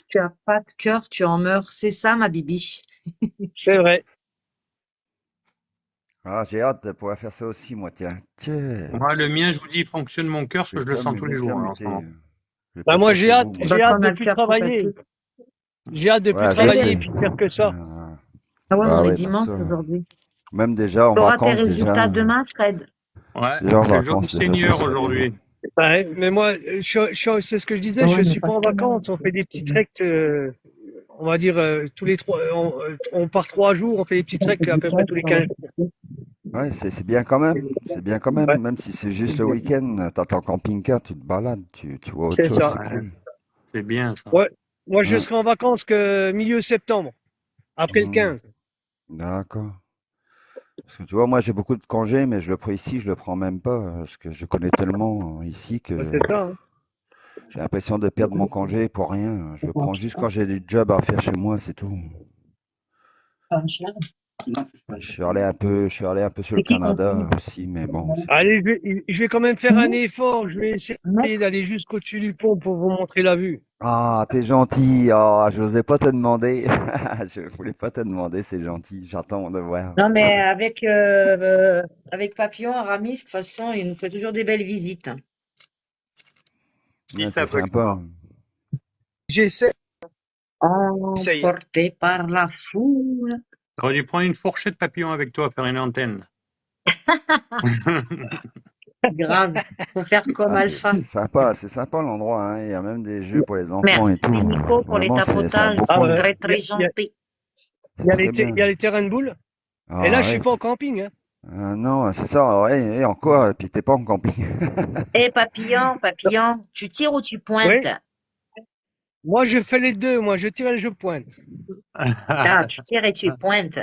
tu as pas de cœur, tu en meurs. C'est ça, ma bibiche. c'est vrai. Ah, j'ai hâte de pouvoir faire ça aussi, moi, tiens. Tiens, Moi, le mien, je vous dis, il fonctionne mon cœur parce je que je le vais sens tous les jours en ce muter. moment. Je vais Bah, moi, passer chez vous, moi. j'ai hâte On de a le plus cœur tout travailler. petit. J'ai hâte de plus Ouais, je travailler sais. et puis de faire que ça. Ah ouais, Bah on est ouais, parce dimanche que aujourd'hui. même déjà en Tu auras tes vacances, résultats demain, Fred. Ouais, déjà en c'est le jour du vacances, déjà, ça Seigneur serait bien. aujourd'hui. Ouais, mais moi, c'est ce que je disais, Ouais, je mais suis pas parce en que vacances. On fait des petits treks, on va dire, tous les trois, on part 3 jours, on fait des petits treks à peu près tous les 15 jours. Ouais, c'est bien quand même. C'est bien quand même, Ouais, même si c'est juste le week-end, t'as ton camping-car, tu te balades, tu vois autre c'est chose, ça. c'est cool. C'est bien ça. Ouais. Moi, je Ouais. serai en vacances que milieu septembre, après le Hmm, 15. d'accord. Parce que tu vois, moi j'ai beaucoup de congés, mais je le prends ici, je le prends même pas, parce que je connais tellement ici Ouais, que c'est ça. Hein. j'ai l'impression de perdre mon congé pour rien. Je le prends juste quand j'ai des jobs à faire chez moi, c'est tout. Je suis allé un peu sur le c'est qui Canada aussi, mais bon, c'est tout. Allez, je vais quand même faire un effort. Je vais essayer d'aller jusqu'au-dessus du pont pour vous montrer la vue. Ah, t'es gentil. Ah, je n'osais pas te demander. Je voulais pas te demander, c'est gentil. J'attends de voir. Non, mais avec Papillon, Aramis, de toute façon, il nous fait toujours des belles visites. Si Ouais, ça c'est veut sympa. croire. J'essaie. Emporté par la foule. T'aurais dû prendre une fourchette papillon avec toi, faire une antenne. Grave. Faut faire comme Ah, Alpha. c'est sympa l'endroit, hein. Il y a même des jeux pour les enfants et Merci, tout. Nico, pour les Vraiment, c'est un tapotages. beau Ils sont coin. très, Il y a, très gentils. C'est très il y a bien. les terrains de boules. Et là, Ah je suis ouais. pas en camping. Hein. Non, c'est ça. Ouais, et encore, et puis t'es pas en camping. Papillon, tu tires ou tu Oui. pointes? Moi, je fais les deux. Moi, je tire et je pointe. Ah, tu tires et tu pointes.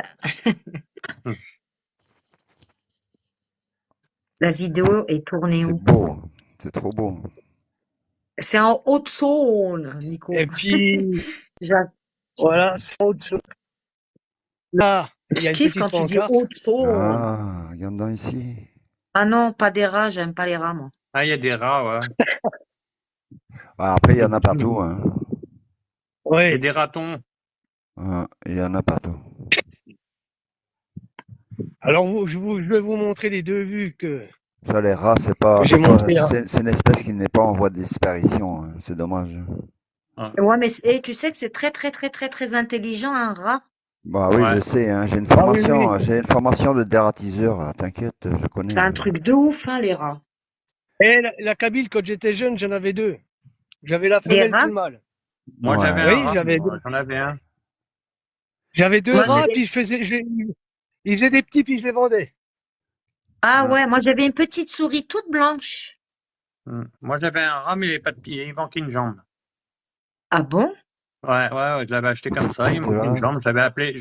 La vidéo est tournée C'est où? beau. C'est trop beau. C'est en Haute-Saône, Nico. Et puis, J'a- voilà, c'est autre. Là, il y Je a une kiffe petite quand tu dis pancarte. Haute-Saône. Ah, regarde donc ici. Ah non, pas des rats, j'aime pas les rats, moi. Ah, il y a des rats, ouais. Ah, après, il y en a partout. Hein. Il y a Oui. des ratons. Ah, il y en a partout. Alors, je vais vous montrer les deux vues que Ça, les rats, c'est pas, j'ai montrées là. c'est une espèce qui n'est pas en voie de disparition. Hein. C'est dommage. Ouais, mais tu sais que c'est très, très, très, très, très intelligent, un rat. Bah oui, Ouais. je sais. Hein. J'ai une Ah oui, formation. oui. J'ai une formation de dératiseur. Hein. T'inquiète, je connais. C'est un truc de ouf, hein, les rats. Et la Kabyle, quand j'étais jeune, j'en avais deux. J'avais la Des femelle rats? puis le mâle. Moi, Ouais. j'avais un Oui, rat. j'avais Moi, j'en avais un. deux Moi, rats, j'avais... puis ils faisaient des petits, puis je les vendais. Ah Mm. ouais, moi j'avais une petite souris toute blanche. Moi, j'avais un rat, mais il avait pas de pied. Il manquait une jambe. Ah bon? Ouais, je l'avais acheté comme ça. Il manquait une jambe. Je l'avais appelé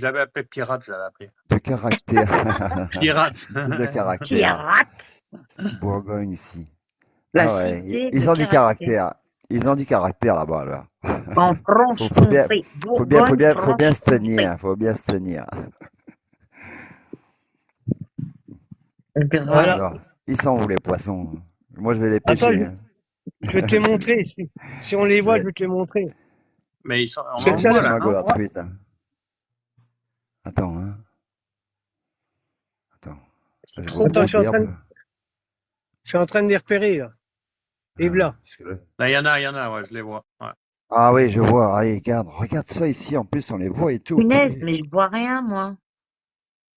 Pirate, je l'avais appelé. De caractère. Pirate. Cité de Petit caractère. rat. Bourgogne ici. La Ah ouais. cité Ils de ont du caractère. caractère. Ils ont du caractère là-bas, là. En Faut bien, Franche-Comté. faut Bourgogne, bien se Franche-Comté. tenir. Faut bien se tenir. Grave. Voilà. Alors, ils sont où les poissons? Moi, je vais les Attends, pêcher. Hein. je vais te les montrer. Si on les voit, je vais te les montrer. Mais ils sont, on C'est en ça, voit, le- là, Mago non? la truite. Hein. Attends, hein. Attends. C'est J'ai trop beaucoup Attends, beau. je suis d'herbe. en train de les repérer, là. Et là. Parce que là- Là, il y en a, ouais, je les vois. Ouais. Ah oui, je vois. Ah, regarde ça ici. En plus, on les voit et tout. Punaise, mais je vois rien, moi.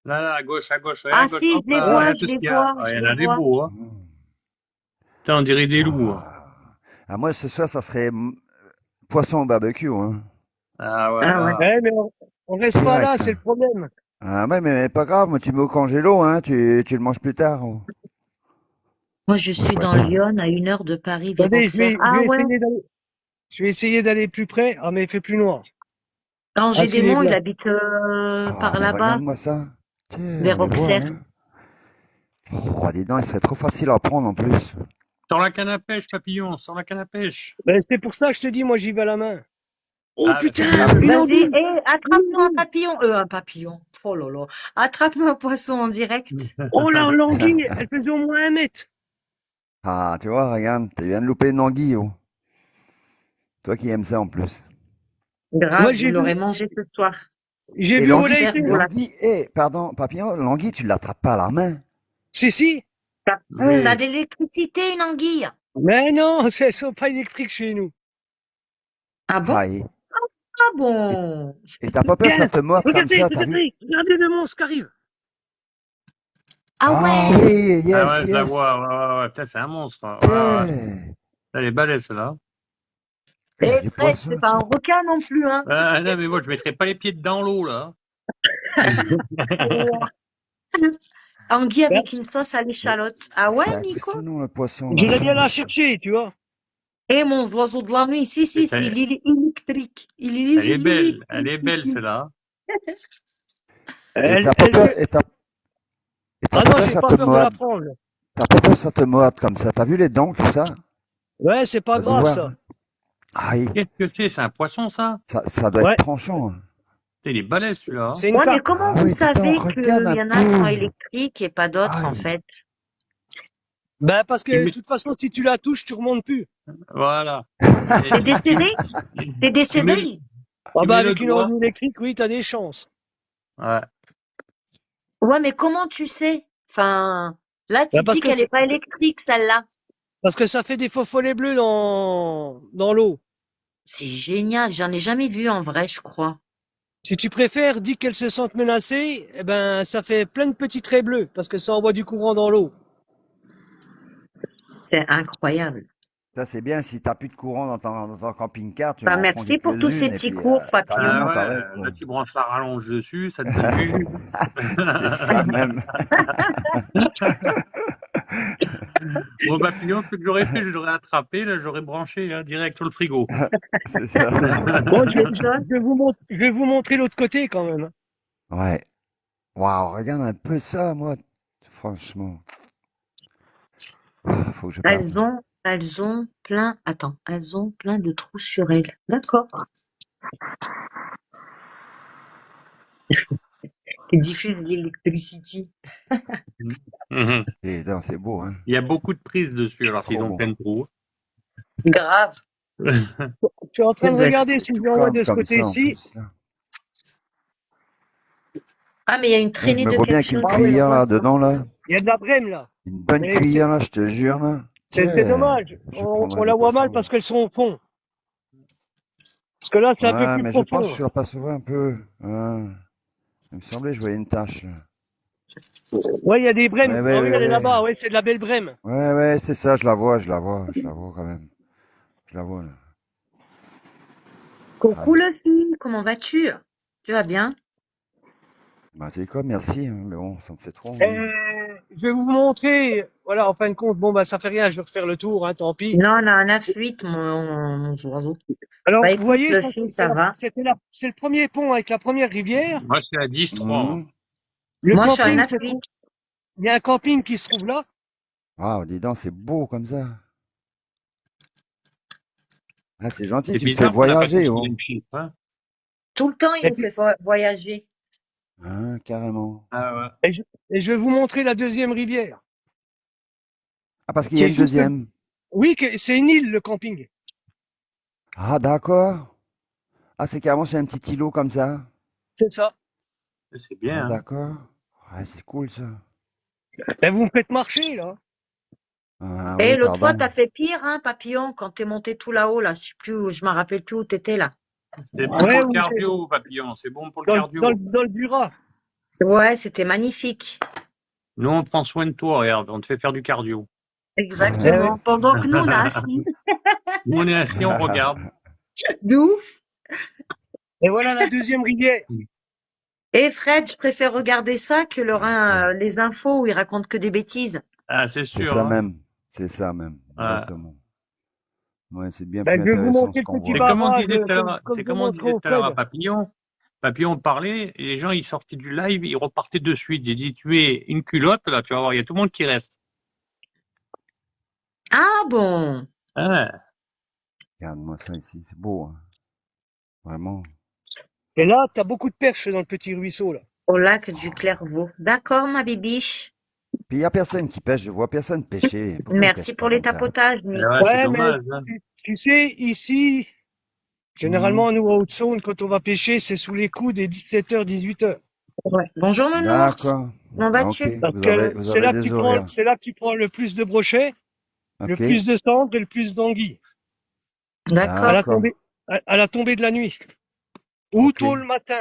Là, à gauche, ouais, Ah à gauche. si, Hop je les là, vois, là, je tout ce les qu'il y a. vois, Ah, je il y en les a des vois. beaux, hein. Putain, on dirait des loups, hein. Ah, moi, ce soir, ça serait poisson au barbecue. Hein. Ah ouais. Ah ouais. Ah. Ouais, mais on reste pas là, Direct. c'est le problème. Ah ouais, mais pas grave. Moi, tu mets au congélo. Hein. Tu le manges plus tard. Oh. Moi, je Moi, je suis dans préfère. Lyon, à 1 heure de Paris, Attendez, Viroxer. Ah ouais, je vais essayer d'aller plus près. Ah, mais il fait plus noir. Angers Ah, si, il est Démon, il blanc. habite Ah, par mais là-bas, regarde-moi ça. Tiens, on vers les voit. Auxerre. Hein. Oh, dis donc, il serait trop facile à prendre en plus. Sur la canne à pêche, papillon, sur la canne à pêche. Ben, c'est pour ça que je te dis, moi, j'y vais à la main. Oh, Ah, bah, putain, c'est Ah, une Vas-y, anguille. attrape-nous un papillon. Un papillon. Oh là là. Attrape-nous un poisson en direct. Oh là, l'anguille, elle faisait au moins 1 mètre. Ah, tu vois, regarde, tu viens de louper une anguille. Oh. Toi qui aimes ça en plus. Moi, Grave, j'ai vous l'aurez vu, mangé ce soir. j'ai Et vu où l'anguille, elle a Auxerre, été. vous la... l'anguille, pardon, papillon, l'anguille, tu l'attrapes pas à la main. Si. Ça Oui. ça a de l'électricité, une anguille. Mais non, elles sont pas électriques chez nous. Ah bon? Ah, Ah bon? et t'as pas peur que ça Regarde, te morde comme regardez, ça, t'as vu? regardez le monstre qui arrive. Ah Ah ouais. oui, yes, Ah ouais, je la yes. vois. Ouais. Putain, c'est un monstre. Ouais. Tiens. Elle est balèze, celle-là. Il y a Et du Fred, poisson. c'est pas un requin non plus, hein. Ah, non, mais moi, je mettrais pas les pieds dans l'eau, là. Anguille Ben, avec une sauce à l'échalote. Ah ouais, C'est Nico? impressionnant le poisson. j'irais bien la Là. chercher, tu vois. Et mon oiseau de la nuit, si, Elle, il est électrique. Il elle est est belle. Elle est électrique. belle, celle-là. Et Elle, t'as pas elle peur, fait- et t'as Ah pas non, peur que j'ai ça pas te peur de la morde. prendre. T'as pas peur que ça te morde comme ça. T'as vu les dents que ça? Ouais, c'est pas Ça se grave, voit. ça. Aïe, Qu'est-ce que c'est? C'est un poisson, ça? ça doit Ouais, être tranchant. Hein. Il est balèze, celui-là. c'est une Ouais, mais carte. comment Ah vous oui, putain, savez regarde qu'il un y en a qui sont peu. électriques et pas d'autres, en Aïe. fait? Ben, parce Tu que, de mets- toute façon, si tu la touches, tu remontes plus. Voilà. T'es Et décédé? T'es tu mets, décédé? Ah tu ben, mets le avec une doigt. anguille électrique, oui, t'as des chances. Ouais. Ouais, mais comment tu sais? Enfin, là, Ben, tu dis qu'elle est pas électrique, celle-là. parce que ça fait des faux follets bleus dans l'eau. C'est génial, j'en ai jamais vu en vrai, je crois. Si tu préfères, dis qu'elles se sentent menacées, eh ben, ça fait plein de petits traits bleus, parce que ça envoie du courant dans l'eau. C'est incroyable. Ça, c'est bien. Si t'as plus de courant dans ton camping-car, tu Bah, en prends merci pour tous ces quelques-unes et petits puis cours, papillon. Ah t'alimente ouais, avec. Quoi. là, tu branches la rallonge dessus, ça te donne du jus. C'est ça même. Bon, papillon, ce que j'aurais fait, je l'aurais attrapé, là, j'aurais branché là, direct sur le frigo. C'est ça. Bon, Quelque chose. je vais vous montrer l'autre côté quand même. Ouais. Waouh, regarde un peu ça, moi. Franchement. Faut que je parte. Elles ont plein, attends, elles ont plein de trous sur elles. D'accord. Qui diffusent l'électricité. Mhm. Et non, c'est beau, hein. Il y a beaucoup de prises dessus, alors s'ils Trop ont bon. plein de trous. Grave. Je suis en train de Peut-être. regarder si je Tout l'envoie de ce comme ça en côté-ci. plus. Là. Ah, mais il y a une Ouais, je traînée me de vois bien quelque avec une chose. Ah oui, cuillère Je vois là, ça. dedans là. il y a de la brème là. Une bonne Mais cuillère là, je te jure là. c'est dommage. Je On prendrais la des voit mal poissons. parce qu'elles sont au fond. Parce que là, c'est un peu Ouais, plus mais je pense que profond. je l'apercevais un peu. Il me semblait que je voyais une tache. Là. Ouais, il y a des brèmes. Ouais, Ah ouais, oui, ouais, elle est ouais. là-bas. Ouais, c'est de la belle brème. Ouais, ouais, c'est ça, je la vois, je la vois, je la vois quand même. Je la vois là. Ah, Coucou le fille, comment vas-tu? Tu vas bien? bah, tu sais quoi, merci, hein, mais bon, ça me fait trop envie. Je vais vous montrer. Voilà, en fin de compte, bon, bah, ça fait rien. Je vais refaire le tour, hein, tant pis. Non, on a un 9-8, mon oiseau. Alors, Bah vous écoute, voyez, le ça, fille, ça va. c'est le premier pont avec la première rivière. Moi, c'est à 10-3. Mhm. Le Moi, je suis un camping, 9-8. il y a un camping qui se trouve là. Waouh, dis donc, c'est beau comme ça. Ah, c'est gentil, C'est tu me fais bizarre qu'on n'a pas tous voyager, les oh. mêmes chiffres. Hein. Tout le temps, il Et, nous fait voyager. Hein, carrément. Ah ouais. et je vais vous montrer la deuxième rivière. Ah, parce qu'il y Qui a est une juste. deuxième. Oui, c'est une île, le camping. Ah, d'accord. Ah, c'est carrément sur un petit îlot comme ça. C'est ça. C'est Ah, bien. Hein. d'accord. Ouais, c'est cool ça. Et vous me faites marcher, là. Ah Et oui, l'autre fois, pardon. t'as fait pire, hein, papillon, quand t'es monté tout là-haut, là. Je sais plus où, je m'en rappelle plus où t'étais, là. C'est bon Ouais, pour le ou c'est cardio, papillon. C'est bon pour le cardio. dans le Jura. Ouais, c'était magnifique. Nous, on prend soin de toi, regarde. On te fait faire du cardio. Eh oui. Exactement. Pendant que nous, on a assis. Nous, on est assis, on regarde. D'où? Et voilà la deuxième rivière. Et Fred, je préfère regarder ça que les infos où ils racontent que des bêtises. Ah, c'est C'est sûr. ça Hein. même. C'est ça même. Ouais. Exactement. Ouais, c'est bien Ben, plus je vais vous intéressant montrer ce le qu'on petit C'est voit. comme on barrage, disait tout à l'heure, comme c'est je comme on montrais disait au tout à l'heure à Fred. Papillon. Papillon parlait et les gens ils sortaient du live, ils repartaient de suite. J'ai dit tu es une culotte là, tu vas voir, il y a tout le monde qui reste. Ah bon? Ah, Regarde-moi ça ici, c'est beau. Hein. Vraiment. Et là, t'as beaucoup de perches dans le petit ruisseau, là. Au lac du Clairvaux. D'accord, ma bibiche. Puis il n'y a personne qui pêche, je vois personne pêcher. Pourquoi ils Merci pêchent pour pas les comme ça? tapotages, Nick. ouais, c'est Ouais, mais dommage. Hein. tu sais, ici, Mhm. généralement, nous, à Haute-Saône, quand on va pêcher, c'est sous les coups des 17h, 18h. Ouais. Bonjour, nounours. D'accord. Comment Ok, vas-tu? Parce vous que avez des horaires. c'est là que tu prends le plus de brochets, le Ok, plus de cendres et le plus d'anguilles. À D'accord. la d'accord. tombée, à la tombée de la nuit. Ou Ok. tôt le matin.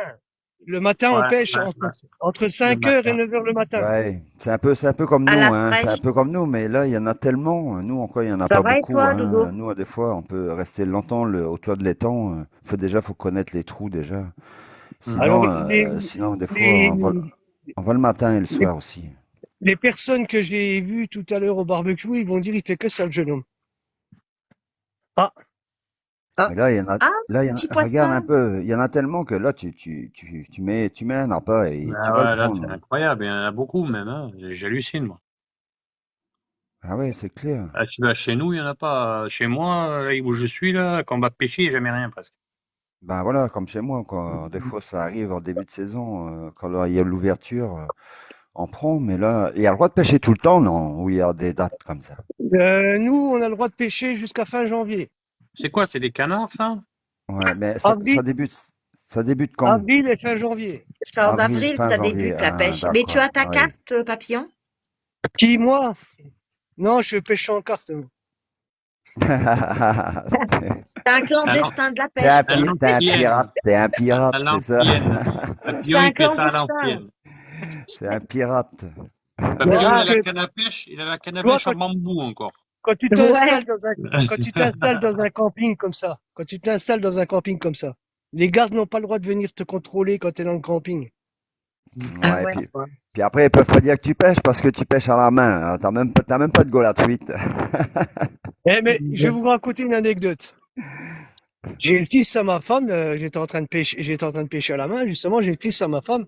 Le matin, on Ouais, pêche ouais, ouais. entre Le 5h et matin. 9h le matin. Ouais, c'est un peu comme À nous, la hein. C'est un fraîche. peu comme nous, mais là, il y en a tellement. Nous, encore, il y en a Ça pas va et beaucoup, toi, hein. Dodo? Nous, des fois, on peut rester longtemps au toit de l'étang. Faut connaître les trous déjà. Mhm. Alors, Sinon, des fois, les, on va le matin et le soir aussi. les personnes que j'ai vues tout à l'heure au barbecue, ils vont dire, il fait que ça, le jeune homme. Ah, Ah, Mais là, ah, petit regarde un poisson. peu, il y en a tellement que là, tu mets un appât et tu Ah vas le ouais, là c'est prendre. incroyable, il y en a beaucoup même. Hein. J'hallucine moi. Ah ouais, c'est clair. Ah, tu vas chez nous, il y en a pas. Chez moi, là où je suis là, quand on va pêcher, il n'y a jamais rien presque. Ben voilà, comme chez moi, quoi. Des fois, ça arrive en début de saison, quand là, il y a l'ouverture, on prend, mais là, il y a le droit de pêcher tout le temps, non? Ou il y a des dates comme ça? nous, on a le droit de pêcher jusqu'à fin janvier. C'est quoi, c'est des canards ça? Ouais, mais Avril, ça débute quand? avril et fin janvier. C'est en Avril, avril que fin ça janvier. débute la Ah, pêche. Mais tu d'accord. as ta Oui. carte, papillon? Qui, moi? Non, je pêche en carte. Moi. T'es un À clandestin de la T'es un, pêche, toi. l'ancienne. t'es un pirate, À c'est ça? l'ancienne. C'est Papillon, un il fait ça à clandestin. l'ancienne. C'est un pirate. Non, Papillon, il parce a la que canne à pêche, il a la canne à toi, pêche en bambou encore. quand tu Ouais. t'installes quand tu t'installes dans un camping comme ça, quand tu t'installes dans un camping comme ça, les gardes n'ont pas le droit de venir te contrôler quand tu es dans le camping. Ah Ouais, ouais. puis après, ils peuvent pas dire que tu pêches parce que tu pêches à la main. Alors, t'as même pas de goal à truite. Mais je vais vous raconter une anecdote. J'ai le fils à ma femme, j'étais en train de pêcher à la main, justement, j'ai le fils à ma femme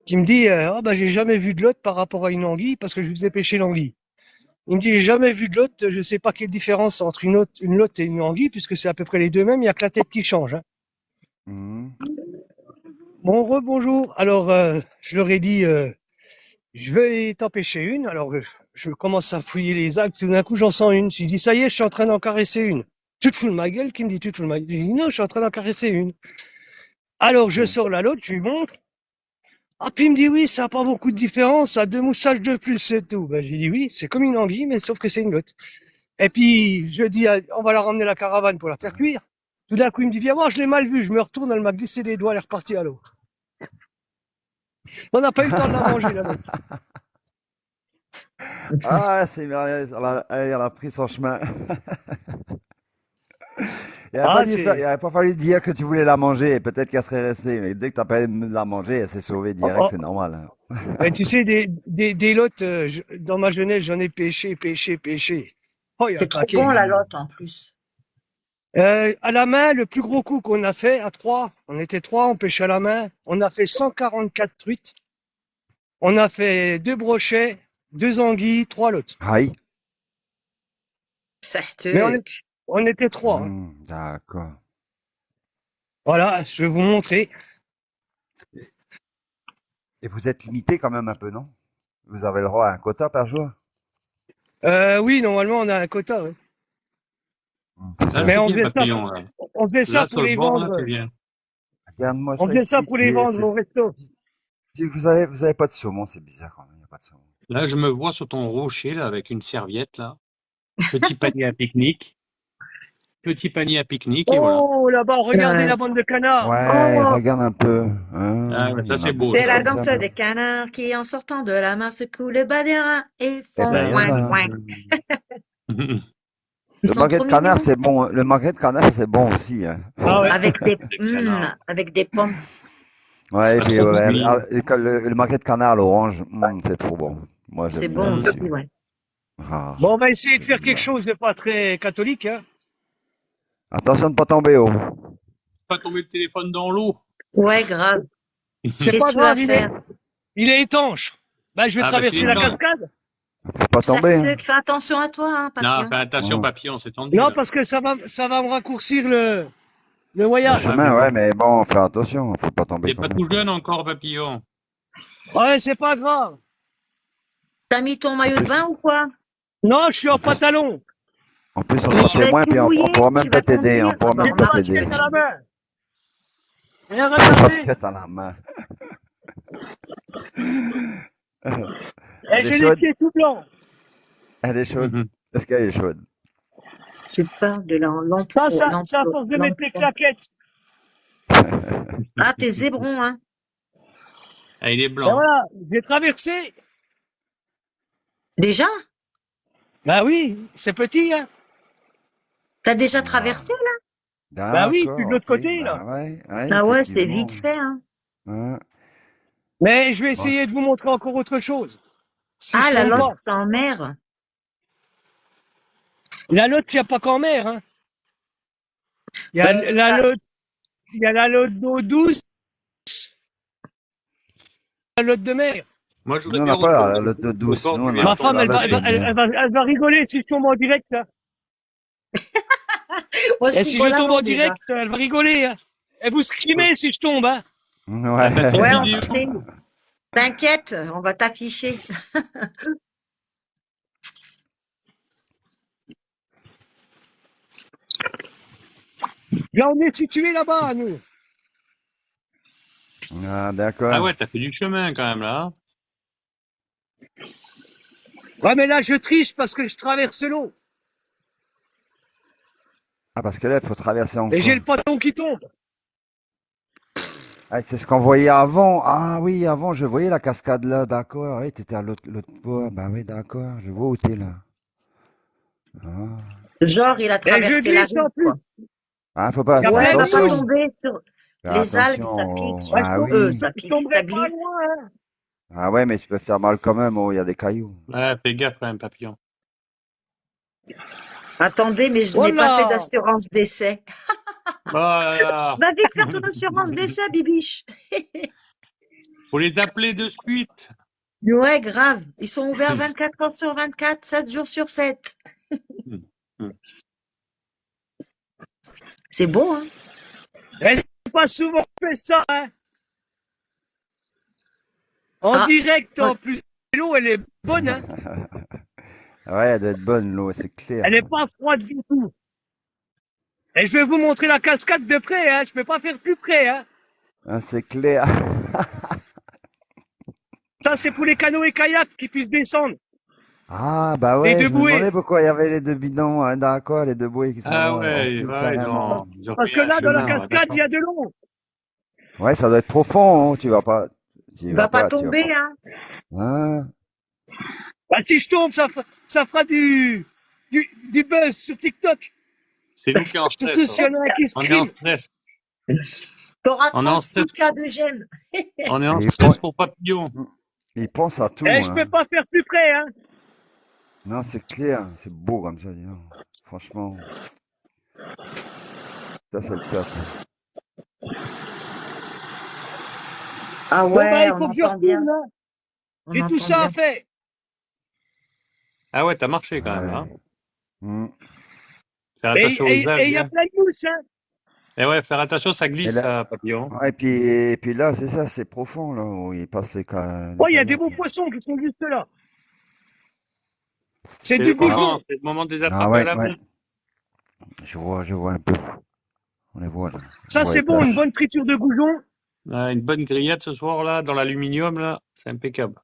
qui me dit, ah bah j'ai jamais vu de l'autre par rapport à une anguille parce que je faisais pêcher l'anguille. Il me dit, j'ai jamais vu de l'autre, je sais pas quelle différence entre une lotte et une anguille puisque c'est à peu près les deux mêmes, il y a que la tête qui change, hein. Mhm. Bon, rebonjour. Alors, je leur ai dit, je vais t'en pêcher une. Alors, je commence à fouiller les algues. Tout d'un coup, j'en sens une. Je dis, ça y est, je suis en train d'en caresser une. Tu te fous de ma gueule? Qui me dit, tu te fous de ma gueule? Je dis, non, je suis en train d'en caresser une. Alors, je sors la l'autre, je lui montre. Ah, puis il me dit, oui, ça n'a pas beaucoup de différence. Ça a 2 moustaches de plus, c'est tout. Ben, j'ai dit, oui, c'est comme une anguille, mais sauf que c'est une lotte. Et puis, je dis, on va la ramener à la caravane pour la faire cuire. Tout d'un coup, il me dit, viens voir, je l'ai mal vue. Je me retourne, elle m'a glissé les doigts, elle est repartie à l'eau. On n'a pas eu le temps de la manger, la lotte. Ah, c'est merveilleux. Elle a pris son chemin. Ah, Il c'est. n'aurait pas fallu dire que tu voulais la manger et peut-être qu'elle serait restée. Mais dès que tu as pas de la manger, elle s'est sauvée Oh, direct, oh. c'est normal. Hein. Mais tu sais, des lottes, dans ma jeunesse, j'en ai pêché. Oh, il y a un C'est trop bon paquet. la lotte en plus. À la main, le plus gros coup qu'on a fait, à trois, on était trois, on pêchait à la main, on a fait 144 truites, on a fait 2 brochets, 2 anguilles, 3 lottes. Aïe. Mais Sahtuk. on était trois, hein. D'accord. Voilà, je vais vous montrer. Et vous êtes limité quand même un peu, non? Vous avez le droit à un quota par jour? Oui, normalement, on a un quota, ouais. C'est Là, ça. Mais c'est on bien, faisait ça, papillon. Là, on faisait ça là pour sur le les bord, là, vendre. c'est bien. Regarde-moi On ça faisait ça ici. pour les vendre au resto. Vous avez pas de saumon, c'est bizarre quand même. Il n'y a pas de saumon. Là, je me vois sur ton rocher, là, avec une serviette, là. Petit panier à pique-nique. Petit panier à pique-nique, et voilà. Oh, là-bas, regardez la bande de canards. Ouais, Oh, regarde un peu. Ah, ouais, Il y ça, en a c'est beau, beaucoup c'est ça. la comme ça, danse mais... des canards qui, en sortant de la mare, secouent le bas des reins et Eh font ben, il y en ouin, a. ouin. Ils Le sont magret trop de canard, mignons. c'est bon. Le magret de canard, c'est bon aussi. Hein. Ah ouais. Des canards. Avec des pommes. Ouais, et Ça puis sent ouais, cuit. et quand le magret de canard à l'orange, c'est trop bon. Moi, C'est j'aime bien bon Hum. aussi. aussi, ouais. Ah, Bon, on va essayer de c'est faire quelque génial. chose de pas très catholique, hein. Attention de ne pas tomber haut. Pas tomber le téléphone dans l'eau. Ouais, grave. C'est Qu'est-ce pas que tu vas grave, faire? il est étanche. Ben, je vais Ah, bah, c'est traverser la étanche. cascade. Faut pas tomber. Hein. Sahtuk, fais attention à toi, hein, Non, papillon. fais attention, Ouais. papillon, c'est tendu, Non, là. parce que ça va me raccourcir le Le voyage. Ah, chemin, ouais, mais bon, fais attention. Faut pas tomber t'es quand pas même. tout jeune encore, papillon. Ouais, c'est pas grave. T'as mis ton En maillot de bain plus, ou quoi? Non, je suis en en plus, pantalon. en plus, on Il sera va être témoin, tout puis on mouillé, pourra tu même pas vas t'aider. On conduire. Ah pourra bah J'ai même le pas remarque, t'aider. basket à la main. Et Le regardez, basket à la main. et Elle est j'ai les chaude. pieds tout blancs. Elle est chaude. Mhm. Est-ce qu'elle est chaude? tu parles de C'est à force de mettre les claquettes. Ah, t'es zébron, hein. Ah, il est Et blanc. voilà, j'ai traversé. Déjà? Bah oui, c'est petit, hein. T'as déjà Ah, traversé? Bah oui, je suis de d'accord, l'autre ok. côté, là. Bah ouais, ouais, Ah ouais, c'est effectivement. vite fait, hein. Ouais. Mais je vais Bon, essayer de vous montrer encore autre chose. Si Ah, je la tombe lotte, pas. c'est en mer. La lotte, il n'y a pas qu'en mer, hein. Il y a la Ah, lotte, il y a la lotte d'eau douce, la lotte de mer. Moi, je voudrais nous, on bien n'a pas la retourner lotte au douce. bord Nous, du on Ma a Verton. femme, la lotte de mer. elle va rigoler si je tombe en direct, hein. moi, je Et si je rigole tombe avant en déjà. direct, elle va rigoler, hein. Et vous screamez si je tombe, hein. Ah, bah, fais une Ouais, on vidéo. scream. T'inquiète, on va t'afficher. Là, on est situé là-bas, nous. Ah, Ah d'accord. ouais, t'as fait du chemin quand même, là. Ouais, mais là, je triche parce que je traverse l'eau. Ah, parce que là, il faut traverser en Et j'ai quoi? le pantalon qui tombe. Ah, c'est ce qu'on voyait avant. Ah oui, avant, je voyais la cascade là, d'accord. Oui, t'étais à l'autre bord. Bah oui, d'accord. Je vois où t'es là. Ah, Genre, il a Et je traversé la glisse rue, en quoi. plus. ah faut pas Il y a faire Ouais, plein de va pas mousse. attention. tomber sur, Fais Les algues, attention. ça pique. Ouais, Ah oui. Ça je pique, ça tomberai pas glisse. loin, hein. Ah ouais, mais tu peux faire mal quand même. Oh, il y a des cailloux. Ouais, fais gaffe quand même, papillon. Attendez, mais je n'ai pas fait Voilà. d'assurance d'essai. Oh là là. Va vite faire ton assurance d'essai, Bibiche. Faut les appeler de suite. Ouais, grave. Ils sont ouverts 24 heures sur 24, 7 jours sur 7. Hum, hum. C'est beau, hein? Et c'est pas souvent fait ça, hein. En Ah, direct, ouais. en plus, l'eau, elle est bonne, hein. Ouais, elle doit être bonne, l'eau, c'est clair. Elle est pas froide du tout. Et je vais vous montrer la cascade de près, hein. Je peux pas faire plus près, hein. Ah, c'est clair. Ça, c'est pour les canoës et kayaks qui puissent descendre. Ah, bah Les ouais, deux je me demandais bouées. pourquoi il y avait les deux bidons. Hein, d'accord, les deux bouées qui sont Ah là. ouais, Ok, ouais, carrément. ils ont Parce fait que un là, dans la chemin, ouais, cascade, il d'accord. y a de l'eau. Ouais, ça doit être profond, hein, tu vas pas. Tu vas Va pas pas, tu vas tomber, pas. hein? Hein? Bah, si je tombe, ça fera du buzz sur TikTok. C'est nous qui en stress. Surtout s'il y en a un qui se On est en crime. stress. T'auras On est en 36 stress. cas de j'aime. On est en Et il, stress pen- pour papillon. il pense à tout, Et je peux hein. pas faire plus près, hein. Non, c'est clair, c'est beau comme ça, dis donc. Franchement, ça c'est le top. Ah Bon, bah, ouais, il on faut que je entend bien. retourne, hein. On J'ai tout entend ça bien. à faire. Ah ouais, t'as marché quand même, hein. Ouais. Hmm. Faire Et attention aux il algues. y a Hein. plein de mousse, hein. Et ouais, faire attention, ça Et glisse, là, ça, papillon. ouais, et puis là, c'est ça, c'est profond, là, où il passe les Oh, il y a des kayaks. beaux poissons qui sont juste là. C'est C'est du le Ah, moment, goujon. c'est le moment de les ah attraper à ouais, la ouais, main. je vois un peu. On les voit, là. Je Ça, vois c'est les bon, une taches. bonne friture de goujon. Ouais, une bonne grillade ce soir, là, dans l'aluminium, là. C'est impeccable.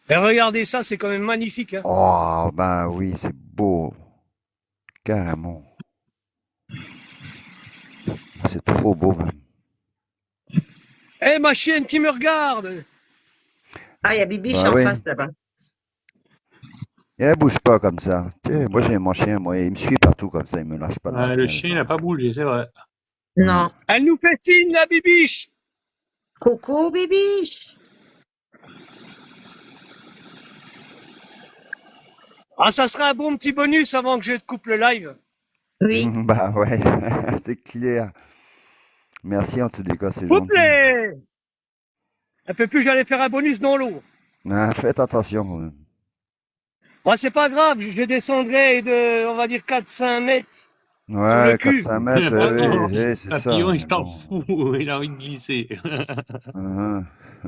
Et regardez ça, c'est quand même magnifique, hein. Oh, ben oui, c'est beau, carrément. C'est trop beau, même. Eh, ma chienne qui me regarde. Ah, il y a Bibiche Bah en oui. face là-bas. Et elle bouge pas comme ça. Tu sais, moi, j'ai mon chien, moi, il me suit partout comme ça, il me lâche pas de la Ouais, le semelle, chien n'a quoi. pas bougé, c'est vrai. Non. Elle nous fait signe, la bibiche. Coucou, Bibiche. Ah, ça sera un bon petit bonus avant que je te coupe le live. Oui. Bah ouais, c'est clair. Merci en tous les cas, c'est gentil. Coupe-les. Un peu plus, j'allais faire un bonus dans l'eau. Ah, faites attention quand même. Moi, c'est pas grave, je descendrai de, on va dire, 4-5 mètres sur le Ouais, cul. 400 mètres, Papillon, oui, c'est ça. papillon, il Mais s'en bon. fout, il a envie de glisser. Hein.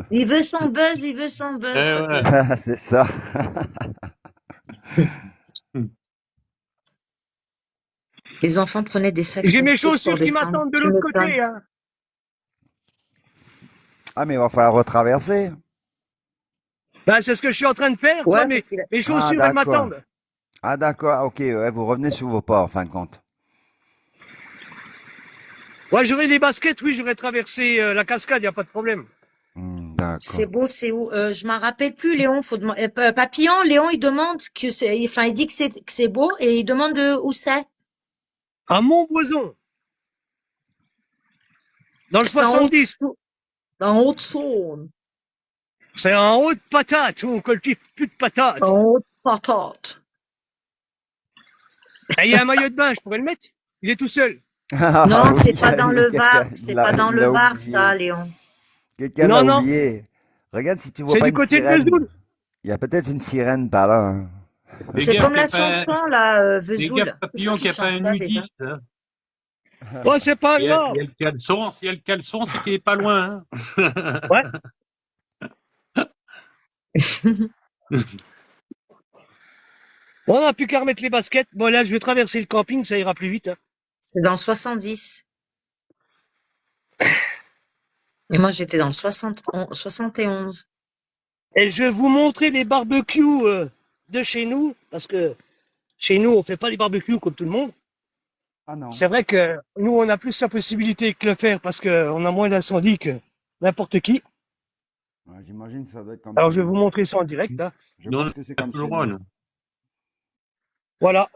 Il veut son buzz, il veut son buzz, Eh papy. ouais. C'est ça. Les enfants prenaient des sacs J'ai mes plastiques pour chaussures qui descendre. m'attendent de Tu l'autre m'étonnes. côté, hein. Ah, mais il va falloir retraverser. Ben, c'est ce que je suis en train de faire. Ouais, Moi, mes Ah, chaussures, elles d'accord. m'attendent. Ah, d'accord, ok, ouais, vous revenez sur vos pas en fin de compte. Ouais, j'aurais des baskets, oui, j'aurais traversé la cascade, y a pas de problème. c'est D'accord. beau, c'est où? Je m'en rappelle plus, Léon. Faut Papillon, Léon, il demande que c'est, enfin, il dit que c'est beau et il demande où c'est. À Montboison, dans le C'est 70. en Haute-Saône. C'est en haute patate, où on cultive plus de patates. En Haute-Patate. Et il y a un maillot de bain, je pourrais le mettre. Il est tout seul. Ah Non, c'est oui, pas dans le Var. quelqu'un C'est pas dans il le l'a Var, ça, oublié. Léon. Quelqu'un Non, l'a non, oublié. Regarde si tu vois c'est pas du une côté de sirène. Vesoul. Il y a peut-être une sirène par là. Hein. Fais C'est gaffe comme qu'il y la a pas, chanson, là, fais Vesoul. gaffe, papillon, Qui qu'il n'y a pas chante un ça, déjà? nudiste. Hein. Ouais, c'est pas Il y grave. a le caleçon, s'il y a le caleçon, c'est qu'il est pas loin. Hein. Ouais. Bon, on n'a plus qu'à remettre les baskets. Bon, là, je vais traverser le camping, ça ira plus vite, hein. C'est dans le 70. Et moi, j'étais dans le 71. Et je vais vous montrer les barbecues de chez nous, parce que chez nous, on fait pas les barbecues comme tout le monde. Ah non. C'est vrai que nous, on a plus la possibilité de le faire parce qu'on a moins d'incendie que n'importe qui. Ouais, j'imagine que ça doit être comme Alors, chez je vais vous nous. montrer ça en direct, hein. Je Non, pense que c'est pas comme tout le chez droit, nous. non. Voilà.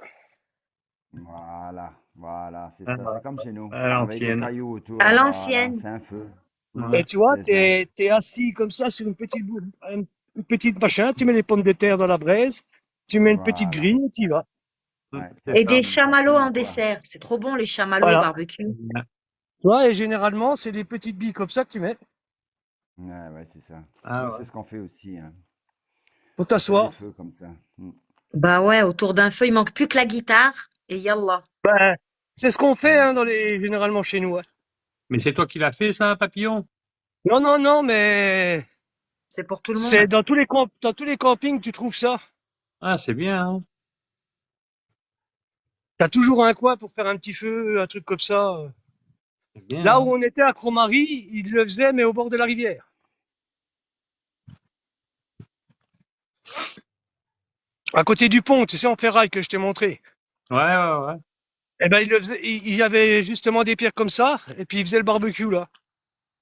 Voilà. Voilà, c'est À ça, c'est comme chez nous. Avec des l'ancienne. cailloux autour, À voilà, l'ancienne. c'est un feu. Ouais. Et tu vois, C'est ça. t'es assis comme ça sur une petite machin, tu mets les pommes de terre dans la braise, tu mets une petite Voilà. grille et tu y vas. Ouais, C'est Et ça des ça. fait une chamallows en cantine, quoi. dessert. C'est trop bon, les chamallows au Voilà. barbecue. Ouais. Tu vois, et généralement, c'est des petites billes comme ça que tu mets Ouais, c'est ça. Ah Nous, ouais. c'est ce qu'on fait aussi, hein. pour On fait des t'asseoir. feux comme ça. Bah ouais, autour d'un feu, il manque plus que la guitare. Et yallah. Ben, c'est ce qu'on fait Mm. hein, généralement chez nous. Hein. Mais c'est toi qui l'as fait, ça, papillon? Non, non, non, mais C'est pour tout le c'est monde. dans tous les campings, tu trouves ça. Ah, c'est bien, hein. T'as toujours un coin pour faire un petit feu, un truc comme ça. C'est bien, Là hein. où on était à Cromary, ils le faisaient, mais au bord de la rivière. À côté du pont, tu sais, en ferraille que je t'ai montré. Ouais. Eh ben, ils le faisaient, il y avait justement des pierres comme ça, et puis ils faisaient le barbecue là.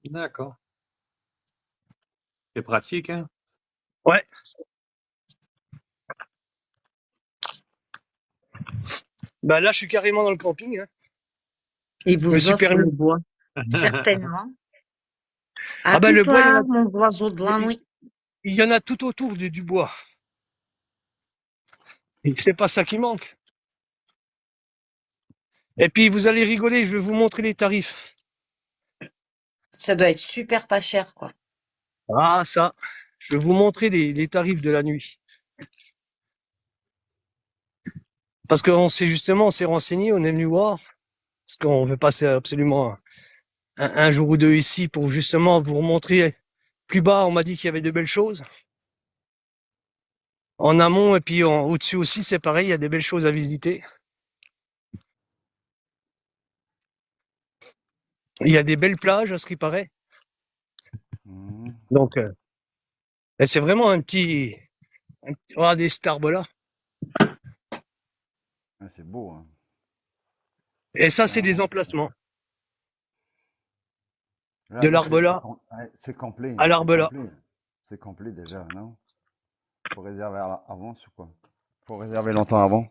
D'accord. C'est pratique, hein. Ouais. Ben là, je suis carrément dans le camping. Hein. Il Je me vous suis offre le permis. bois. Certainement. À Ah ben le bois, toi, mon oiseau de la nuit. il y en a tout autour du bois. Et c'est pas ça qui manque. Et puis vous allez rigoler, je vais vous montrer les tarifs. Ça doit être super pas cher, quoi. Ah ça, je vais vous montrer les tarifs de la nuit. Parce qu'on on s'est renseigné, on est venu voir. Parce qu'on veut passer absolument un jour ou deux ici pour justement vous remontrer. Plus bas, on m'a dit qu'il y avait de belles choses. En amont et puis au-dessus aussi, c'est pareil, il y a des belles choses à visiter. Il y a des belles plages, à ce qui paraît. Mm. Donc, et c'est vraiment regardez cet arbre-là. Ah, c'est beau, hein. Et ça, C'est c'est des vraiment- emplacements. Là, De là, l'arbre là ouais, c'est complet. à C'est l'arbre là. complet. C'est complet déjà, non? Faut réserver à l'avance ou quoi? Faut réserver longtemps avant?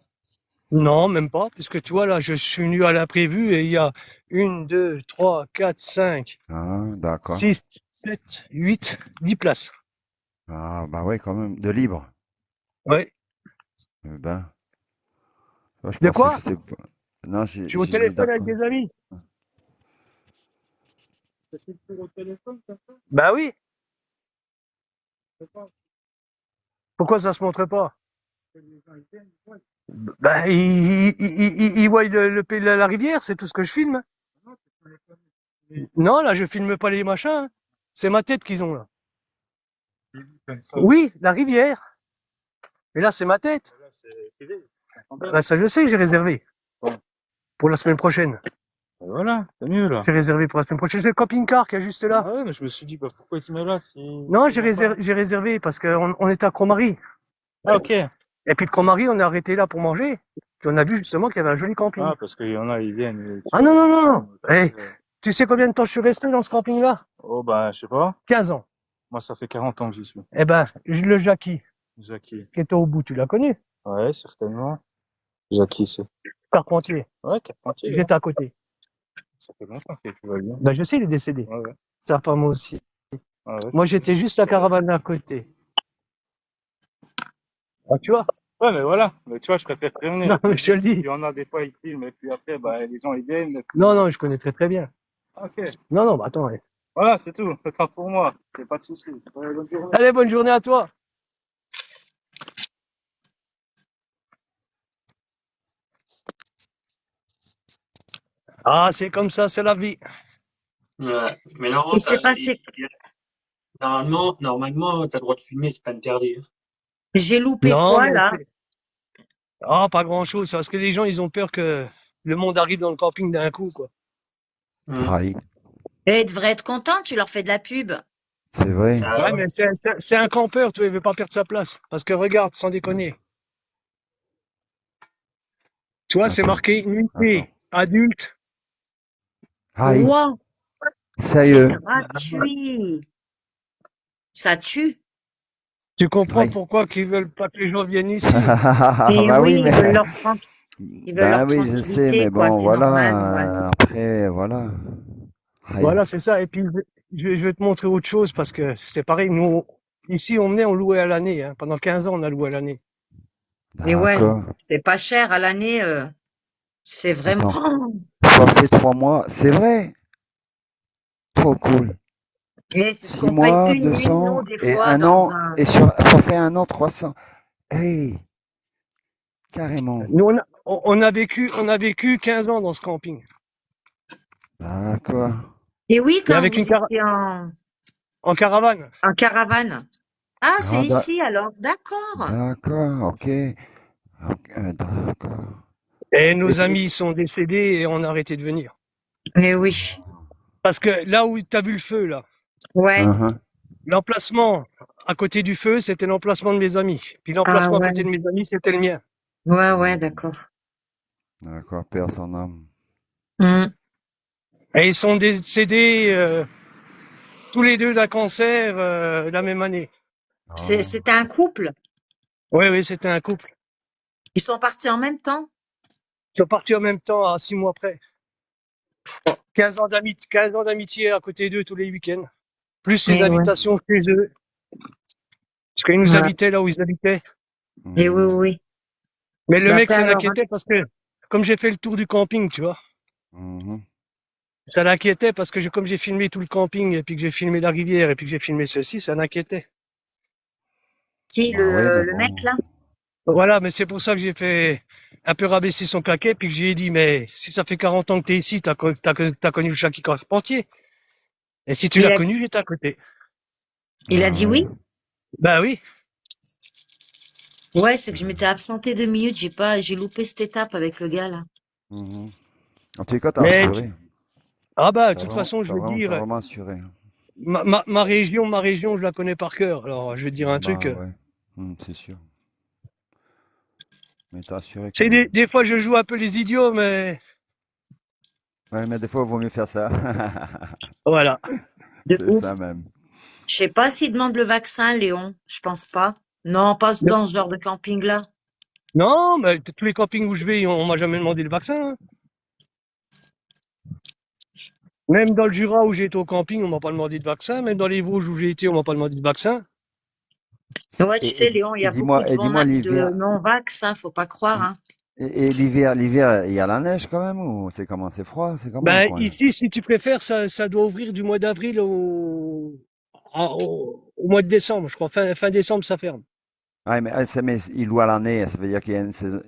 Non, même pas, puisque tu vois, là, je suis venu à l'imprévu et il y a 1, 2, 3, 4, 5, Ah, d'accord. 6, 7, 8, 10 places. Ah, bah ouais, quand même. De libre. Ouais. Ben, moi, je De pensais que quoi? c'était pas. Non, Je suis au j'ai dit téléphone avec d'accord. des amis. Bah oui. Pourquoi ça se montre pas? Bah, ils voient la rivière, c'est tout ce que je filme. Non, là, je filme pas les machins. Hein. C'est ma tête qu'ils ont là. Oui, la rivière. Mais là, c'est ma tête. Bah, ça, je sais que j'ai réservé. Pour la semaine prochaine. Voilà, c'est mieux là. J'ai réservé pour la semaine prochaine. C'est le camping-car qui est juste là. Ah ouais, mais je me suis dit, bah, pourquoi tu mets là Non, j'ai réservé parce qu'on était à Cromary. Ah, ok. Et puis de Cromary, on est arrêté là pour manger. Puis on a vu justement qu'il y avait un joli camping. Ah, parce qu'il y en a, ils viennent. Ah non, non, non, non. Eh, tu sais combien de temps je suis resté dans ce camping-là? Oh, bah, je sais pas. 15 ans. Moi, ça fait 40 ans que j'y suis. Eh ben, le Jackie, Jackie. qui était au bout, tu l'as connu? Ouais, certainement. Jackie, c'est. Carpentier. Ouais, Carpentier. Ouais. J'étais à côté. Ça fait longtemps que tu vas bien. Ben, je sais, il est décédé. Ouais. Sa femme aussi. Ouais. Moi, j'étais juste la caravane à côté. Ah, tu vois? Ouais, mais voilà. Mais tu vois, je préfère prévenir. Non, mais je te le Il dis. y en a des fois, ils filment, et puis après, bah, les gens, ils viennent. Et puis... Non, non, je connais très très bien. Ok. Non, non, bah attends. Ouais. Voilà, c'est tout. C'est pas pour moi. C'est pas de souci. Ouais, bonne journée. Allez, bonne journée à toi. Ah, c'est comme ça, c'est la vie. Ouais. Mais Il s'est passé. normalement, t'as le droit de filmer, c'est pas interdit. J'ai loupé Non, quoi, mais là? ah, pas grand-chose. C'est parce que les gens, ils ont peur que le monde arrive dans le camping d'un coup, quoi. Aïe, Et ils devraient être contents, tu leur fais de la pub. c'est vrai. Ah, Ouais, mais c'est un campeur, tu vois, il veut pas perdre sa place. Parce que regarde, sans déconner. Tu vois, c'est Attends, marqué nuitée, attends. adulte. Aïe, Wow, c'est sérieux. gratuit. Ça tue. Tu comprends Aïe. pourquoi qu'ils veulent pas que les gens viennent ici. Et Bah oui, oui, ils veulent leur prendre. Ils veulent Ben leur oui, je sais, tranquillité, mais quoi, bon, c'est normal, ouais. voilà. Après, voilà. Aïe. Voilà, c'est ça. Et puis, je vais te montrer autre chose parce que c'est pareil. Nous, ici, on louait à l'année. Hein. Pendant 15 ans, on a loué à l'année. Mais ouais, D'accord. c'est pas cher à l'année, c'est vraiment. Attends. Forfait 3 mois. C'est vrai. Trop cool. Et c'est ce six qu'on paye mois, une deux nuit, cents nous, des et fois, un dans an. un. Et sur forfait un an, 300. Hey, carrément. Nous, on a vécu 15 ans dans ce camping. D'accord. Et oui, Mais quand avec vous étiez en caravane. en caravane. Ah, c'est Ah, ici alors, d'accord. d'accord, ok. Ok, d'accord. Et Et, nos amis sont décédés et on a arrêté de venir. Eh oui, Parce que là où tu as vu le feu, là, ouais. uh-huh. l'emplacement à côté du feu, c'était l'emplacement de mes amis. Puis Ah l'emplacement à ouais, côté de mes amis, c'était le mien. ouais, d'accord. D'accord, père son âme. Hmm. Et ils sont décédés tous les deux d'un cancer la même année. Oh. C'était un couple. Oui, oui, c'était un couple. Ils sont partis en même temps. Ils sont partis en même temps à 6 mois près. 15 ans d'amitié à côté d'eux tous les week-ends. Plus les Eh ouais, invitations chez eux. Parce qu'ils nous ouais. invitaient là où ils habitaient. Eh oui, Mhm, oui. Mais le Bah, mec t'as s'en alors, hein. inquiétait parce que, comme j'ai fait le tour du camping, tu vois, mhm. ça l'inquiétait parce que comme j'ai filmé tout le camping et puis que j'ai filmé la rivière et puis que j'ai filmé ceci, ça l'inquiétait. Qui, Bah oui, mais le mec bon. là? Voilà, mais c'est pour ça que j'ai fait un peu rabaisser son claquet puis que j'ai dit, mais si ça fait 40 ans que t'es ici, t'as connu le Jackie Carpentier. Et si tu Il l'as a, connu, j'étais à côté. il a Ah dit ouais. oui? Ben oui. Ouais, c'est que je m'étais absentée 2 minutes, j'ai loupé cette étape avec le gars là. Mhm. En tous les cas, t'as Mais, assuré. ah bah, de T'as toute vraiment, façon, je t'as veux vraiment, t'as dire, vraiment assuré. ma région, je la connais par cœur. Alors, je vais te dire un truc. Bah ouais, c'est sûr. Mais t'as assuré quand C'est même. des fois, je joue un peu les idiots, mais Ouais, mais des fois, il vaut mieux faire ça. voilà. De C'est ouf. ça même. Je sais pas s'il demande le vaccin, Léon. Je pense pas. Non, pas dans ce genre de camping là. Non, mais tous les campings où je vais, on m'a jamais demandé le vaccin. Hein. Même dans le Jura où j'ai été au camping, on m'a pas demandé de vaccin. Même dans les Vosges où j'ai été, on m'a pas demandé de vaccin. Ouais, tu Et, et, sais, di- Léon, il y et a beaucoup dis-moi, et dis-moi de l'hiver. non-vax, hein, faut pas croire, hein. Et l'hiver, il y a la neige quand même ou c'est comment? C'est froid? C'est comment Ben, quoi là? ici, si tu préfères, ça doit ouvrir du mois d'avril au mois de décembre. Je crois, fin décembre, ça ferme. Ah, mais il loue à l'année, ça veut dire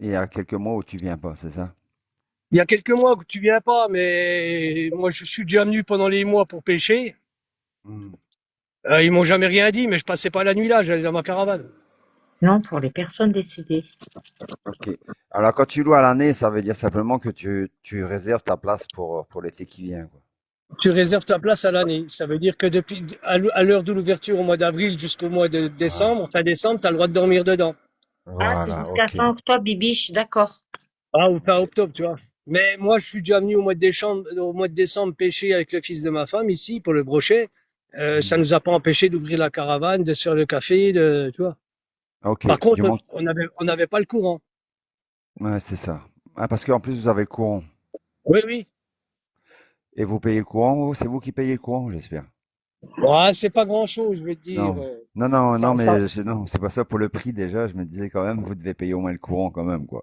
il y a quelques mois où tu viens pas, c'est ça? Il y a quelques mois que tu viens pas, mais moi, je suis déjà venu pendant les mois pour pêcher. Hmm. Ils m'ont jamais rien dit, mais je passais pas la nuit là, j'allais dans ma caravane. Non, pour les personnes décédées. Ok. Alors quand tu loues à l'année, ça veut dire simplement que tu réserves ta place pour l'été qui vient, quoi. Tu réserves ta place à l'année. Ça veut dire que depuis, à l'heure de l'ouverture au mois d'avril jusqu'au mois de Ah, décembre, fin décembre, tu as le droit de dormir dedans. Ah, c'est voilà, jusqu'à ok. fin octobre, Bibiche, d'accord. Ah, ou fin Ok. octobre, tu vois. Mais moi, je suis déjà venu au mois de décembre pêcher avec le fils de ma femme ici pour le brochet. Ça Hmm. nous a pas empêché d'ouvrir la caravane, de se faire le café, tu vois. Ok. Par Du contre, moins, on n'avait pas le courant. ouais, c'est ça. Ah, parce qu'en plus vous avez le courant. Oui, oui. Et vous payez le courant, c'est vous qui payez le courant, j'espère. Ouais, c'est pas grand-chose, je vais te dire. Non. Non, non, Ça, non, ça- mais non, c'est pas ça pour le prix déjà. Je me disais quand même, vous devez payer au moins le courant quand même, quoi.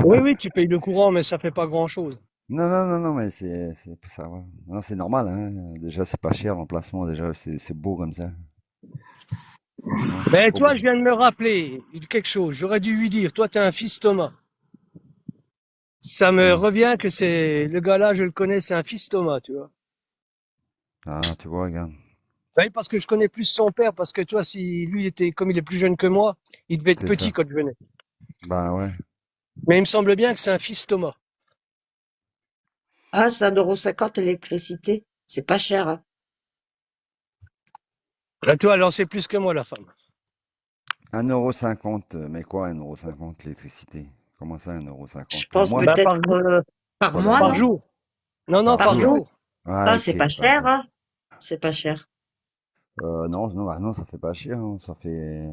Oui, oui, tu payes le courant, mais ça fait pas grand-chose. Non, non, non, non, mais c'est ça va. Non, c'est normal, hein. Déjà, c'est pas cher l'emplacement, déjà, c'est beau comme ça. Franchement, c'est Ben, trop toi, beau. je viens de me rappeler quelque chose. J'aurais dû lui dire, toi, t'es un fils Thomas. Ça me Hmm. revient que c'est le gars-là, je le connais, c'est un fils Thomas, tu vois. Ah, tu vois, regarde. Oui, parce que je connais plus son père, parce que toi, si lui était, comme il est plus jeune que moi, il devait être C'est petit ça. quand je venais. Bah ouais. Mais il me semble bien que c'est un fils Thomas. Ah, c'est 1,50 € l'électricité. C'est pas cher, hein. Là, toi, alors c'est plus que moi, la femme. 1,50 €, mais quoi, 1,50 € l'électricité? Comment ça, Je 1,50 € Pour pense moi, Ben, peut-être par pour la mois, par non? nuit, jour. Non, non, par Par par jour. jour? jour. Ah, Ah, c'est pas ok, par cher, jour. hein? C'est pas cher. Non, non, bah non, ça fait pas cher, hein. Ça fait,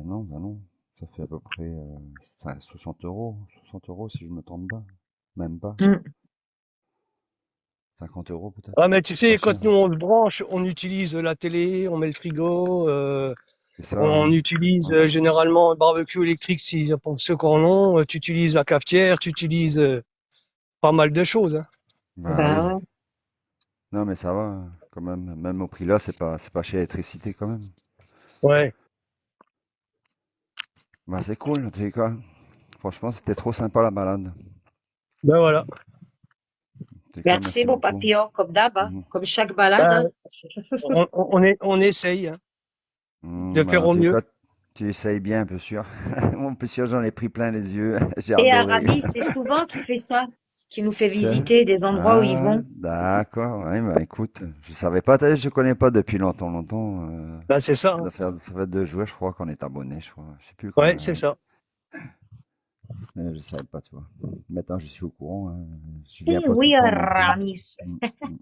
non, bah non. Ça fait à peu près 60 €, 60 € si je me trompe pas. Même pas. Mm. 50 euros peut-être. Ah, mais tu sais, Pas quand cher. nous on se branche, on utilise la télé, on met le frigo, C'est ça. on hein. utilise Ouais. généralement un barbecue électrique si, pour ceux qui en ont, tu utilises la cafetière, tu utilises pas mal de choses. Hein. Bah Bah oui. ouais. Non, mais ça va, hein, quand même. Même au prix là, c'est pas cher l'électricité quand même. Ouais. Bah c'est cool, en tous les cas. Franchement, c'était trop sympa la balade. Ben voilà. En tous les cas, Merci, merci mon beaucoup. papillon, comme d'hab, hein, Mhm. comme chaque balade. Ben, Hein. on essaye hein, de Bah, faire en au tous les mieux. cas, tu essayes bien, un peu sûr. Mon peu sûr, j'en ai pris plein les yeux. J'ai Et adoré. Aramis, c'est souvent qu'il fait ça, qu'il nous fait C'est- visiter des endroits où ils Ah, vont. d'accord. Ouais, bah écoute, je savais pas, t'as vu, je connais pas depuis longtemps. Ben, c'est ça. Ça Hein. doit faire, ça fait 2 jours, je crois qu'on est abonné, je crois. Je sais plus Ouais, combien. c'est ça. Mais je savais pas, tu vois. Maintenant, je suis au courant. Hein. Je Eh viens pas tout oui, le temps non plus. Aramis. Mm, mm.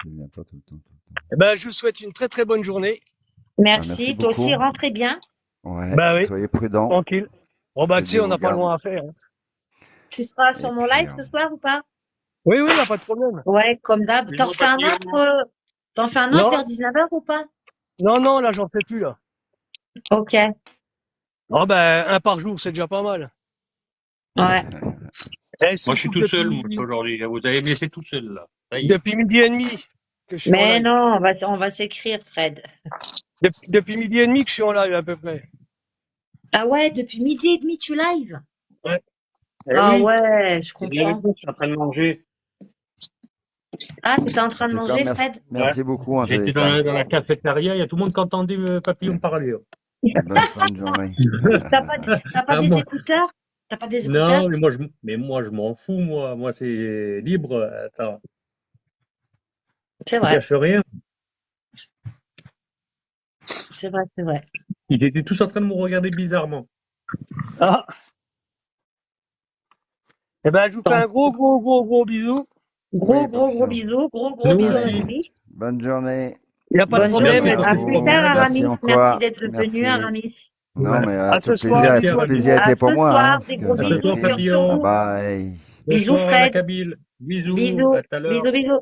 Je viens pas tout le temps, tout le temps. Eh ben, je vous souhaite une très très bonne journée. Ah, merci Merci, toi aussi, beaucoup. rentrez bien. Ouais, Ben oui, soyez prudents. tranquille. Bon, bah, Que tu sais, Dieu on vous n'a pas garde. loin à faire. Hein. Tu seras Et sur mon puis, live ce soir ou pas? Oui, oui, il n'y a pas de problème. Ouais, comme d'hab. Mais T'en mon refais un papillon, autre, t'en fais un autre Non, vers 19h ou pas? non, non, là, j'en fais plus, là. Ok, Oh, ben, un par jour, c'est déjà pas mal. ouais. Et moi, je suis surtout tout seul, moi, depuis, aujourd'hui. Là. Vous allez me laisser tout seul, là. Ça y est. depuis midi et demi que je suis en Mais live. non, on va s'écrire, Fred. Depuis midi et demi que je suis en live, à peu près. Ah ouais, depuis midi et demi, tu live? Ouais. Eh Ah oui, ouais, je vous avez vu, comprends. je suis en train de manger. Ah, t'étais en En train de tout cas, manger, Fred? Ouais. merci beaucoup en tous J'étais les cas. dans la cafétéria, il y a tout le monde qui entendait papillon parler. Et bonne fin de journée. T'as pas Ah, des moi, écouteurs? T'as pas des écouteurs? non, mais moi, je m'en fous, moi. Moi, c'est libre. Attends, C'est je vrai, cache rien. c'est vrai, c'est vrai. Ils étaient tous en train de me regarder bizarrement. Ah, eh ben, je vous fais Attends, un gros bisou. Oui, Gros papillon. bisous, gros nous bisous, Allez, aussi. Aramis. bonne journée. Il n'y a pas de Bonne problème. journée. Et Merci, À puis, plus papillon. tard, Merci Aramis. Merci encore. d'être venu, Merci. Aramis. Non, Ouais. mais à ce soir, Merci, tout le Aramis. plaisir À était pour ce moi, hein, soir, parce des que gros À j'en ce ai bisous soir, pris. sur papillon. Ah vous. bah, hey. Bonsoir Bisous, à la Fred. Kabyle. Bisous Bisous. à tout à l'heure. Bisous.